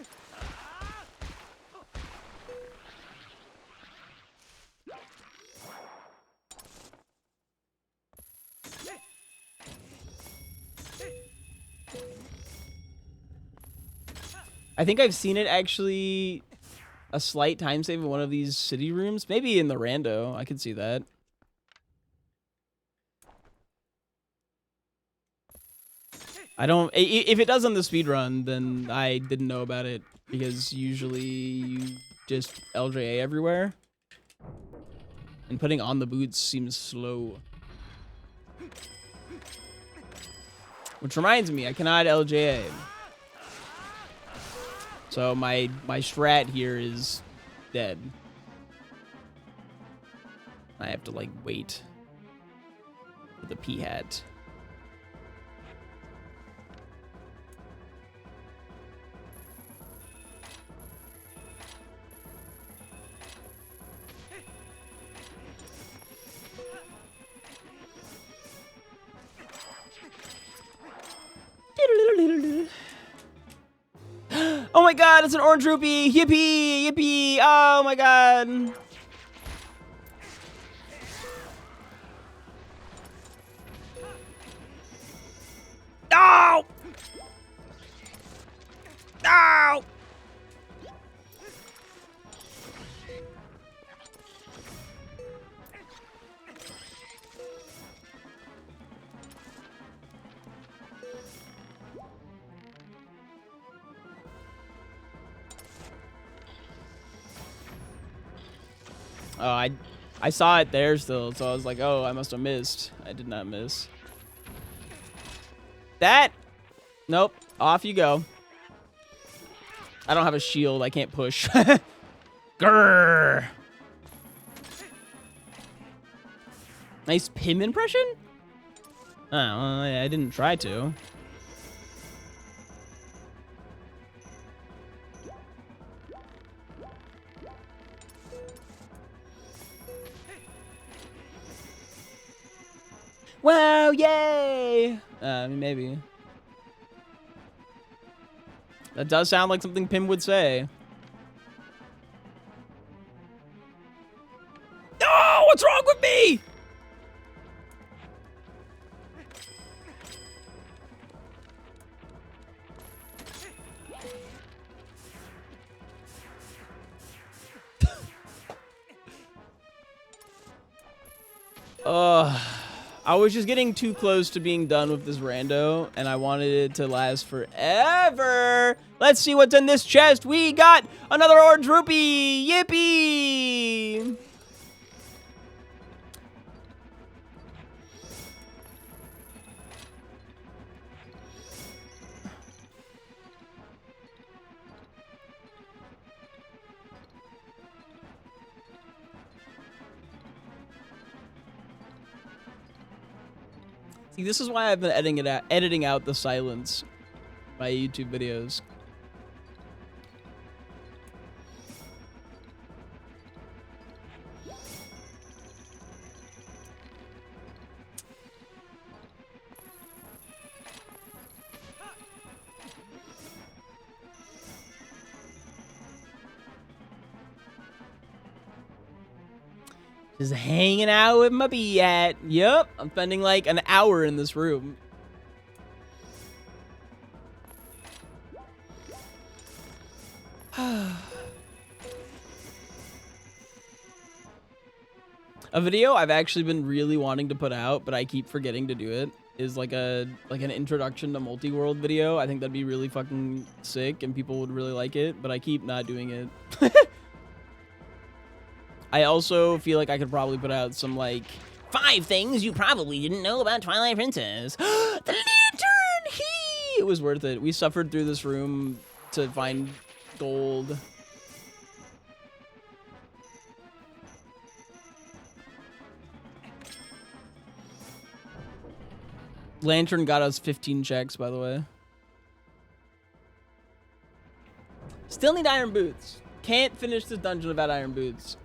I think I've seen it actually a slight time save in one of these city rooms. Maybe in the rando. I could see that. I don't... If it does on the speedrun, then I didn't know about it. Because usually you just LJA everywhere. And putting on the boots seems slow. Which reminds me, I cannot LJA. So my strat here is dead. I have to, like, wait for the P-hat. Oh my god, it's an orange rupee! Yippee! Yippee! Oh my god! Oh! Oh, I saw it there still, so I was like, oh, I must have missed. I did not miss. That. Nope. Off you go. I don't have a shield. I can't push. Grrr. Nice Pim impression? Oh, well, I didn't try to. Wow, yay! Maybe. That does sound like something Pim would say. No! What's wrong with me? I was just getting too close to being done with this rando, and I wanted it to last forever. Let's see what's in this chest. We got another orange rupee. Yippee! See, this is why I've been editing out the silence in my YouTube videos. Just hanging out with my BAT. Yup, I'm spending like an hour in this room. A video I've actually been really wanting to put out, but I keep forgetting to do it, is like an introduction to multi-world video. I think that'd be really fucking sick and people would really like it, but I keep not doing it. I also feel like I could probably put out some, like, 5 things you probably didn't know about Twilight Princess. The lantern! It was worth it. We suffered through this room to find gold. Lantern got us 15 checks, by the way. Still need iron boots. Can't finish this dungeon without iron boots.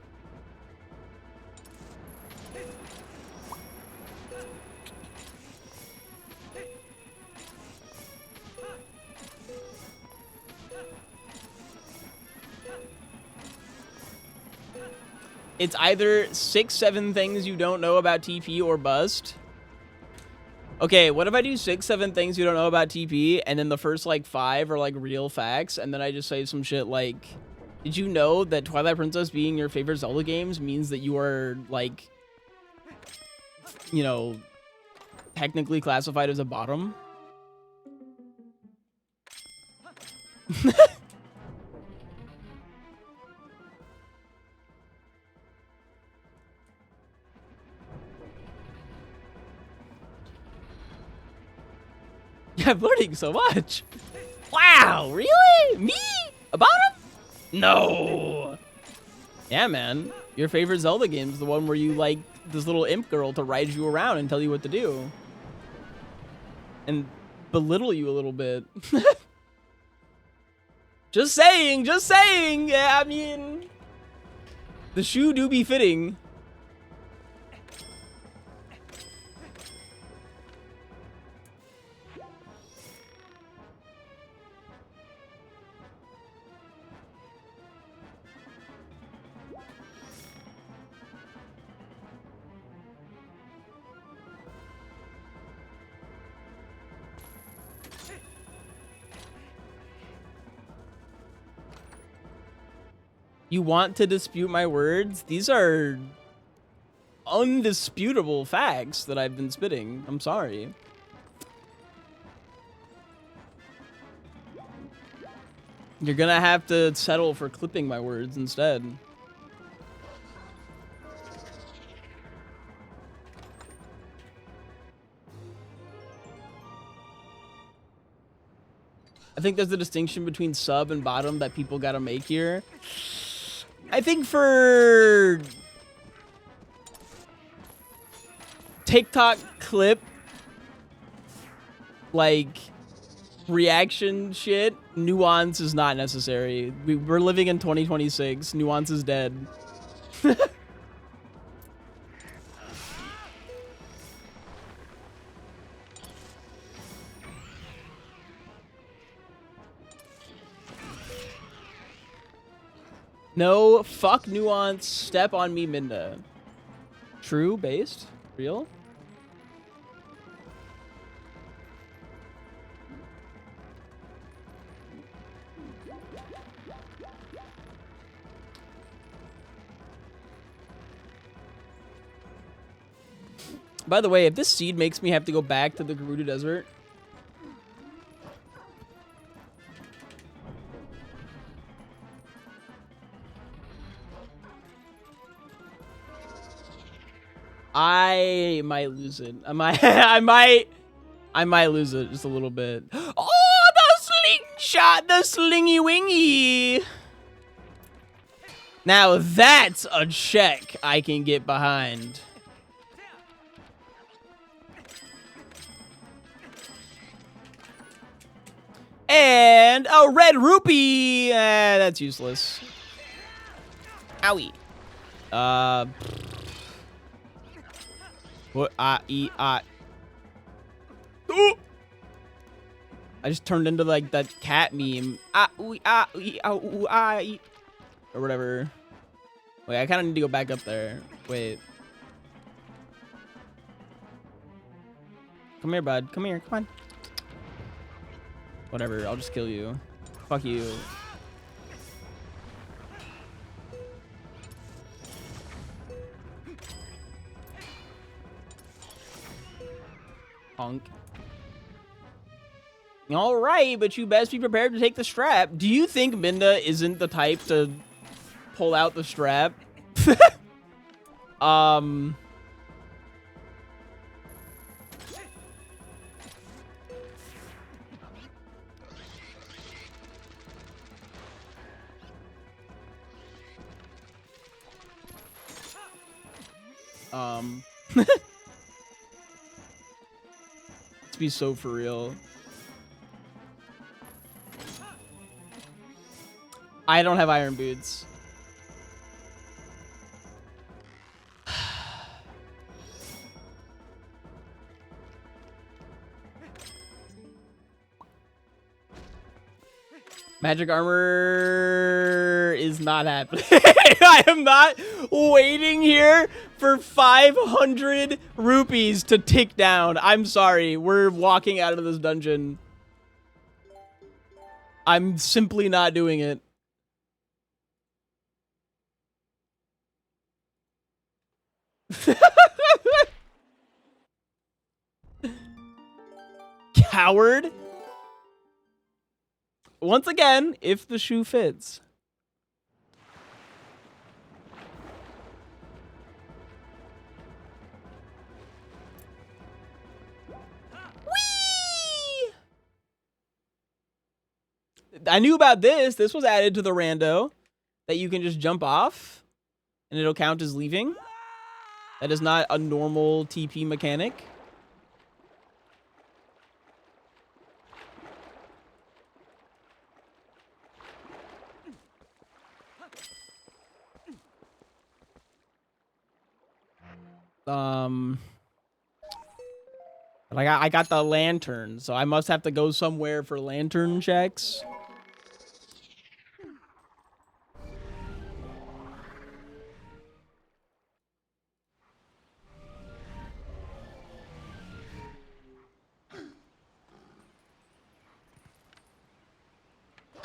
It's either 6, 7 things you don't know about TP or bust. Okay, what if I do 6, 7 things you don't know about TP, and then the first, like, 5 are, like, real facts, and then I just say some shit like, did you know that Twilight Princess being your favorite Zelda games means that you are, like, you know, technically classified as a bottom? I'm learning so much. Wow, really? Me? A bottom? No. Yeah, man. Your favorite Zelda game is the one where you like this little imp girl to ride you around and tell you what to do. And belittle you a little bit. Just saying, just saying. Yeah, I mean, the shoe do be fitting. You want to dispute my words? These are undisputable facts that I've been spitting. I'm sorry. You're gonna have to settle for clipping my words instead. I think there's a distinction between sub and bottom that people gotta make here. I think for TikTok clip, like, reaction shit, nuance is not necessary. We're living in 2026. Nuance is dead. No, fuck nuance. Step on me, Minda. True, based, real. By the way, if this seed makes me have to go back to the Gerudo Desert, I might lose it. I might lose it just a little bit. Oh, the slingshot, the slingy wingy. Now that's a check I can get behind. And a red rupee. That's useless. Owie. What? Ooh! I just turned into like that cat meme. Ooh, ooh, or whatever. Wait, I kind of need to go back up there. Wait. Come here, bud. Come here. Come on. Whatever. I'll just kill you. Fuck you. Punk. All right, but you best be prepared to take the strap. Do you think Minda isn't the type to pull out the strap? Let's be so for real. I don't have iron boots. Magic armor is not happening. I am not waiting here for 500 rupees to tick down. I'm sorry. We're walking out of this dungeon. I'm simply not doing it. Coward. Once again, if the shoe fits. Whee! I knew about this. This was added to the rando that you can just jump off and it'll count as leaving. That is not a normal TP mechanic. But I got the lantern, so I must have to go somewhere for lantern checks.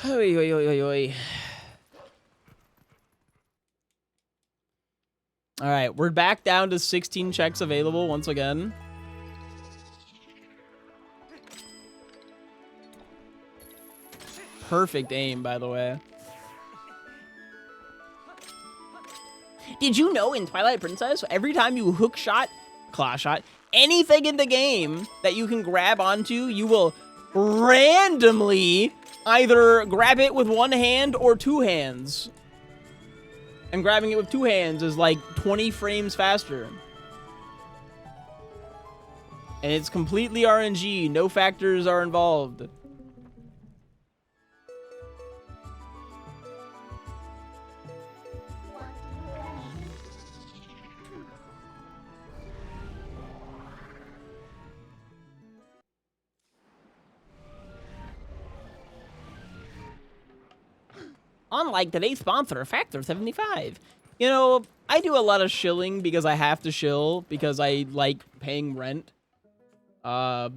Oy, oy, oy, oy, oy. All right, we're back down to 16 checks available once again. Perfect aim, by the way. Did you know in Twilight Princess, every time you hook shot, claw shot, anything in the game that you can grab onto, you will randomly either grab it with one hand or two hands. And grabbing it with two hands is like 20 frames faster. And it's completely RNG. No factors are involved. Unlike today's sponsor, Factor 75. You know, I do a lot of shilling because I have to shill because I like paying rent. But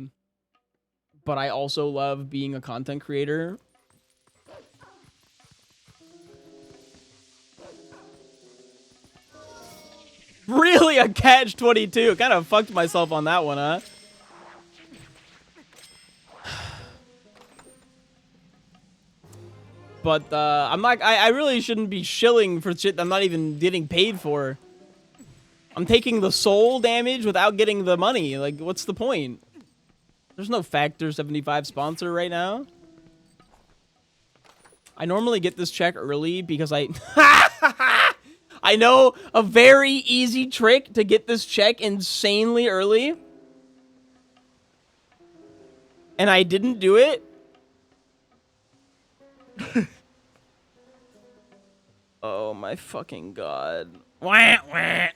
I also love being a content creator. Really a catch-22. Kind of fucked myself on that one, huh? But I'm not. I really shouldn't be shilling for shit I'm not even getting paid for. I'm taking the soul damage without getting the money. Like, what's the point? There's no Factor 75 sponsor right now. I normally get this check early because I know a very easy trick to get this check insanely early. And I didn't do it. Oh my fucking god. Wah, wah.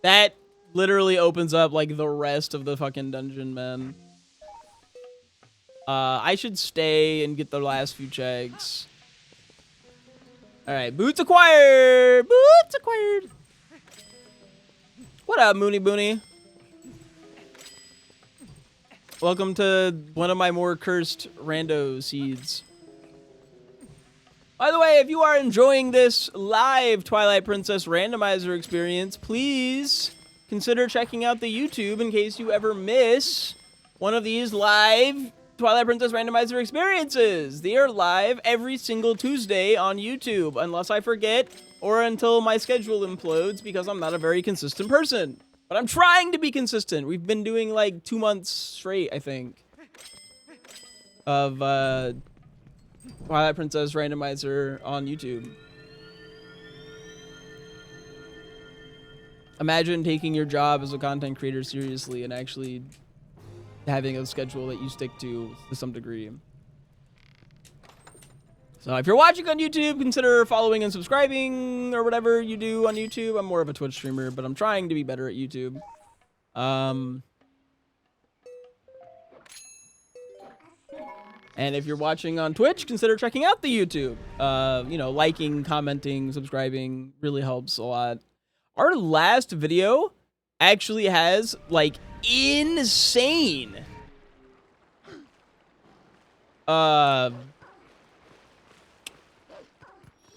That literally opens up like the rest of the fucking dungeon, man. I should stay and get the last few checks. Alright, boots acquired! Boots acquired! What up, Moony Boony? Welcome to one of my more cursed rando seeds. By the way, if you are enjoying this live Twilight Princess randomizer experience, please consider checking out the YouTube in case you ever miss one of these live Twilight Princess randomizer experiences. They are live every single Tuesday on YouTube, unless I forget or until my schedule implodes because I'm not a very consistent person. But I'm trying to be consistent. We've been doing like 2 months straight, I think, of Twilight Princess randomizer on YouTube. Imagine taking your job as a content creator seriously and actually having a schedule that you stick to some degree. So if you're watching on YouTube, consider following and subscribing or whatever you do on YouTube. I'm more of a Twitch streamer, but I'm trying to be better at YouTube. And if you're watching on Twitch, consider checking out the YouTube. You know, liking, commenting, subscribing really helps a lot. Our last video actually has, like, insane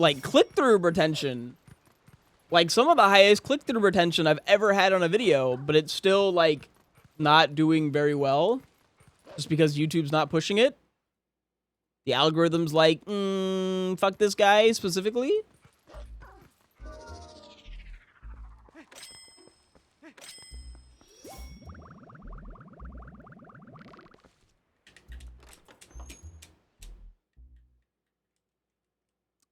like click-through retention. Like some of the highest click-through retention I've ever had on a video, but it's still like not doing very well just because YouTube's not pushing it. The algorithm's like, fuck this guy specifically.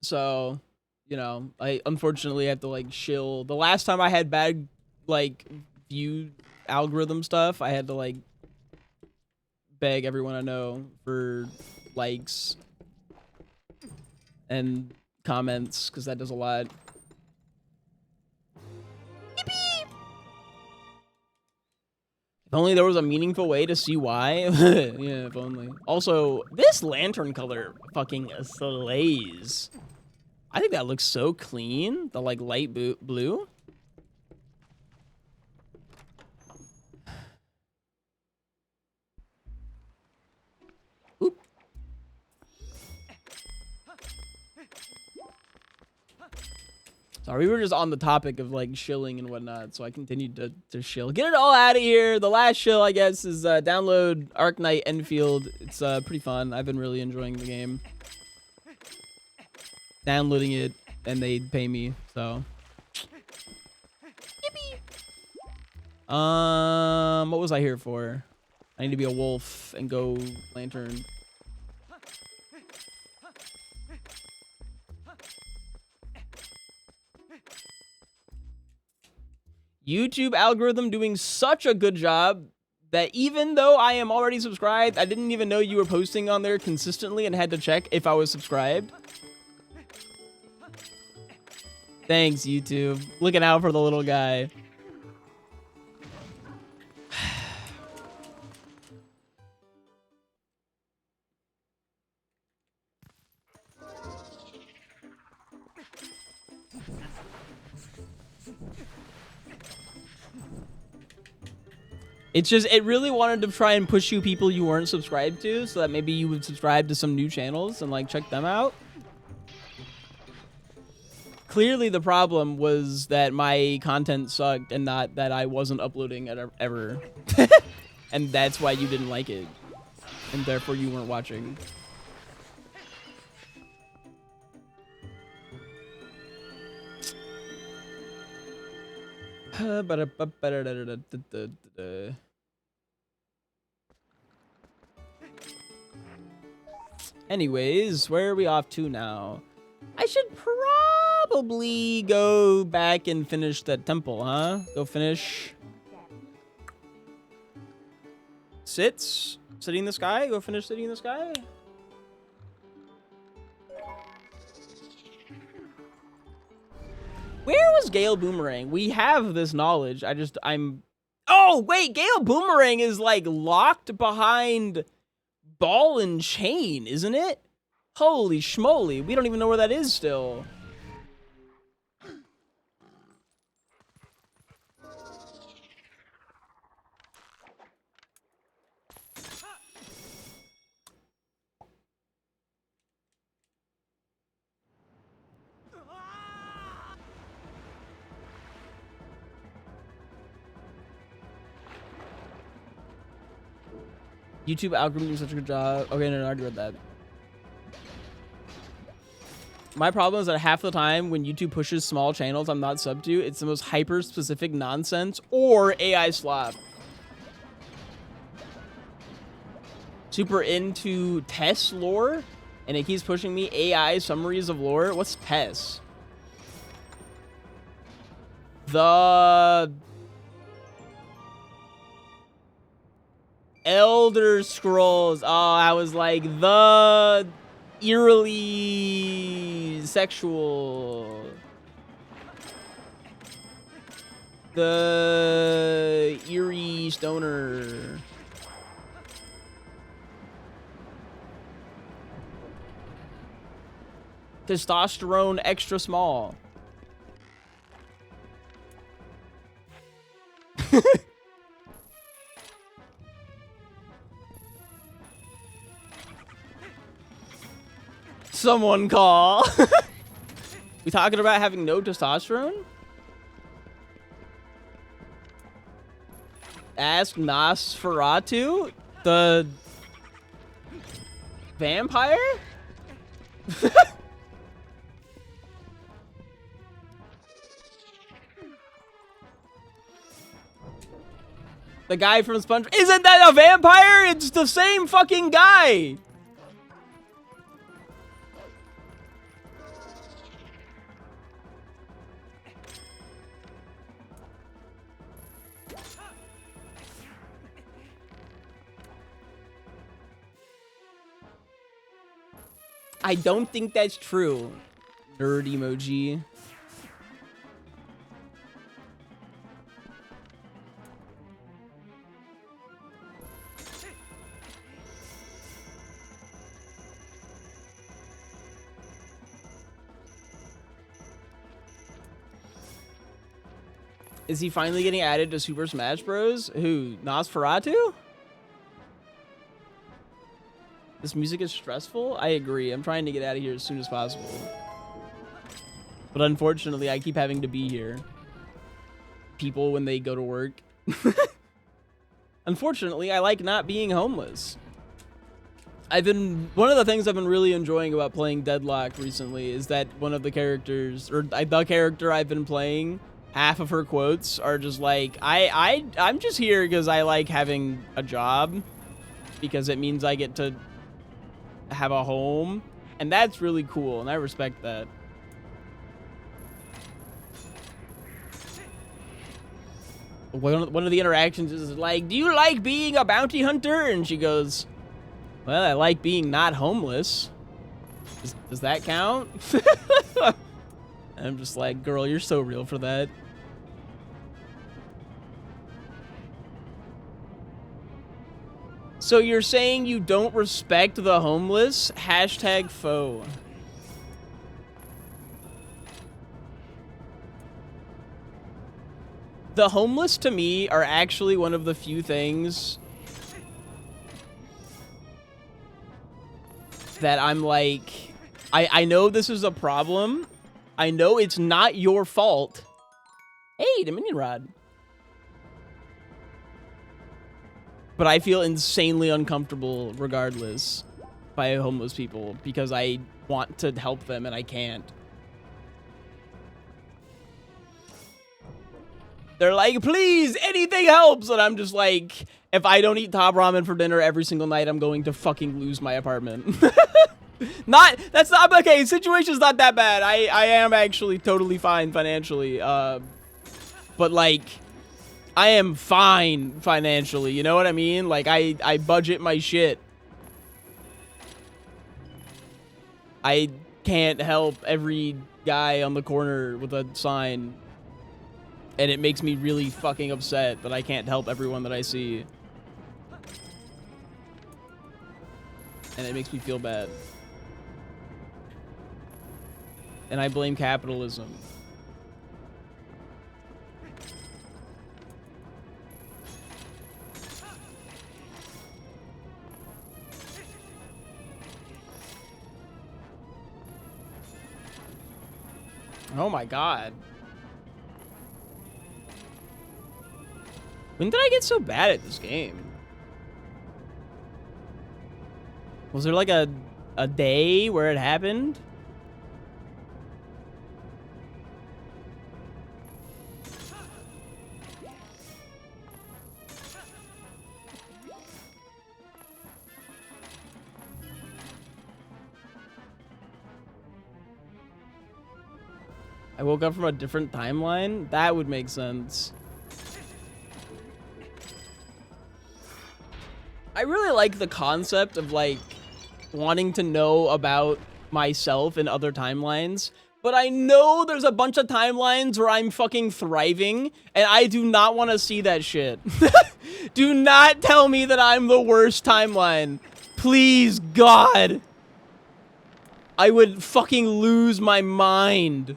So, you know, I unfortunately have to like shill. The last time I had bad like view algorithm stuff, I had to like beg everyone I know for likes and comments because that does a lot. Yippee! If only there was a meaningful way to see why. Yeah, if only. Also, this lantern color fucking slays. I think that looks so clean. The like light blue. Oop. Sorry, we were just on the topic of like shilling and whatnot, so I continued to shill. Get it all out of here. The last shill, I guess, is download Arknight Enfield. It's pretty fun. I've been really enjoying the game. Downloading it, and they pay me, so. Yippee! What was I here for? I need to be a wolf and go lantern. YouTube algorithm doing such a good job that even though I am already subscribed, I didn't even know you were posting on there consistently and had to check if I was subscribed. Thanks, YouTube. Looking out for the little guy. It's just, it really wanted to try and push you people you weren't subscribed to so that maybe you would subscribe to some new channels and like check them out. Clearly the problem was that my content sucked and not that I wasn't uploading it ever. And that's why you didn't like it. And therefore you weren't watching. Anyways, where are we off to now? I should probably go back and finish that temple, huh? Go finish. City in the sky? Go finish City in the Sky? Where was Gale Boomerang? We have this knowledge. Oh, wait, Gale Boomerang is like locked behind Ball and Chain, isn't it? Holy schmoly. We don't even know where that is still. YouTube algorithm doing such a good job. Okay, no, I already read that. My problem is that half the time when YouTube pushes small channels I'm not sub to, it's the most hyper-specific nonsense or AI slop. Super into Tess lore, and it keeps pushing me AI summaries of lore. What's Tess? The Elder Scrolls. Oh, I was like, the eerily sexual. The eerie stoner. Testosterone extra small. Someone call. We talking about having no testosterone? Ask Nosferatu, the vampire? The guy from SpongeBob. Isn't that a vampire? It's the same fucking guy. I don't think that's true. Nerd emoji. Is he finally getting added to Super Smash Bros? Who? Nosferatu? This music is stressful? I agree. I'm trying to get out of here as soon as possible. But unfortunately, I keep having to be here. People when they go to work. Unfortunately, I like not being homeless. One of the things I've been really enjoying about playing Deadlock recently is that one of the characters, or the character I've been playing, half of her quotes are just like, I'm just here because I like having a job because it means I get to have a home, and that's really cool, and I respect that. One of the interactions is like, do you like being a bounty hunter? And she goes, well, I like being not homeless. Does that count? And I'm just like, girl, you're so real for that. So you're saying you don't respect the homeless? Hashtag foe. The homeless to me are actually one of the few things that I'm like, I know this is a problem. I know it's not your fault. Hey, Dominion Rod. But I feel insanely uncomfortable regardless by homeless people because I want to help them and I can't. They're like, please, anything helps. And I'm just like, if I don't eat top ramen for dinner every single night, I'm going to fucking lose my apartment. That's not, okay, situation's not that bad. I am actually totally fine financially. But like, I am fine financially, you know what I mean? Like, I budget my shit. I can't help every guy on the corner with a sign. And it makes me really fucking upset that I can't help everyone that I see. And it makes me feel bad. And I blame capitalism. Oh my god. When did I get so bad at this game? Was there like a day where it happened? I woke up from a different timeline? That would make sense. I really like the concept of, like, wanting to know about myself in other timelines, but I know there's a bunch of timelines where I'm fucking thriving, and I do not want to see that shit. Do not tell me that I'm the worst timeline. Please, God. I would fucking lose my mind.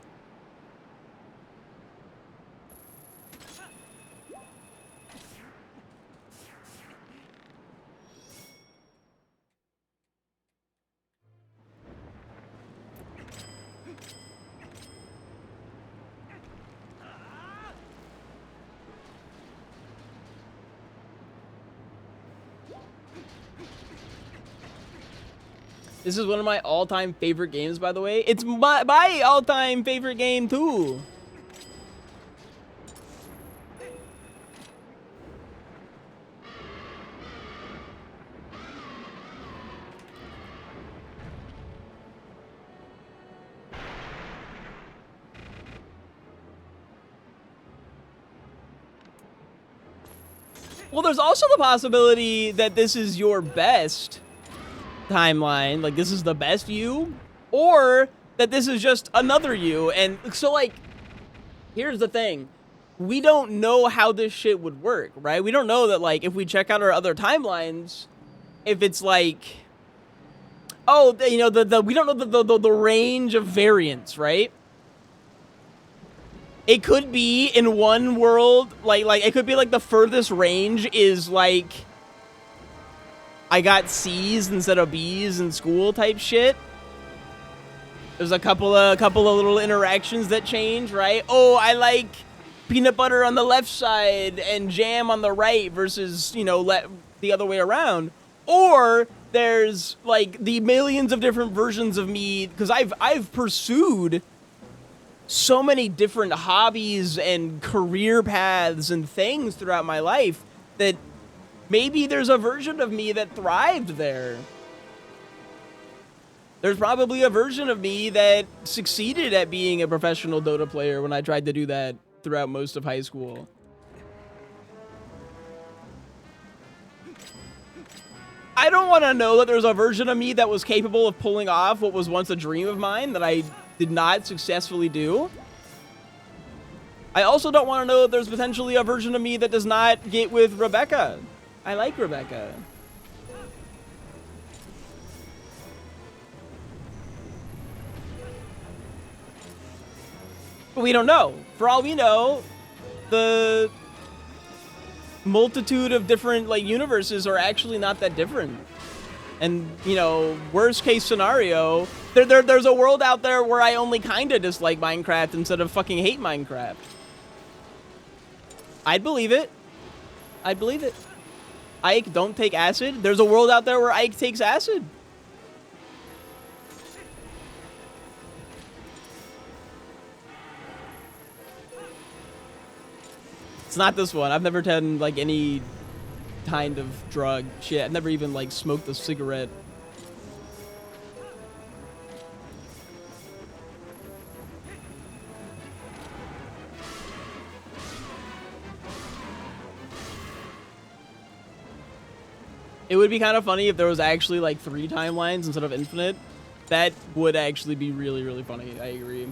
This is one of my all-time favorite games, by the way. It's my all-time favorite game, too. Well, there's also the possibility that this is your best timeline, like this is the best you, or that this is just another you. And so, like, here's the thing, we don't know how this shit would work, right? We don't know that, like, if we check out our other timelines, if it's like, oh, you know, we don't know the range of variance, right? It could be in one world, like it could be like the furthest range is like I got C's instead of B's in school type shit. There's a couple of little interactions that change, right? Oh, I like peanut butter on the left side and jam on the right versus, you know, the other way around. Or there's like the millions of different versions of me, because I've pursued so many different hobbies and career paths and things throughout my life that maybe there's a version of me that thrived there. There's probably a version of me that succeeded at being a professional Dota player when I tried to do that throughout most of high school. I don't want to know that there's a version of me that was capable of pulling off what was once a dream of mine that I did not successfully do. I also don't want to know that there's potentially a version of me that does not get with Rebecca. I like Rebecca. But we don't know. For all we know, the multitude of different like universes are actually not that different. And, you know, worst case scenario, there's a world out there where I only kind of dislike Minecraft instead of fucking hate Minecraft. I'd believe it. I'd believe it. Ike, don't take acid. There's a world out there where Ike takes acid. It's not this one. I've never done like any kind of drug shit. I've never even like smoked a cigarette. It would be kind of funny if there was actually like 3 timelines instead of infinite. That would actually be really, really funny. I agree.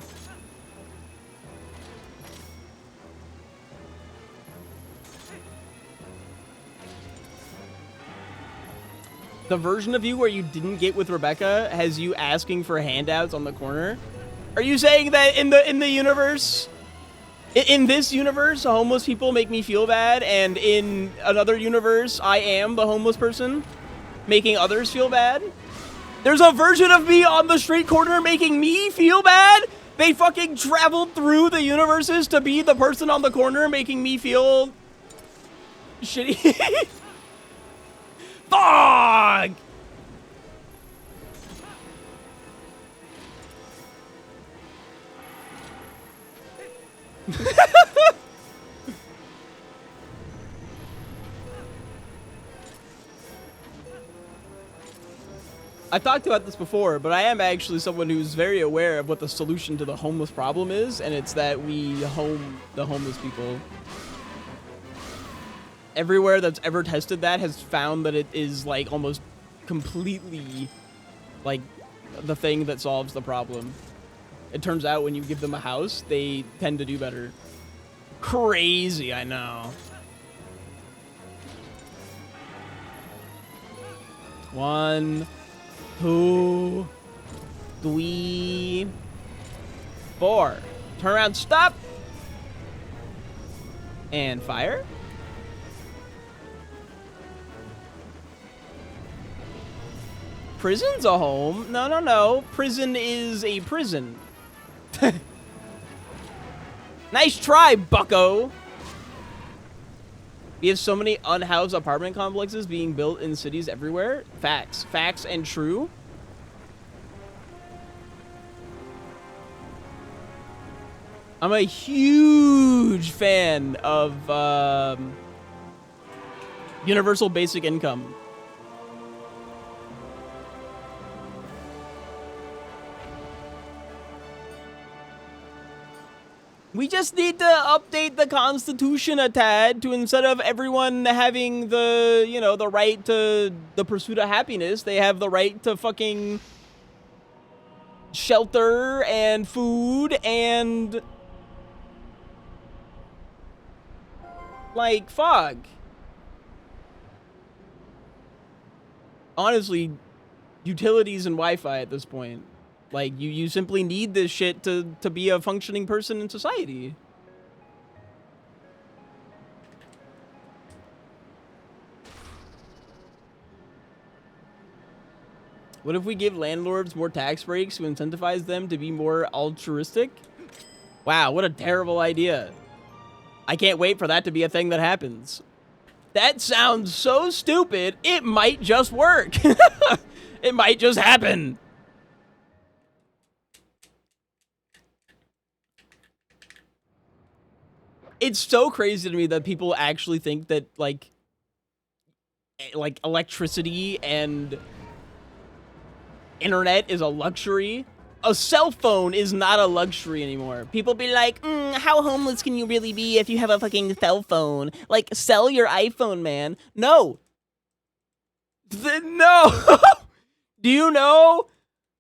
The version of you where you didn't get with Rebecca has you asking for handouts on the corner. Are you saying that in the universe, in this universe, homeless people make me feel bad, and in another universe, I am the homeless person making others feel bad? There's a version of me on the street corner making me feel bad? They fucking traveled through the universes to be the person on the corner making me feel shitty. Fuck! I've talked about this before, but I am actually someone who's very aware of what the solution to the homeless problem is, and it's that we home the homeless people. Everywhere that's ever tested that has found that it is like almost completely like the thing that solves the problem. It turns out when you give them a house, they tend to do better. Crazy, I know. 1, 2, 3, 4. Turn around, stop. And fire. Prison's a home. No, no, no. Prison is a prison. Nice try, bucko. We have so many unhoused apartment complexes being built in cities everywhere. Facts. Facts and true. I'm a huge fan of universal basic income. We just need to update the Constitution a tad to, instead of everyone having the, you know, the right to the pursuit of happiness, they have the right to fucking shelter and food and like, fuck. Honestly, utilities and Wi-Fi at this point. Like, you simply need this shit to be a functioning person in society. What if we give landlords more tax breaks to incentivize them to be more altruistic? Wow, what a terrible idea. I can't wait for that to be a thing that happens. That sounds so stupid, it might just work. It might just happen. It's so crazy to me that people actually think that like electricity and internet is a luxury. A cell phone is not a luxury anymore. People be like, how homeless can you really be if you have a fucking cell phone? Like, sell your iPhone, man. No. No. Do you know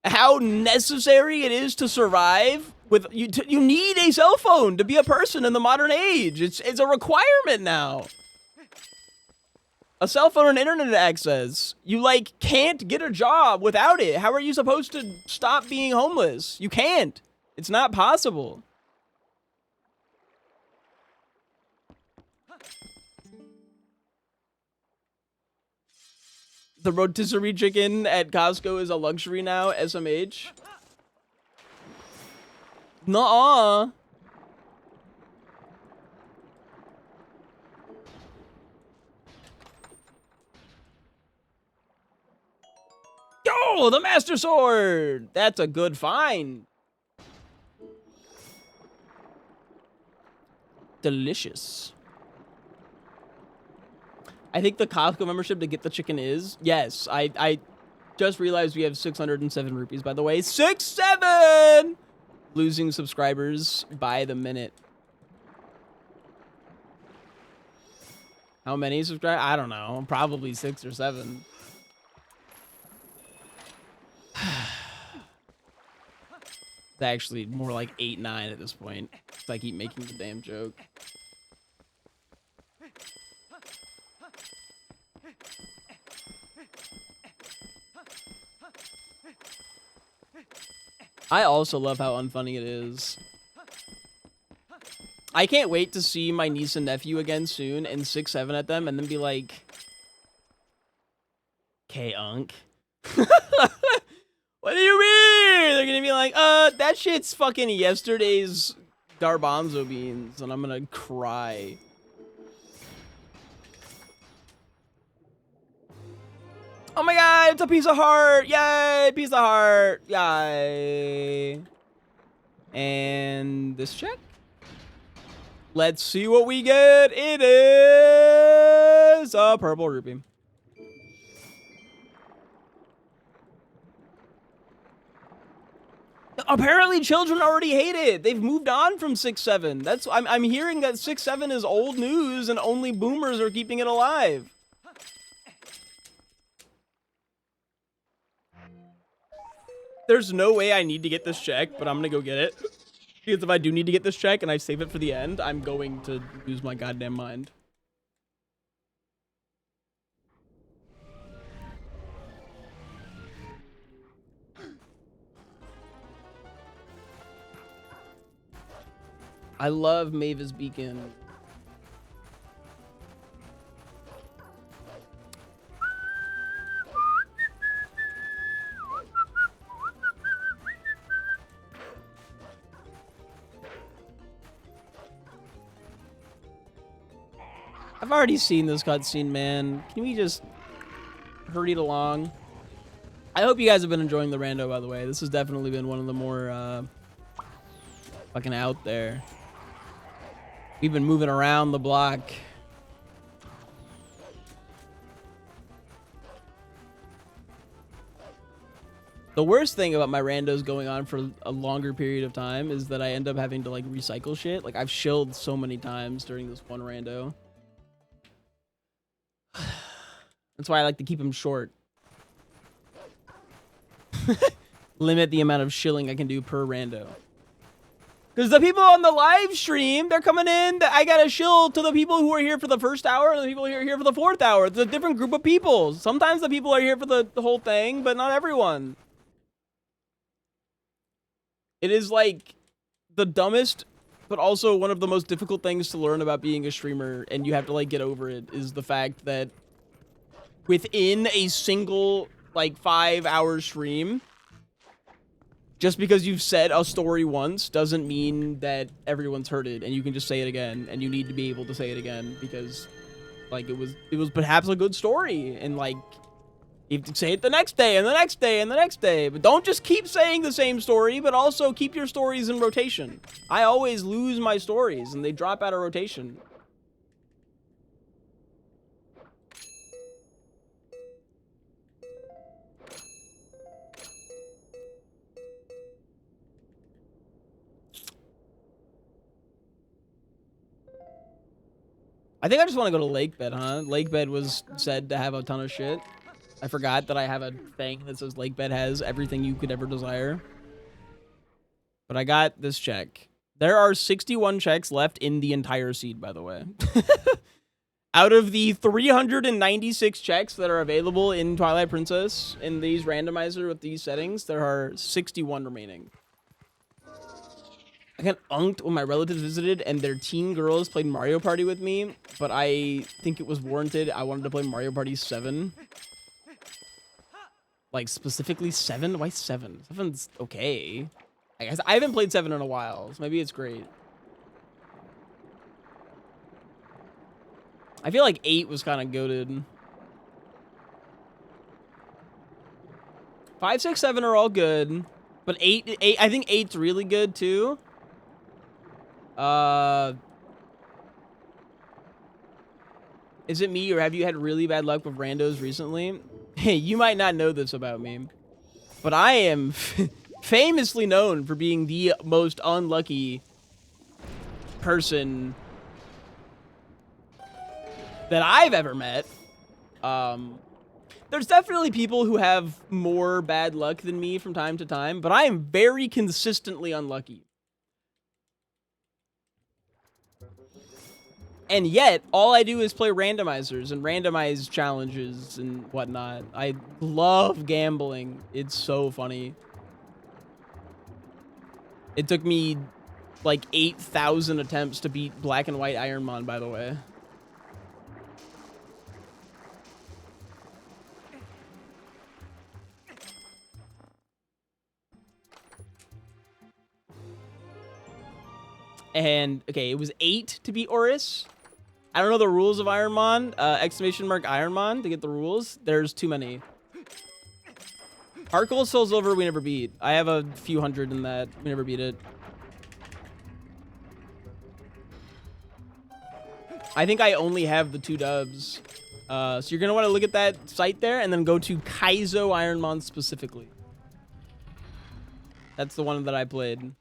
how necessary it is to survive? You need a cell phone to be a person in the modern age. It's a requirement now. A cell phone and internet access. You, like, can't get a job without it. How are you supposed to stop being homeless? You can't. It's not possible. The rotisserie chicken at Costco is a luxury now, SMH. Nuh-uh. Oh, the Master Sword! That's a good find. Delicious. I think the Costco membership to get the chicken is. Yes, I just realized we have 607 rupees, by the way. 6-7! Losing subscribers by the minute. How many subscribers? I don't know. Probably 6 or 7. It's actually more like 8, 9 at this point. If I keep making the damn joke. I also love how unfunny it is. I can't wait to see my niece and nephew again soon and 6-7 at them and then be like, K-Unk. What do you mean? They're gonna be like, that shit's fucking yesterday's garbanzo beans, and I'm gonna cry. Oh my god, it's a piece of heart! Yay, piece of heart! Yay. And this check? Let's see what we get. It is a purple rupee. Apparently, children already hate it. They've moved on from 6-7. That's I'm hearing that 6-7 is old news, and only boomers are keeping it alive. There's no way I need to get this check, but I'm gonna go get it. Because if I do need to get this check and I save it for the end, I'm going to lose my goddamn mind. I love Mavis Beacon. I've already seen this cutscene, man. Can we just hurry it along? I hope you guys have been enjoying the rando, by the way. This has definitely been one of the more fucking out there. We've been moving around the block. The worst thing about my randos going on for a longer period of time is that I end up having to, like, recycle shit. Like, I've shilled so many times during this one rando. That's why I like to keep them short. Limit the amount of shilling I can do per rando. Because the people on the live stream, they're coming in. I gotta shill to the people who are here for the first hour and the people who are here for the 4th hour. It's a different group of people. Sometimes the people are here for the whole thing, but not everyone. It is like the dumbest, but also one of the most difficult things to learn about being a streamer, and you have to, like, get over it, is the fact that within a single, like, 5-hour stream, just because you've said a story once doesn't mean that everyone's heard it and you can just say it again, and you need to be able to say it again because, like, it was perhaps a good story, and, like, You have to say it the next day and the next day and the next day. But don't just keep saying the same story, but also keep your stories in rotation. I always lose my stories and they drop out of rotation. I think I just want to go to Lake Bed, huh? Lake Bed was said to have a ton of shit. I forgot that I have a thing that says Lake Bed has everything you could ever desire. But I got this check. There are 61 checks left in the entire seed, by the way. Out of the 396 checks that are available in Twilight Princess in these randomizer with these settings, there are 61 remaining. I got unked when my relatives visited and their teen girls played Mario Party with me, but I think it was warranted. I wanted to play Mario Party 7. Like, specifically 7? Why 7? 7's okay. I guess I haven't played 7 in a while, so maybe it's great. I feel like 8 was kind of goated. 5, 6, 7 are all good, but 8, I think 8's really good too. Is it me or have you had really bad luck with randos recently? Hey, you might not know this about me, but I am famously known for being the most unlucky person that I've ever met. There's definitely people who have more bad luck than me from time to time, but I am very consistently unlucky. And yet, all I do is play randomizers and randomize challenges and whatnot. I love gambling. It's so funny. It took me like 8,000 attempts to beat Black and White Ironmon, by the way. And, okay, it was 8 to beat Oris. I don't know the rules of Ironmon. Exclamation mark Ironmon to get the rules. There's too many. Heart Gold, Soul Silver, we never beat. I have a few hundred in that. We never beat it. I think I only have the 2 dubs. So you're going to want to look at that site there and then go to Kaizo Ironmon specifically. That's the one that I played.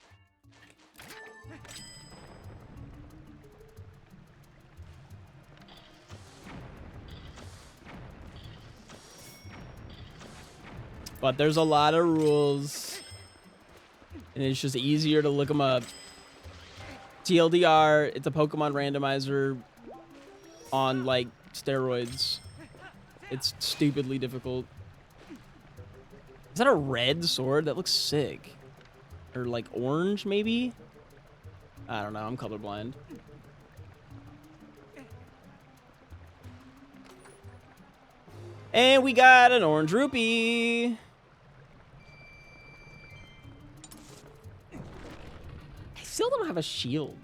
But there's a lot of rules, and it's just easier to look them up. TLDR, it's a Pokemon randomizer on, like, steroids. It's stupidly difficult. Is that a red sword? That looks sick. Or, like, orange, maybe? I don't know. I'm colorblind. And we got an orange rupee. I still don't have a shield.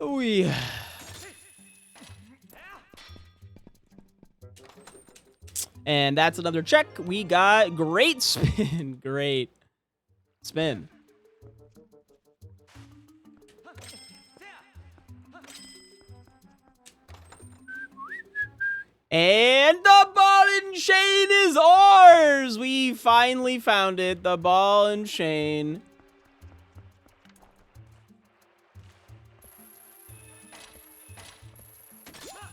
Oh yeah. And that's another check. We got great spin. Great spin. And the ball and chain is ours. We finally found it. The ball and chain.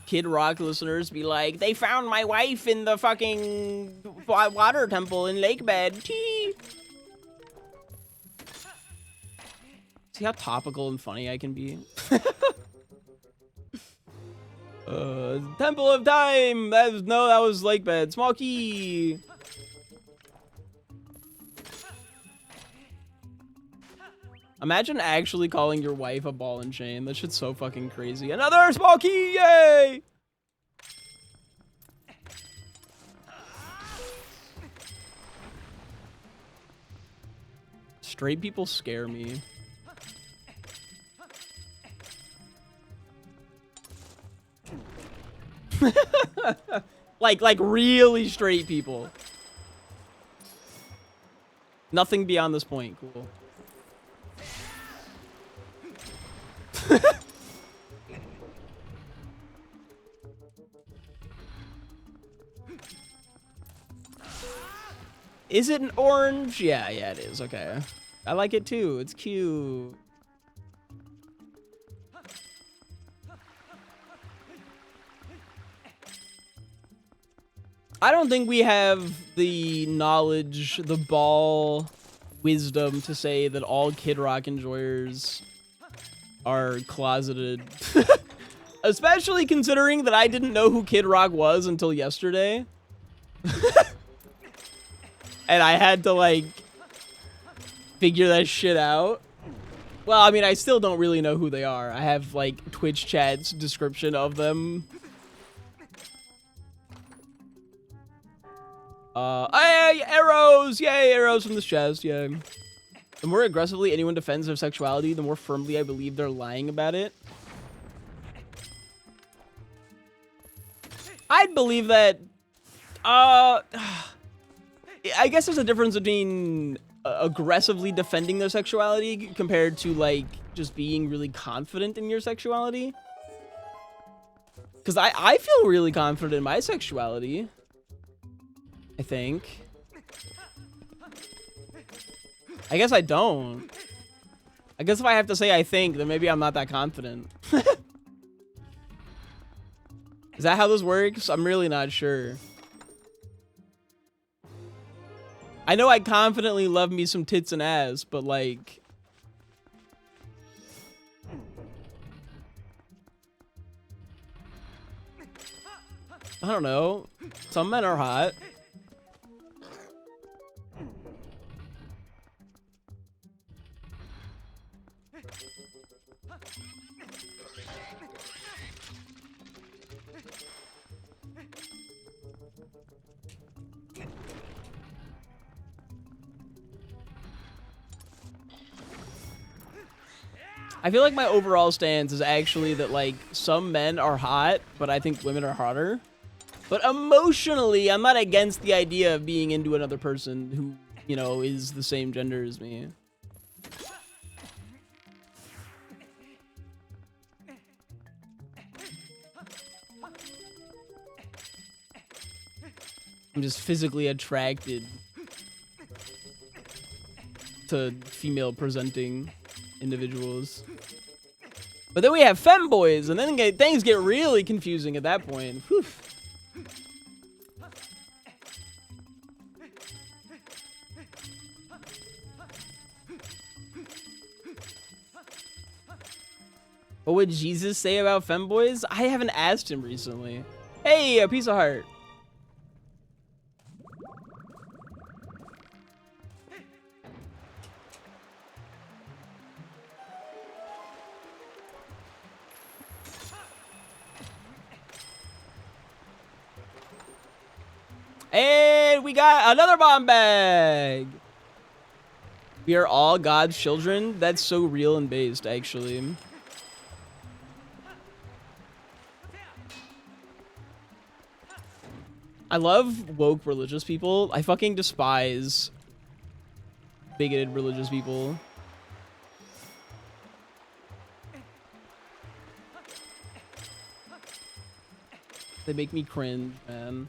Kid Rock listeners be like, they found my wife in the fucking water temple in Lake Bed. Chee. See how topical and funny I can be? Temple of Time. That was Lake Bed. Small key. Imagine actually calling your wife a ball and chain. That shit's so fucking crazy. Another small key! Yay! Straight people scare me. like really straight people. Nothing beyond this point. Cool. Is it an orange? Yeah, it is. Okay. I like it too. It's cute. I don't think we have the knowledge, the ball, wisdom to say that all Kid Rock enjoyers are closeted. Especially considering that I didn't know who Kid Rock was until yesterday. And I had to, like, figure that shit out. Well, I mean, I still don't really know who they are. I have, like, Twitch chat's description of them. Hey, arrows! Yay, arrows from this chest, yeah. The more aggressively anyone defends their sexuality, the more firmly I believe they're lying about it. I'd believe that, I guess there's a difference between aggressively defending their sexuality compared to, like, just being really confident in your sexuality. Because I feel really confident in my sexuality. I think. I guess I don't. I guess if I have to say I think, then maybe I'm not that confident. Is that how this works? I'm really not sure. I know I confidently love me some tits and ass, but like... I don't know. Some men are hot. I feel like my overall stance is actually that, like, some men are hot, but I think women are hotter. But emotionally, I'm not against the idea of being into another person who, you know, is the same gender as me. I'm just physically attracted to female-presenting individuals. But then we have femboys, and then things get really confusing at that point. Whew. What would Jesus say about femboys? I haven't asked him recently. Hey, a piece of heart. And we got another bomb bag. We are all God's children. That's so real and based, actually. I love woke religious people. I fucking despise bigoted religious people. They make me cringe, man.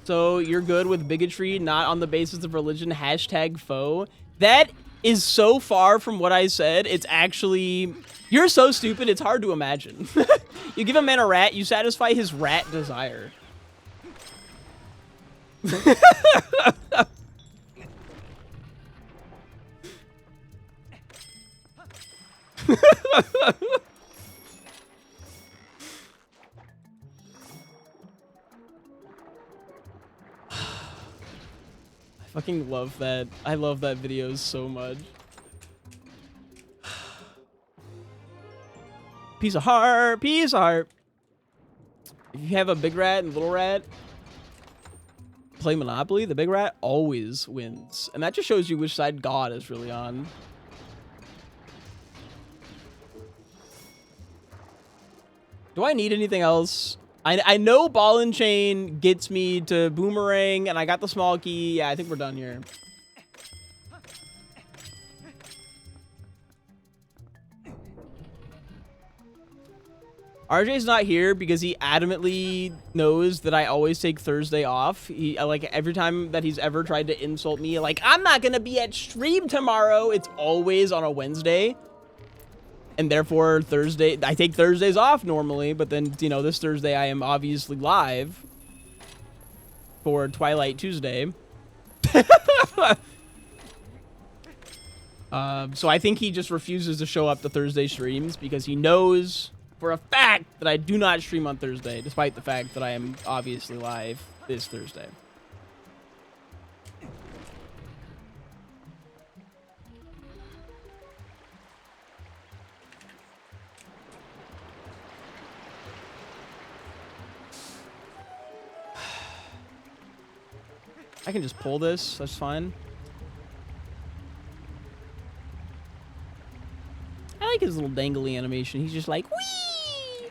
So you're good with bigotry, not on the basis of religion, hashtag foe. That is so far from what I said. It's actually, you're so stupid. It's hard to imagine. You give a man a rat, you satisfy his rat desire. Fucking love that. I love that video so much. Piece of heart, piece of heart. If you have a big rat and little rat, play Monopoly, the big rat always wins. And that just shows you which side God is really on. Do I need anything else? I know ball and chain gets me to boomerang, and I got the small key. Yeah, I think we're done here. RJ's not here because he adamantly knows that I always take Thursday off. He, like, every time that he's ever tried to insult me, like, I'm not gonna be at stream tomorrow. It's always on a Wednesday. And therefore, Thursday, I take Thursdays off normally, but then, you know, this Thursday I am obviously live for Twilight Tuesday. So I think he just refuses to show up to Thursday streams because he knows for a fact that I do not stream on Thursday, despite the fact that I am obviously live this Thursday. I can just pull this, that's fine. I like his little dangly animation. He's just like, whee!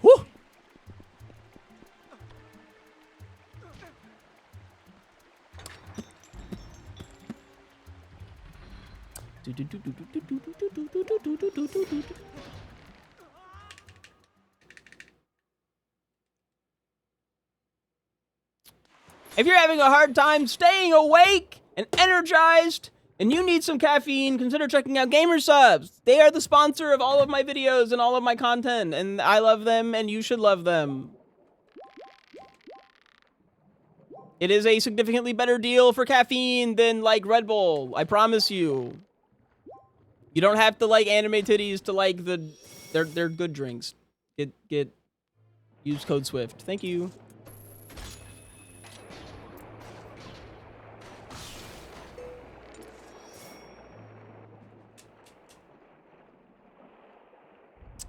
Woo! If you're having a hard time staying awake and energized and you need some caffeine, consider checking out Gamer Subs. They are the sponsor of all of my videos and all of my content, and I love them and you should love them. It is a significantly better deal for caffeine than like Red Bull, I promise you. You don't have to like anime titties to like they're good drinks. Use code SWIFT. Thank you.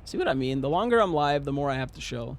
See what I mean? The longer I'm live, the more I have to show.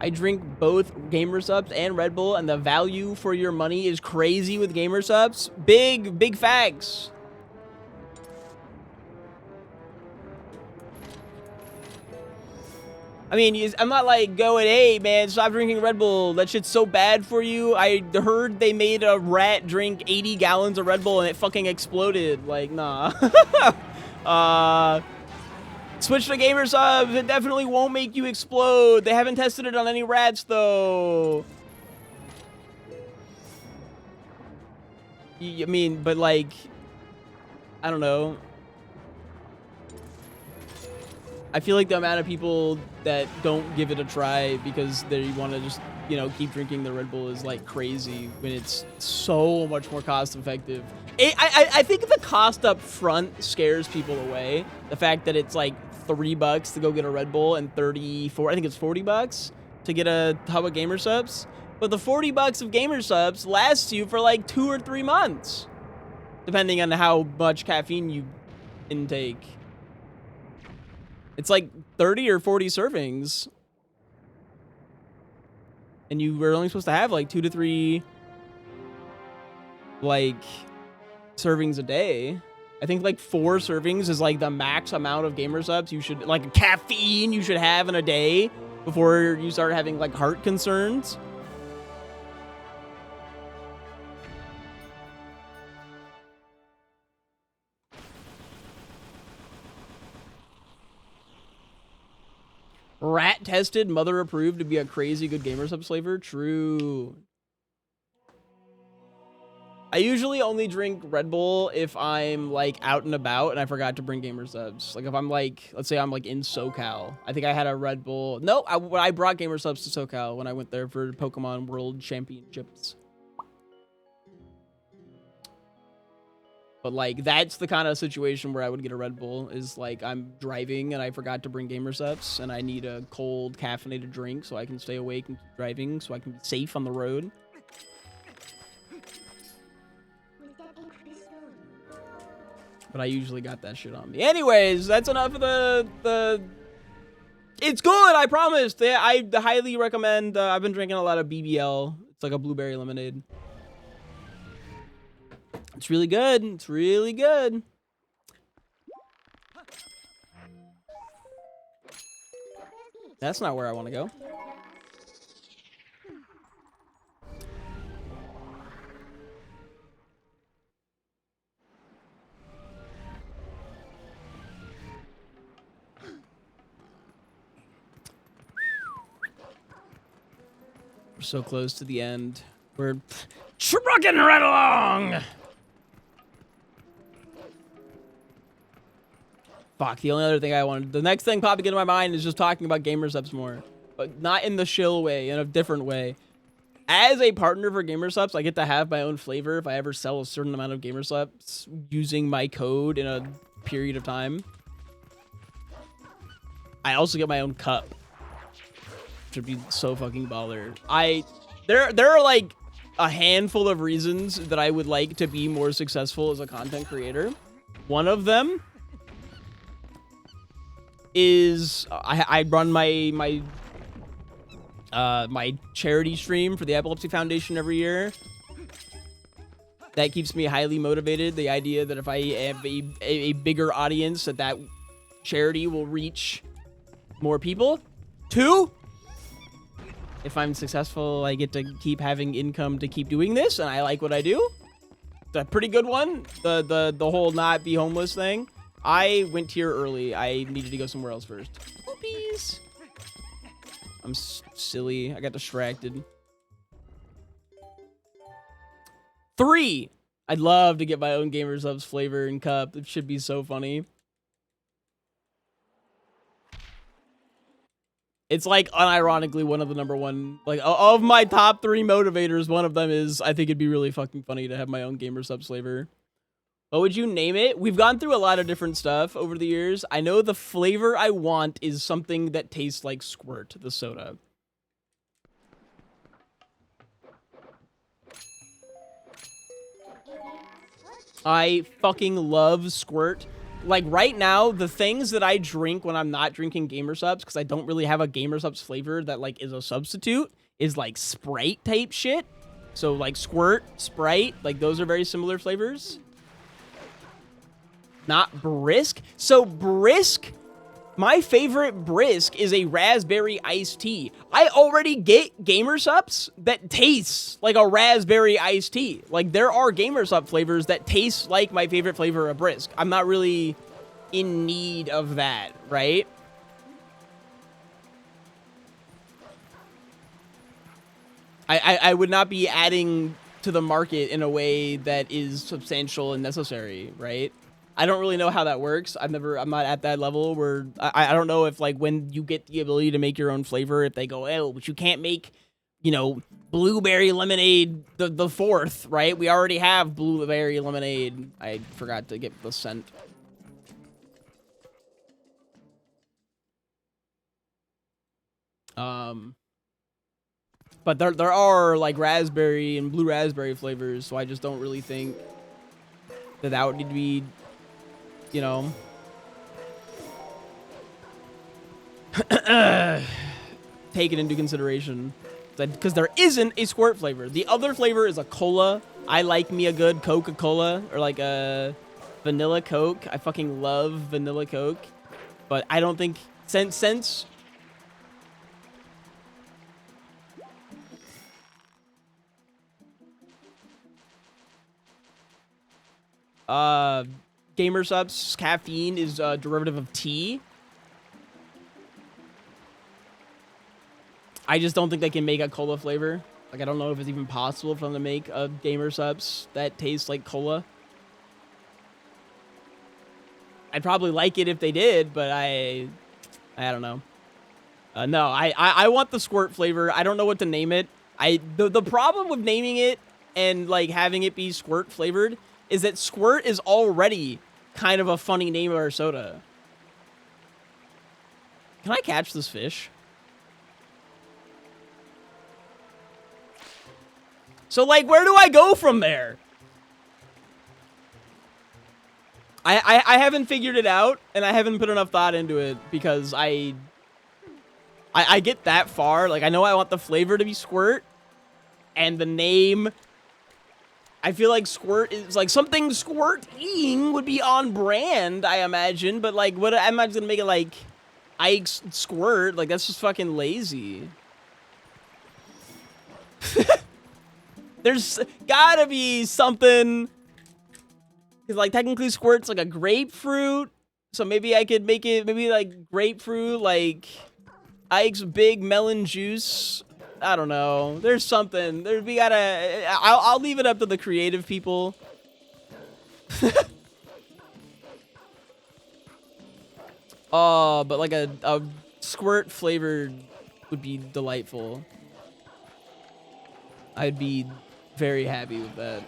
I drink both Gamer Subs and Red Bull, and the value for your money is crazy with Gamer Subs. Big facts. I mean, I'm not like going, hey, man, stop drinking Red Bull. That shit's so bad for you. I heard they made a rat drink 80 gallons of Red Bull and it fucking exploded. Like, nah. Switch to Gamer Subs. It definitely won't make you explode. They haven't tested it on any rats, though. I mean, but like, I don't know. I feel like the amount of people that don't give it a try because they want to just, you know, keep drinking the Red Bull is like crazy when it's so much more cost effective. I think the cost up front scares people away. The fact that it's like $3 to go get a Red Bull and 34, I think it's $40 to get a tub of Gamer Subs. But the $40 of Gamer Subs lasts you for like 2 or 3 months, depending on how much caffeine you intake. It's like 30 or 40 servings. And you were only supposed to have like 2 to 3 like servings a day. I think like 4 servings is like the max amount of Gamer Subs you should, like caffeine you should have in a day before you start having like heart concerns. Rat tested, mother approved to be a crazy good Gamer Subs flavor. True. I usually only drink Red Bull if I'm like out and about and I forgot to bring gamer subs. Like if I'm like, let's say I'm like in SoCal. I think I had a Red Bull. No, I brought gamer subs to SoCal when I went there for Pokemon World Championships. But like that's the kind of situation where I would get a Red Bull is like I'm driving and I forgot to bring gamer subs and I need a cold caffeinated drink so I can stay awake and keep driving so I can be safe on the road. But I usually got that shit on me. Anyways, that's enough of the... It's good, I promise. I highly recommend... I've been drinking a lot of BBL. It's like a blueberry lemonade. It's really good. It's really good. That's not where I want to go. We're so close to the end. We're trucking right along. Fuck, the only other thing I wanted... The next thing popping into my mind is just talking about gamer subs more. But not in the shill way, in a different way. As a partner for gamer subs, I get to have my own flavor if I ever sell a certain amount of gamer subs using my code in a period of time. I also get my own cup. Which would be so fucking baller. There are like a handful of reasons that I would like to be more successful as a content creator. One of them is I run my charity stream for the Epilepsy Foundation every year. That keeps me highly motivated. The idea that if I have a bigger audience, that charity will reach more people. 2, if I'm successful, I get to keep having income to keep doing this, and I like what I do. It's a pretty good one. The whole not be homeless thing. I went here early. I needed to go somewhere else first. Whoopies. I'm silly. I got distracted. 3. I'd love to get my own Gamer Subs flavor and cup. It should be so funny. It's like unironically one of the #1, like of my top 3 motivators, one of them is I think it'd be really fucking funny to have my own Gamer Subs flavor. What would you name it? We've gone through a lot of different stuff over the years. I know the flavor I want is something that tastes like Squirt, the soda. I fucking love Squirt. Like right now, the things that I drink when I'm not drinking Gamer Subs, because I don't really have a Gamer Subs flavor that like is a substitute, is like Sprite type shit. So like Squirt, Sprite, like those are very similar flavors. Not Brisk. So Brisk, my favorite Brisk is a raspberry iced tea. I already get Gamer Subs that tastes like a raspberry iced tea. Like there are Gamer Sub flavors that taste like my favorite flavor of Brisk. I'm not really in need of that, right? I would not be adding to the market in a way that is substantial and necessary, right? I don't really know how that works. I'm not at that level where I don't know if like when you get the ability to make your own flavor, if they go, oh, but you can't make, you know, blueberry lemonade the 4th, right? We already have blueberry lemonade. I forgot to get the scent. But there are like raspberry and blue raspberry flavors, so I just don't really think that would need to be, you know, taken into consideration. Because there isn't a Squirt flavor. The other flavor is a cola. I like me a good Coca-Cola or like a vanilla Coke. I fucking love vanilla Coke. But I don't think since Gamer Subs caffeine is a derivative of tea. I just don't think they can make a cola flavor. Like, I don't know if it's even possible for them to make a gamer subs that taste like cola. I'd probably like it if they did, but I don't know. No, I want the squirt flavor. I don't know what to name it. The problem with naming it and like having it be squirt flavored is that squirt is already kind of a funny name of our soda. Can I catch this fish? So like, where do I go from there? I haven't figured it out, and I haven't put enough thought into it because I get that far. Like, I know I want the flavor to be squirt, and the name. I feel like squirt is like something squirting would be on brand, I imagine. But like, what am I gonna make it like Ike's squirt? Like, that's just fucking lazy. There's gotta be something. Cause like technically squirt's like a grapefruit, so maybe I could make it maybe like grapefruit, like Ike's big melon juice. I don't know. There's something. We gotta. I'll leave it up to the creative people. Oh, but like a squirt flavored would be delightful. I'd be very happy with that.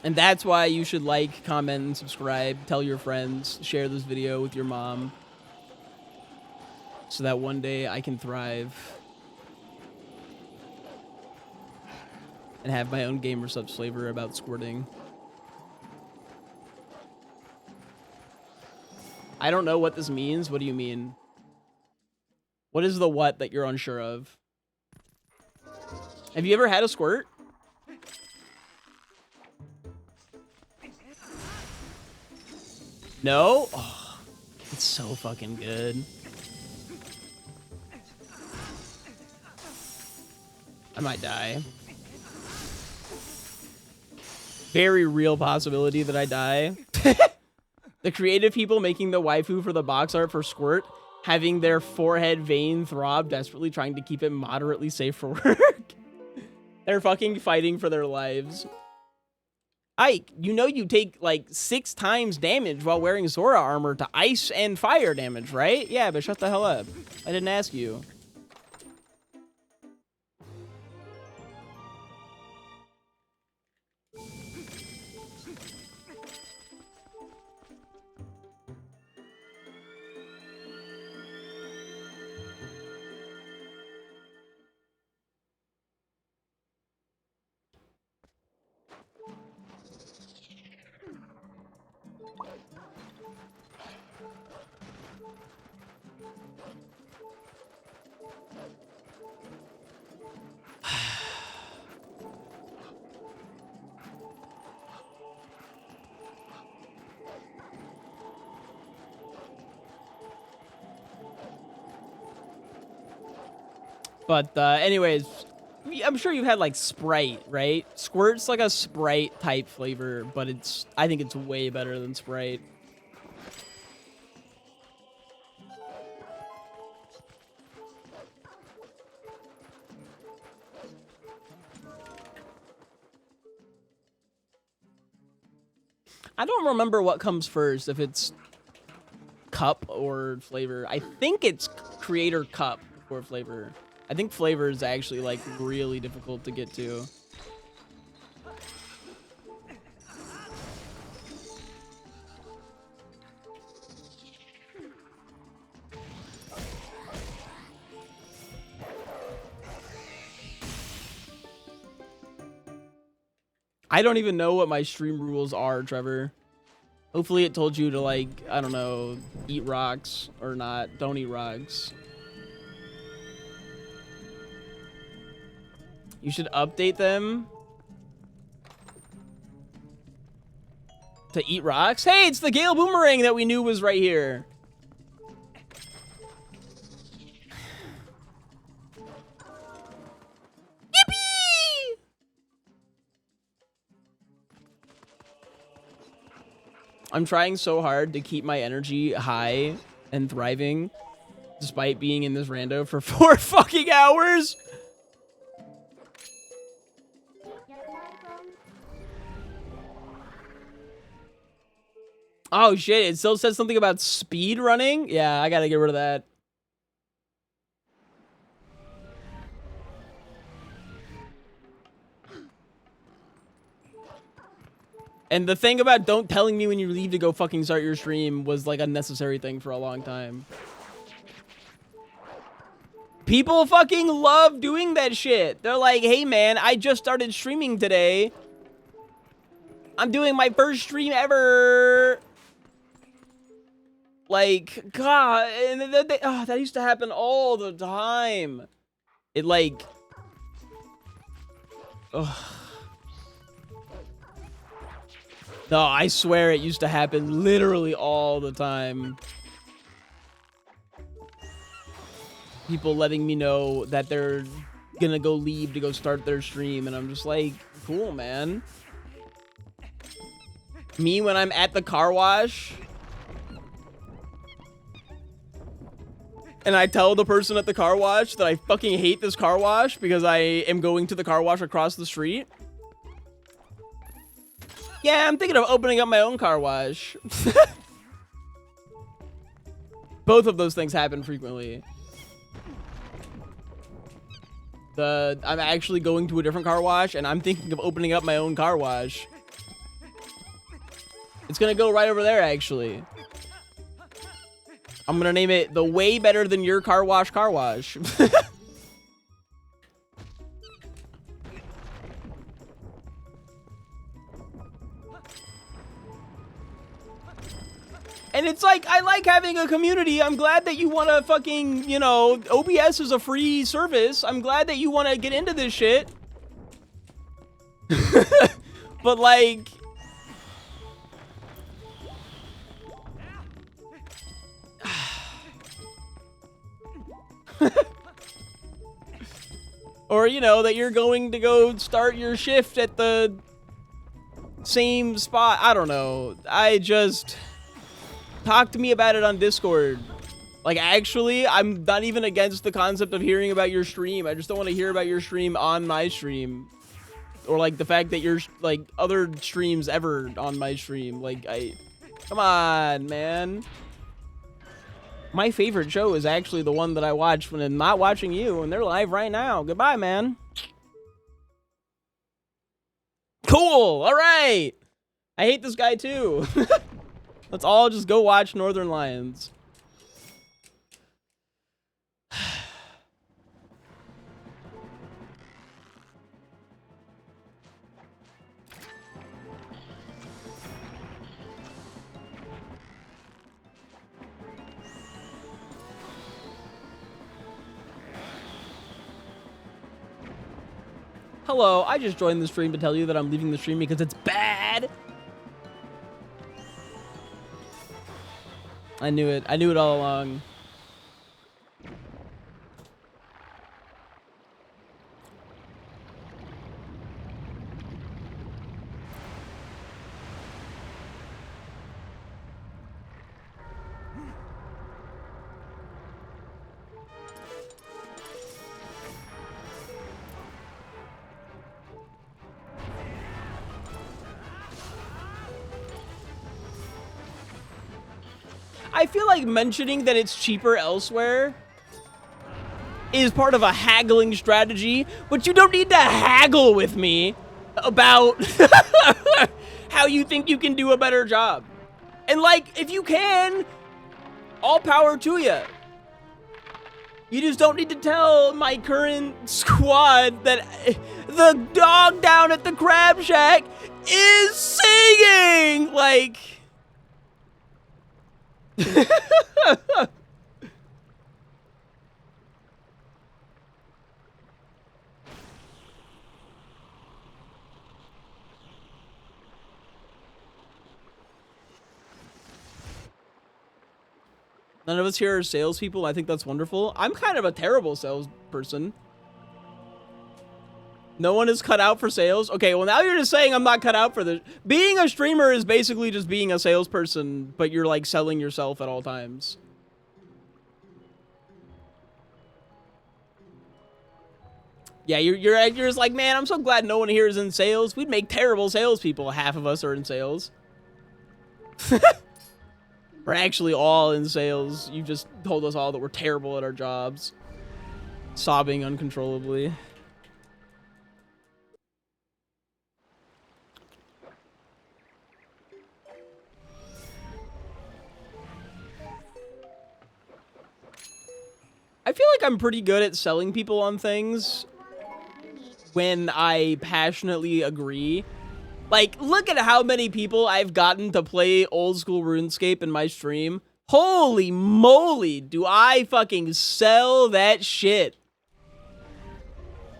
And that's why you should like, comment, and subscribe. Tell your friends. Share this video with your mom. So that one day I can thrive. And have my own gamer subs flavor about squirting. I don't know what this means. What do you mean? What is the what that you're unsure of? Have you ever had a squirt? No? Oh, it's so fucking good. I might die. Very real possibility that I die. The creative people making the waifu for the box art for Squirt, having their forehead vein throb, desperately trying to keep it moderately safe for work. They're fucking fighting for their lives. Ike, you know you take like 6 times damage while wearing Zora armor to ice and fire damage, right? Yeah, but shut the hell up. I didn't ask you. But anyways, I'm sure you've had like Sprite, right? Squirt's like a Sprite type flavor, but I think it's way better than Sprite. I don't remember what comes first, if it's cup or flavor. I think it's creator cup or flavor. I think flavor is actually like really difficult to get to. I don't even know what my stream rules are, Trevor. Hopefully it told you to, like, I don't know, eat rocks or not. Don't eat rocks. You should update them to eat rocks. Hey, it's the Gale Boomerang that we knew was right here. Yippee! I'm trying so hard to keep my energy high and thriving, despite being in this rando for 4 fucking hours. Oh shit, it still says something about speed running? Yeah, I gotta get rid of that. And the thing about don't telling me when you leave to go fucking start your stream was like a necessary thing for a long time. People fucking love doing that shit. They're like, hey man, I just started streaming today. I'm doing my first stream ever. Like, God, and that used to happen all the time. It like, ugh. No, I swear it used to happen literally all the time. People letting me know that they're gonna go leave to go start their stream, and I'm just like, cool, man. Me when I'm at the car wash, and I tell the person at the car wash that I fucking hate this car wash because I am going to the car wash across the street. Yeah, I'm thinking of opening up my own car wash. Both of those things happen frequently. I'm actually going to a different car wash, and I'm thinking of opening up my own car wash. It's gonna go right over there, actually. I'm gonna name it the way better than your car wash car wash. And it's like, I like having a community. I'm glad that you want to fucking, you know, OBS is a free service. I'm glad that you want to get into this shit. But like... Or, you know, that you're going to go start your shift at the same spot. I don't know. I just... Talk to me about it on Discord. Like, actually, I'm not even against the concept of hearing about your stream. I just don't want to hear about your stream on my stream. Or, like, the fact that you're, like, other streams ever on my stream. Like, come on, man. My favorite show is actually the one that I watch when I'm not watching you, and they're live right now. Goodbye, man. Cool. All right. I hate this guy, too. Let's all just go watch Northern Lions. Hello, I just joined the stream to tell you that I'm leaving the stream because it's bad. I knew it. I knew it all along. I feel like mentioning that it's cheaper elsewhere is part of a haggling strategy, but you don't need to haggle with me about how you think you can do a better job. And like, if you can, all power to you. You just don't need to tell my current squad that the dog down at the Crab Shack is singing! Like... None of us here are salespeople. I think that's wonderful. I'm kind of a terrible salesperson. No one is cut out for sales? Okay, well now you're just saying I'm not cut out for this. Being a streamer is basically just being a salesperson, but you're like selling yourself at all times. Yeah, you're just like, man, I'm so glad no one here is in sales. We'd make terrible salespeople. Half of us are in sales. We're actually all in sales. You just told us all that we're terrible at our jobs. Sobbing uncontrollably. I feel like I'm pretty good at selling people on things when I passionately agree. Like, look at how many people I've gotten to play old school RuneScape in my stream. Holy moly, do I fucking sell that shit.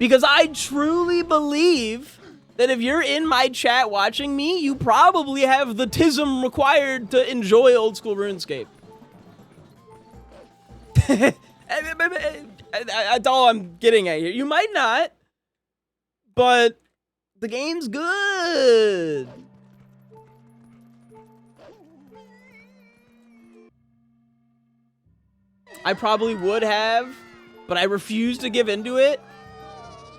Because I truly believe that if you're in my chat watching me, you probably have the tism required to enjoy old school RuneScape. That's all I'm getting at here. You might not, but the game's good. I probably would have, but I refuse to give into it.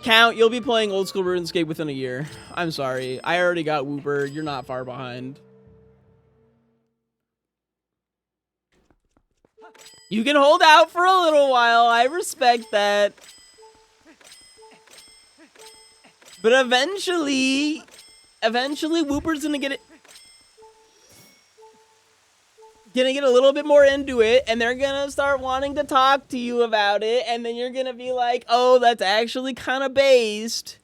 Count, you'll be playing old school RuneScape within a year. I'm sorry. I already got Wooper. You're not far behind. You can hold out for a little while. I respect that. But eventually Wooper's gonna get a little bit more into it, and they're gonna start wanting to talk to you about it, and then you're gonna be like, oh, that's actually kind of based.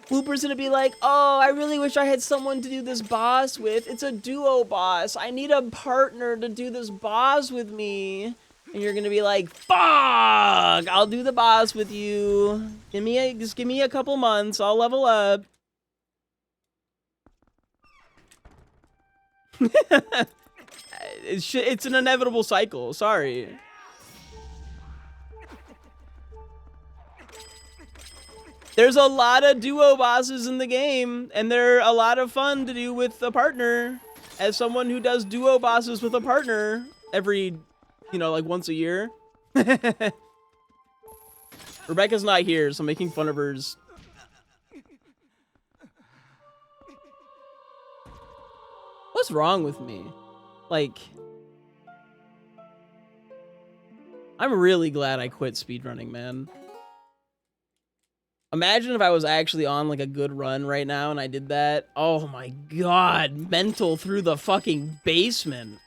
Wooper's gonna be like, oh, I really wish I had someone to do this boss with. It's a duo boss. I need a partner to do this boss with me. And you're gonna be like, fuck, I'll do the boss with you. Just give me a couple months. I'll level up. It's an inevitable cycle. Sorry. There's a lot of duo bosses in the game, and they're a lot of fun to do with a partner. As someone who does duo bosses with a partner every, you know, like once a year. Rebecca's not here, so I'm making fun of hers. What's wrong with me? Like, I'm really glad I quit speedrunning, man. Imagine if I was actually on like a good run right now and I did that. Oh my god, mental through the fucking basement.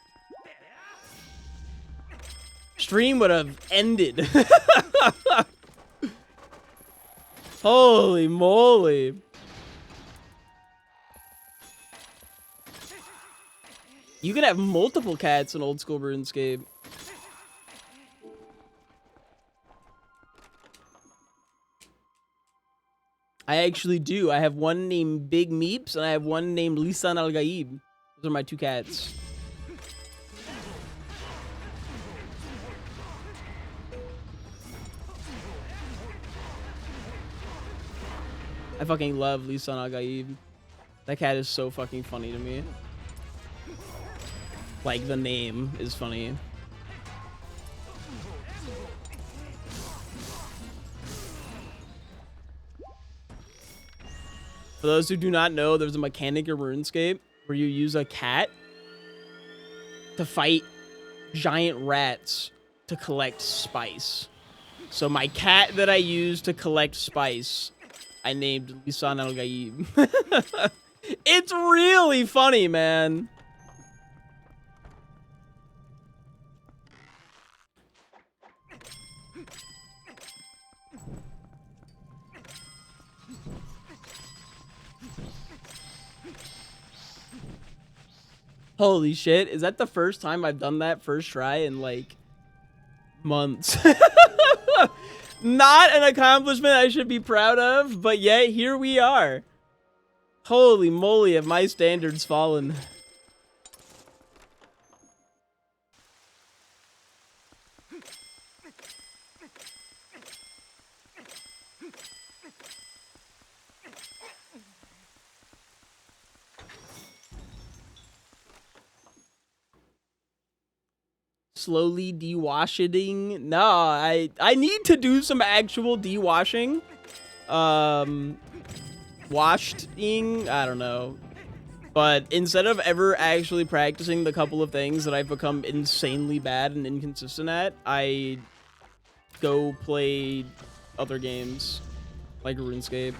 Stream would have ended. Holy moly. You can have multiple cats in old school RuneScape. I actually do. I have one named Big Meeps and I have one named Lisan Al Gaib. Those are my two cats. I fucking love Lisan Al Gaib. That cat is so fucking funny to me. Like, the name is funny. For those who do not know, there's a mechanic in RuneScape where you use a cat to fight giant rats to collect spice. So my cat that I use to collect spice, I named Lisan Al Gaib. It's really funny, man. Holy shit, is that the first time I've done that first try in like months? Not an accomplishment I should be proud of, but yet here we are. Holy moly, have my standards fallen. slowly de-washing. No, I need to do some actual de-washing. Washing, I don't know. But instead of ever actually practicing the couple of things that I've become insanely bad and inconsistent at, I go play other games like RuneScape.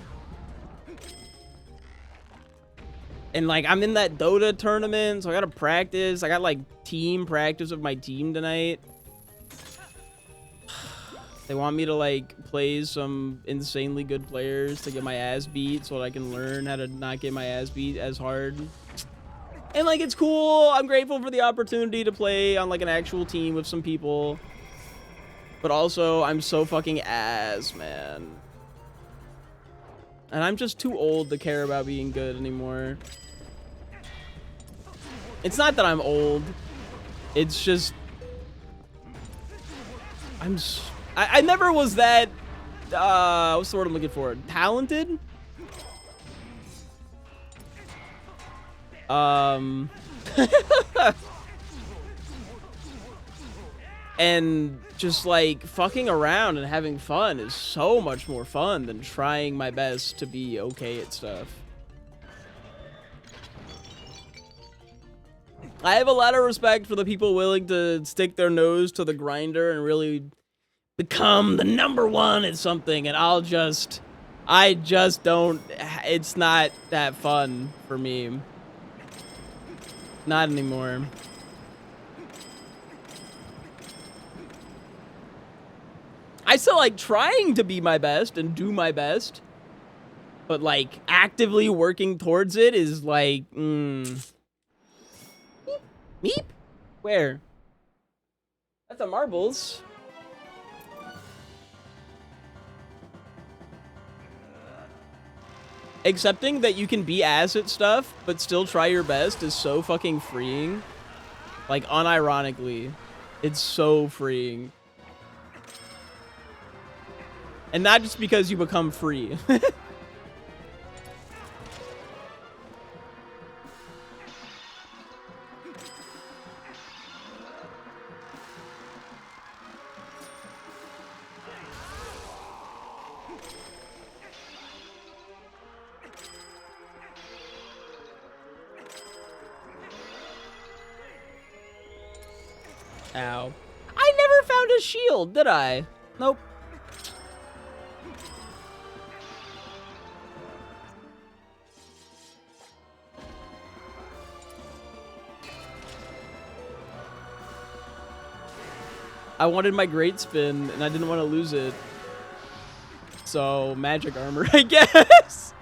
And like I'm in that Dota tournament, so I gotta practice. I got like team practice with my team tonight. They want me to like play some insanely good players to get my ass beat so that I can learn how to not get my ass beat as hard. And like it's cool. I'm grateful for the opportunity to play on like an actual team with some people. But also I'm so fucking ass, man. And I'm just too old to care about being good anymore. It's not that I'm old. It's just I never was that, what's the word I'm looking for? Talented? And just like fucking around and having fun is so much more fun than trying my best to be okay at stuff. I have a lot of respect for the people willing to stick their nose to the grinder and really become the #1 at something, and I just don't, it's not that fun for me. Not anymore. I still like trying to be my best and do my best, but like actively working towards it is like, Meep? Meep? Where? That's a marbles. Accepting that you can be ass at stuff, but still try your best is so fucking freeing. Like, unironically. It's so freeing. And not just because you become free. Ow. I never found a shield, did I? Nope. I wanted my great spin, and I didn't want to lose it. So, magic armor, I guess.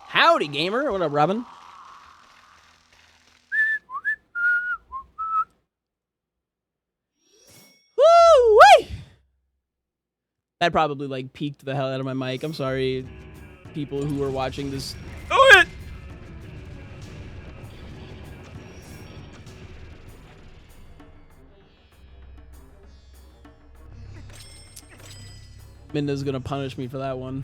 Howdy, gamer. What up, Robin? Woo-wee! That probably, like, peaked the hell out of my mic. I'm sorry, people who are watching this. Oh, it! Minda's gonna punish me for that one.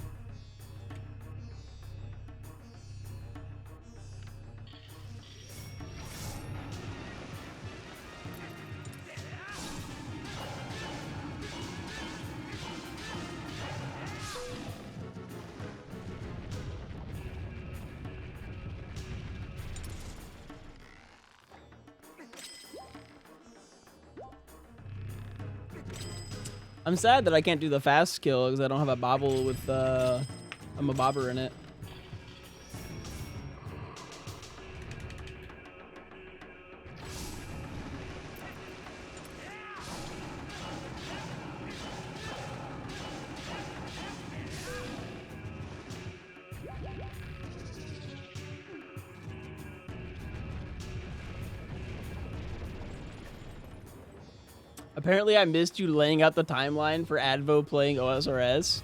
I'm sad that I can't do the fast skill because I don't have a bobble with a bobber in it. Apparently, I missed you laying out the timeline for Advo playing OSRS.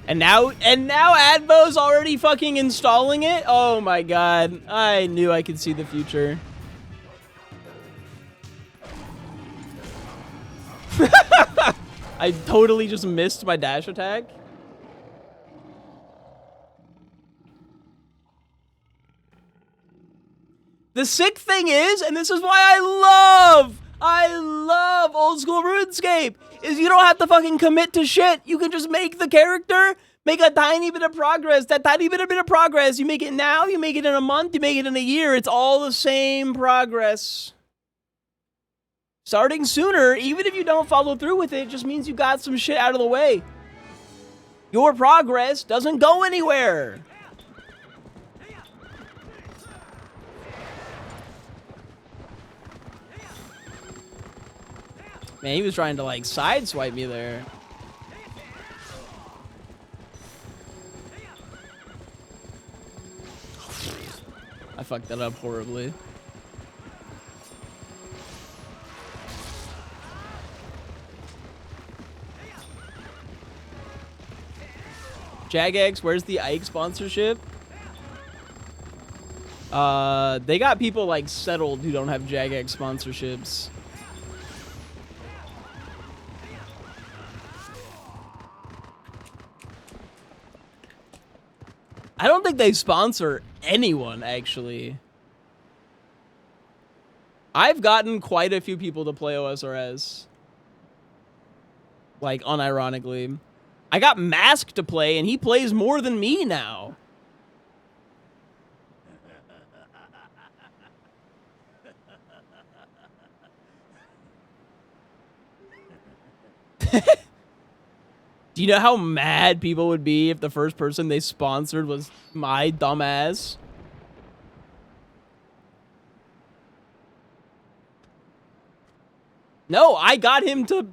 And now Advo's already fucking installing it? Oh my god. I knew I could see the future. I totally just missed my dash attack. The sick thing is, and this is why I love old school RuneScape, is you don't have to fucking commit to shit. You can just make the character, make a tiny bit of progress. That tiny bit of progress, you make it now, you make it in a month, you make it in a year. It's all the same progress. Starting sooner, even if you don't follow through with it, just means you got some shit out of the way. Your progress doesn't go anywhere. Man, he was trying to, like, sideswipe me there. I fucked that up horribly. Jagex, where's the Ike sponsorship? They got people, like, settled who don't have Jagex sponsorships. I don't think they sponsor anyone, actually. I've gotten quite a few people to play OSRS. Like, unironically. I got Mask to play, and he plays more than me now. Do you know how mad people would be if the first person they sponsored was my dumbass? No, I got him to...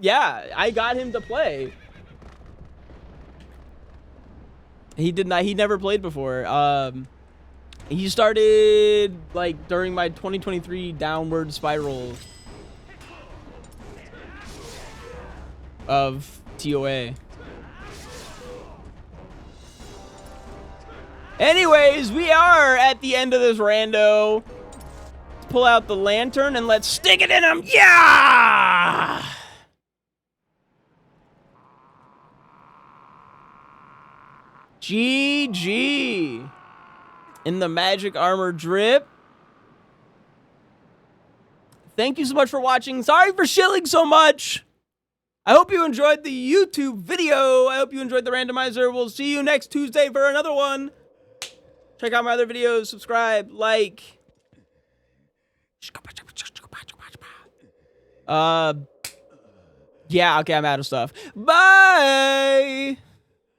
yeah, I got him to play. He did not... he never played before. He started, like, during my 2023 downward spiral of TOA. Anyways, we are at the end of this rando. Let's pull out the lantern and let's stick it in him. Yeah! GG. In the magic armor drip. Thank you so much for watching. Sorry for shilling so much. I hope you enjoyed the YouTube video. I hope you enjoyed the randomizer. We'll see you next Tuesday for another one. Check out my other videos. Subscribe, like. Yeah, okay, I'm out of stuff. Bye!